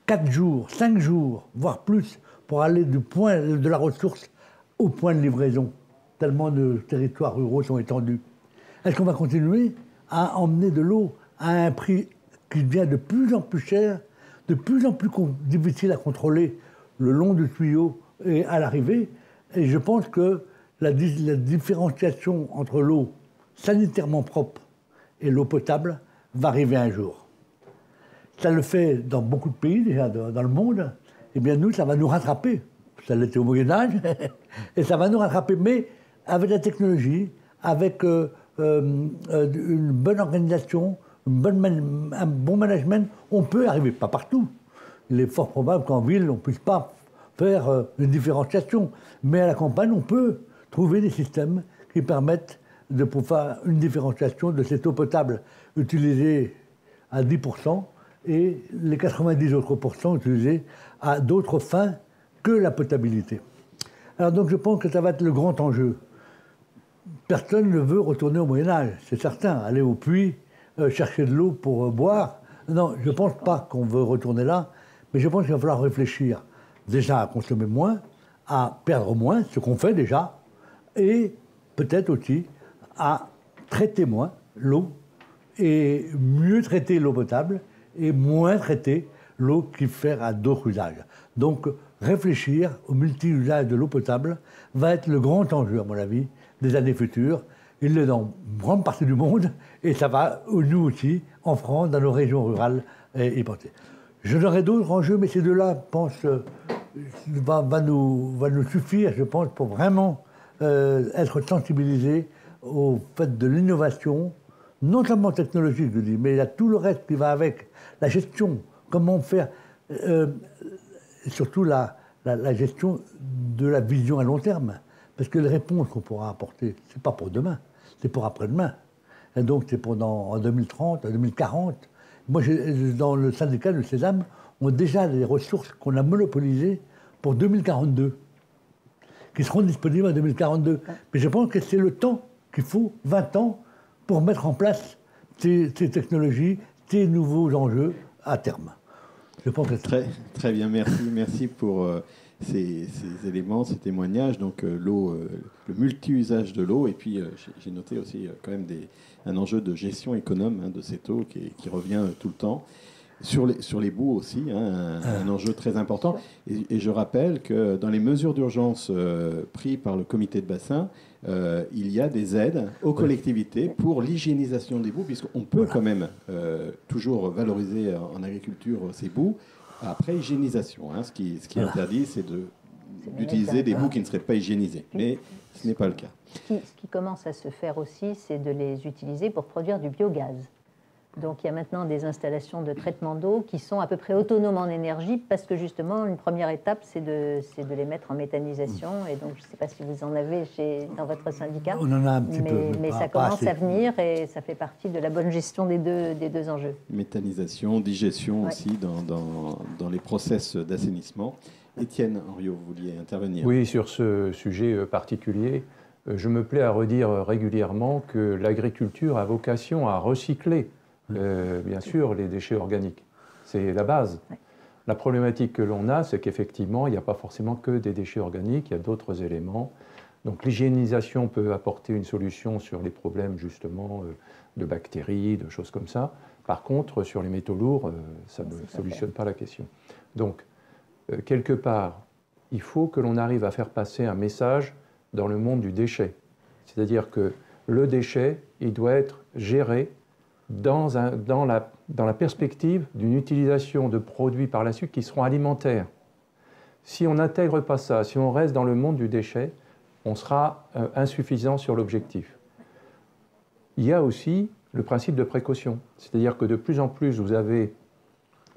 4 jours, 5 jours, voire plus, pour aller du point de la ressource au point de livraison. Tellement de territoires ruraux sont étendus. Est-ce qu'on va continuer à emmener de l'eau à un prix qui devient de plus en plus cher, de plus en plus difficile à contrôler le long du tuyau et à l'arrivée? Et je pense que la différenciation entre l'eau sanitairement propre et l'eau potable va arriver un jour. Ça le fait dans beaucoup de pays déjà dans le monde. Eh bien nous, ça va nous rattraper. Ça l'était au Moyen-Âge, et ça va nous rattraper. Mais avec la technologie, avec une bonne organisation, un bon management, on peut arriver. Pas partout. Il est fort probable qu'en ville, on ne puisse pas faire une différenciation. Mais à la campagne, on peut trouver des systèmes qui permettent de pouvoir une différenciation de cette eau potable utilisée à 10% et les 90 autres pourcents utilisés à d'autres fins que la potabilité. Alors donc je pense que ça va être le grand enjeu. Personne ne veut retourner au Moyen-Âge, c'est certain. Aller au puits, chercher de l'eau pour boire. Non, je ne pense pas qu'on veut retourner là, mais je pense qu'il va falloir réfléchir déjà à consommer moins, à perdre moins, ce qu'on fait déjà, et peut-être aussi à traiter moins l'eau, et mieux traiter l'eau potable, et moins traiter l'eau qui fait à d'autres usages. Donc, réfléchir au multi-usage de l'eau potable va être le grand enjeu, à mon avis, des années futures. Il est dans une grande partie du monde, et ça va, nous aussi, en France, dans nos régions rurales, y porter. Je n'aurai d'autres enjeux, mais ces deux-là, je pense, va nous suffire, je pense, pour vraiment être sensibilisés au fait de l'innovation, non seulement technologique, je dis, mais il y a tout le reste qui va avec, la gestion, comment faire, surtout la gestion de la vision à long terme. Parce que les réponses qu'on pourra apporter, ce n'est pas pour demain, c'est pour après-demain. Et donc c'est pour en 2030, en 2040. Moi, dans le syndicat du Sésame, on a déjà des ressources qu'on a monopolisées pour 2042, qui seront disponibles en 2042. Mais je pense que c'est le temps qu'il faut, 20 ans, pour mettre en place ces technologies, ces nouveaux enjeux à terme. Je pense que très bien, merci pour ces éléments, ces témoignages. Donc l'eau, le multi-usage de l'eau, et puis j'ai noté aussi quand même un enjeu de gestion économe de cette eau qui revient tout le temps. Sur les boues aussi, un enjeu très important. Et je rappelle que dans les mesures d'urgence prises par le comité de bassin, il y a des aides aux collectivités pour l'hygiénisation des boues, puisqu'on peut quand même toujours valoriser en agriculture ces boues après hygiénisation. Ce qui est interdit, c'est d'utiliser des boues qui ne seraient pas hygiénisées. Mais ce n'est pas le cas. Ce qui commence à se faire aussi, c'est de les utiliser pour produire du biogaz. Donc il y a maintenant des installations de traitement d'eau qui sont à peu près autonomes en énergie parce que justement, une première étape, c'est de les mettre en méthanisation. Et donc je ne sais pas si vous en avez dans votre syndicat. On en a un petit peu. Mais ça commence à venir et ça fait partie de la bonne gestion des deux enjeux. Méthanisation, digestion aussi dans les process d'assainissement. Étienne Henriot, vous vouliez intervenir? Oui, sur ce sujet particulier, je me plais à redire régulièrement que l'agriculture a vocation à recycler bien sûr, les déchets organiques. C'est la base. Ouais. La problématique que l'on a, c'est qu'effectivement, il n'y a pas forcément que des déchets organiques, il y a d'autres éléments. Donc l'hygiénisation peut apporter une solution sur les problèmes, justement, de bactéries, de choses comme ça. Par contre, sur les métaux lourds, ça ne solutionne pas la question. Donc, quelque part, il faut que l'on arrive à faire passer un message dans le monde du déchet. C'est-à-dire que le déchet, il doit être géré dans la perspective d'une utilisation de produits par la suite qui seront alimentaires. Si on n'intègre pas ça, si on reste dans le monde du déchet, on sera insuffisant sur l'objectif. Il y a aussi le principe de précaution. C'est-à-dire que de plus en plus, vous avez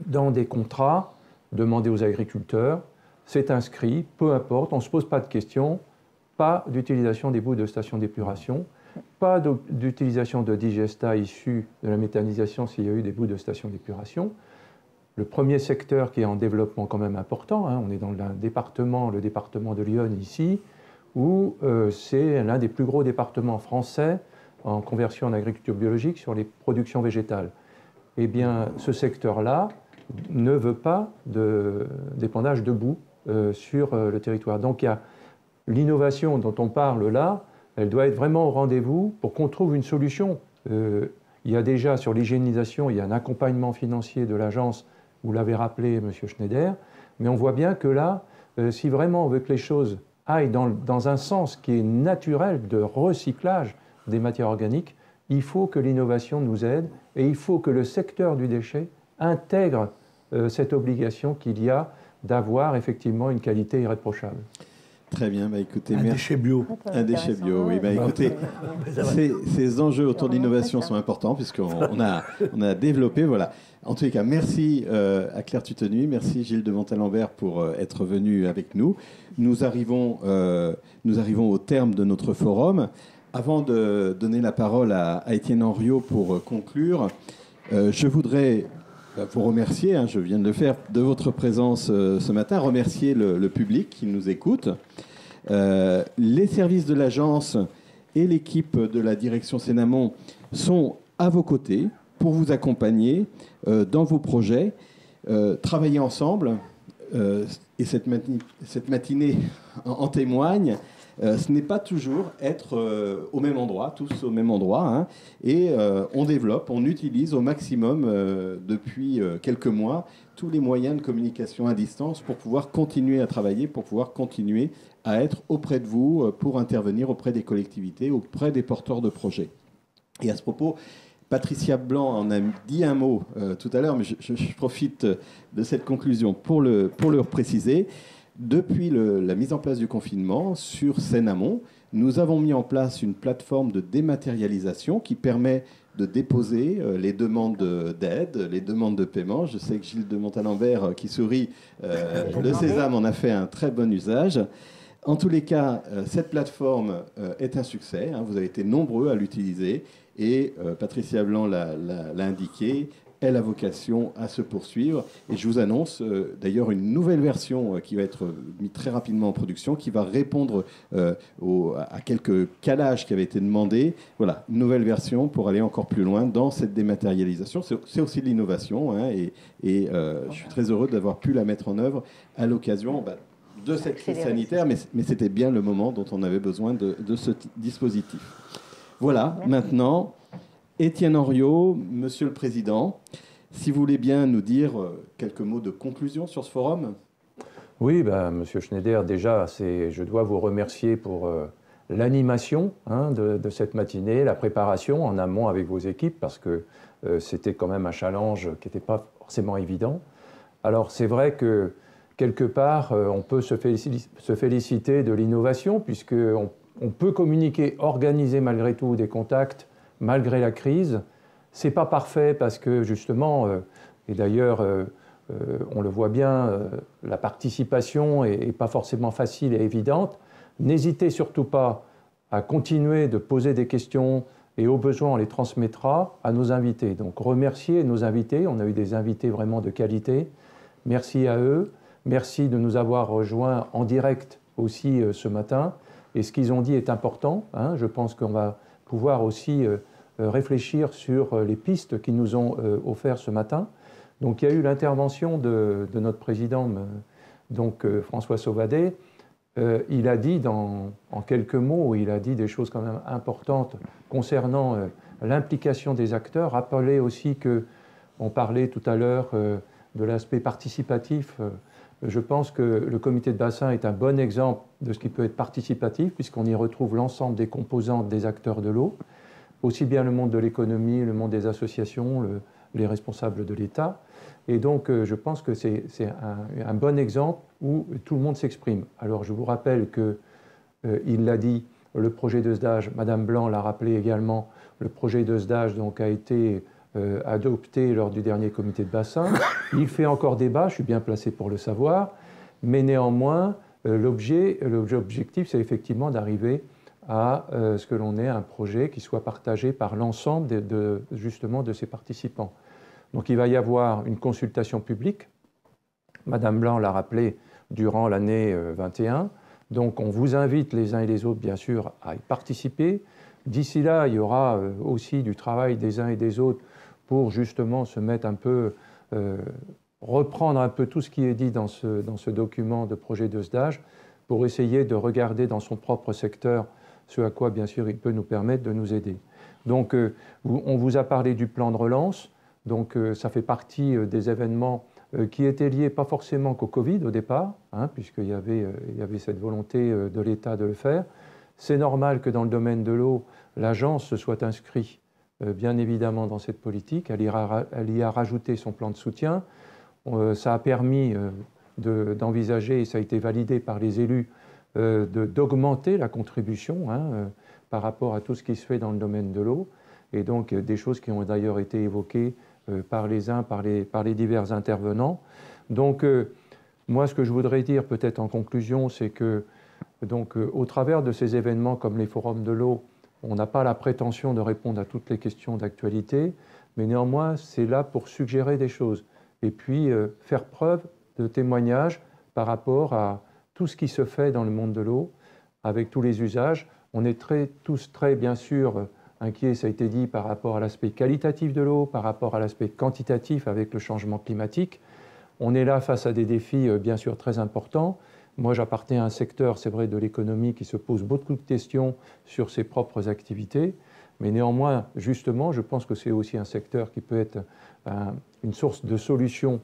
dans des contrats demandés aux agriculteurs, c'est inscrit, peu importe, on ne se pose pas de questions, pas d'utilisation des boues de stations d'épuration, pas d'utilisation de digesta issus de la méthanisation s'il y a eu des bouts de stations d'épuration. Le premier secteur qui est en développement quand même important, hein, on est dans le département de Lyon ici, où c'est l'un des plus gros départements français en conversion en agriculture biologique sur les productions végétales. Eh bien, ce secteur-là ne veut pas d'épandage de boue sur le territoire. Donc, il y a l'innovation dont on parle là, elle doit être vraiment au rendez-vous pour qu'on trouve une solution. Il y a déjà sur l'hygiénisation, il y a un accompagnement financier de l'agence, vous l'avez rappelé, M. Schneider, mais on voit bien que là, si vraiment on veut que les choses aillent dans un sens qui est naturel de recyclage des matières organiques, il faut que l'innovation nous aide et il faut que le secteur du déchet intègre cette obligation qu'il y a d'avoir effectivement une qualité irréprochable. Très bien, écoutez, un déchet bio. Un déchet bio, oui. Écoutez, ces enjeux autour de l'innovation sont importants puisqu'on a développé, voilà. En tous les cas, merci à Claire Tutenu, merci Gilles de Montalembert pour être venu avec nous. Nous arrivons au terme de notre forum. Avant de donner la parole à Étienne Henriot pour conclure, je voudrais vous remercier, hein, je viens de le faire, de votre présence ce matin, remercier le public qui nous écoute, les services de l'agence et l'équipe de la direction Cénamont sont à vos côtés pour vous accompagner dans vos projets, travailler ensemble, et cette matinée en témoigne. Ce n'est pas toujours être au même endroit, tous au même endroit, hein, et on développe, on utilise au maximum depuis quelques mois tous les moyens de communication à distance pour pouvoir continuer à travailler, pour pouvoir continuer à être auprès de vous, pour intervenir auprès des collectivités, auprès des porteurs de projets. Et à ce propos, Patricia Blanc en a dit un mot tout à l'heure, mais je profite de cette conclusion pour le préciser. Depuis la mise en place du confinement, sur Cénamont, nous avons mis en place une plateforme de dématérialisation qui permet de déposer les demandes d'aide, les demandes de paiement. Je sais que Gilles de Montalembert, qui sourit, le Sésame en a fait un très bon usage. En tous les cas, cette plateforme est un succès. Hein, vous avez été nombreux à l'utiliser et Patricia Blanc l'a indiqué. Elle a vocation à se poursuivre. Et je vous annonce d'ailleurs une nouvelle version qui va être mise très rapidement en production, qui va répondre à quelques calages qui avaient été demandés. Voilà, une nouvelle version pour aller encore plus loin dans cette dématérialisation. C'est aussi de l'innovation, hein, et je suis très heureux d'avoir pu la mettre en œuvre à l'occasion de cette crise sanitaire, mais c'était bien le moment dont on avait besoin de ce dispositif. Voilà, maintenant... Étienne Henriot, Monsieur le Président, si vous voulez bien nous dire quelques mots de conclusion sur ce forum. Oui, Monsieur Schneider, déjà, je dois vous remercier pour l'animation de cette matinée, la préparation en amont avec vos équipes, parce que c'était quand même un challenge qui n'était pas forcément évident. Alors, c'est vrai que, quelque part, on peut se féliciter de l'innovation, puisqu'on peut communiquer, organiser malgré tout des contacts, malgré la crise. Ce n'est pas parfait parce que justement, et d'ailleurs on le voit bien, la participation n'est pas forcément facile et évidente. N'hésitez surtout pas à continuer de poser des questions et au besoin on les transmettra à nos invités. Donc remercier nos invités, on a eu des invités vraiment de qualité. Merci à eux, merci de nous avoir rejoints en direct aussi ce matin. Et ce qu'ils ont dit est important, hein. Je pense qu'on va pouvoir aussi réfléchir sur les pistes qu'ils nous ont offertes ce matin. Donc il y a eu l'intervention de notre président, François Sauvadet. Il a dit en quelques mots, il a dit des choses quand même importantes concernant l'implication des acteurs. Rappelez aussi qu'on parlait tout à l'heure de l'aspect participatif, je pense que le comité de bassin est un bon exemple de ce qui peut être participatif, puisqu'on y retrouve l'ensemble des composantes des acteurs de l'eau, aussi bien le monde de l'économie, le monde des associations, les responsables de l'État. Et donc, je pense que c'est un bon exemple où tout le monde s'exprime. Alors, je vous rappelle qu'il l'a dit, le projet de SDAGE, Madame Blanc l'a rappelé également, le projet de SDAGE donc, a été adopté lors du dernier comité de bassin. Il fait encore débat, je suis bien placé pour le savoir, mais néanmoins, l'objectif, c'est effectivement d'arriver à ce que l'on ait un projet qui soit partagé par l'ensemble justement de ces participants. Donc il va y avoir une consultation publique, Madame Blanc l'a rappelé, durant l'année 21. Donc on vous invite les uns et les autres, bien sûr, à y participer. D'ici là, il y aura aussi du travail des uns et des autres pour justement se mettre un peu, reprendre un peu tout ce qui est dit dans ce document de projet de SDAGE pour essayer de regarder dans son propre secteur ce à quoi, bien sûr, il peut nous permettre de nous aider. Donc, on vous a parlé du plan de relance. Donc, ça fait partie des événements qui étaient liés pas forcément qu'au Covid au départ, hein, puisqu'il y avait cette volonté de l'État de le faire. C'est normal que dans le domaine de l'eau, l'agence se soit inscrite bien évidemment dans cette politique. Elle y a rajouté son plan de soutien. Ça a permis d'envisager, et ça a été validé par les élus, d'augmenter la contribution par rapport à tout ce qui se fait dans le domaine de l'eau. Et donc des choses qui ont d'ailleurs été évoquées par les uns, par les divers intervenants. Donc moi, ce que je voudrais dire peut-être en conclusion, c'est que donc, au travers de ces événements comme les forums de l'eau, on n'a pas la prétention de répondre à toutes les questions d'actualité, mais néanmoins, c'est là pour suggérer des choses et puis faire preuve de témoignage par rapport à tout ce qui se fait dans le monde de l'eau, avec tous les usages. On est tous très, bien sûr, inquiets, ça a été dit, par rapport à l'aspect qualitatif de l'eau, par rapport à l'aspect quantitatif avec le changement climatique. On est là face à des défis, bien sûr, très importants. Moi, j'appartiens à un secteur, c'est vrai, de l'économie qui se pose beaucoup de questions sur ses propres activités. Mais néanmoins, justement, je pense que c'est aussi un secteur qui peut être une source de solutions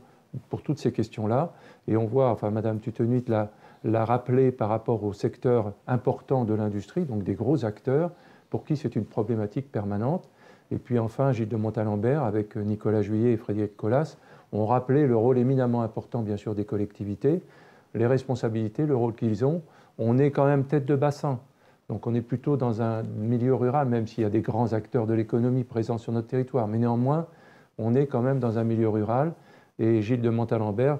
pour toutes ces questions-là. Et on voit, enfin, Madame Tutenuit l'a rappelé par rapport au secteur important de l'industrie, donc des gros acteurs, pour qui c'est une problématique permanente. Et puis enfin, Gilles de Montalembert, avec Nicolas Juillet et Frédéric Collas, ont rappelé le rôle éminemment important, bien sûr, des collectivités, les responsabilités, le rôle qu'ils ont. On est quand même tête de bassin. Donc on est plutôt dans un milieu rural, même s'il y a des grands acteurs de l'économie présents sur notre territoire. Mais néanmoins, on est quand même dans un milieu rural. Et Gilles de Montalembert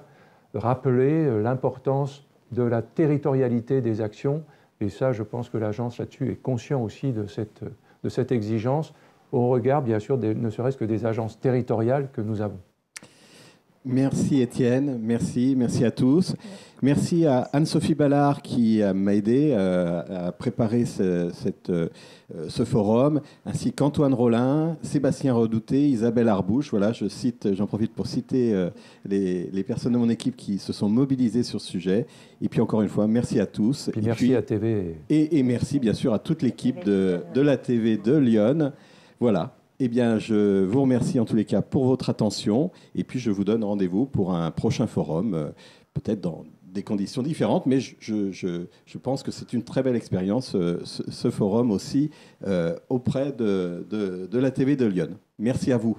rappelait l'importance de la territorialité des actions. Et ça, je pense que l'agence là-dessus est conscient aussi de cette exigence, au regard, bien sûr, ne serait-ce que des agences territoriales que nous avons. Merci Étienne, merci à tous. Merci à Anne-Sophie Ballard qui m'a aidé à préparer ce forum, ainsi qu'Antoine Rollin, Sébastien Redouté, Isabelle Arbouche. Voilà, j'en profite pour citer les personnes de mon équipe qui se sont mobilisées sur ce sujet. Et puis encore une fois, merci à tous. Et merci à TV. Et merci bien sûr à toute l'équipe de la TV de Lyon. Voilà. Eh bien, je vous remercie en tous les cas pour votre attention et puis je vous donne rendez-vous pour un prochain forum, peut-être dans des conditions différentes, mais je pense que c'est une très belle expérience, ce forum aussi, auprès de la TV de Lyon. Merci à vous.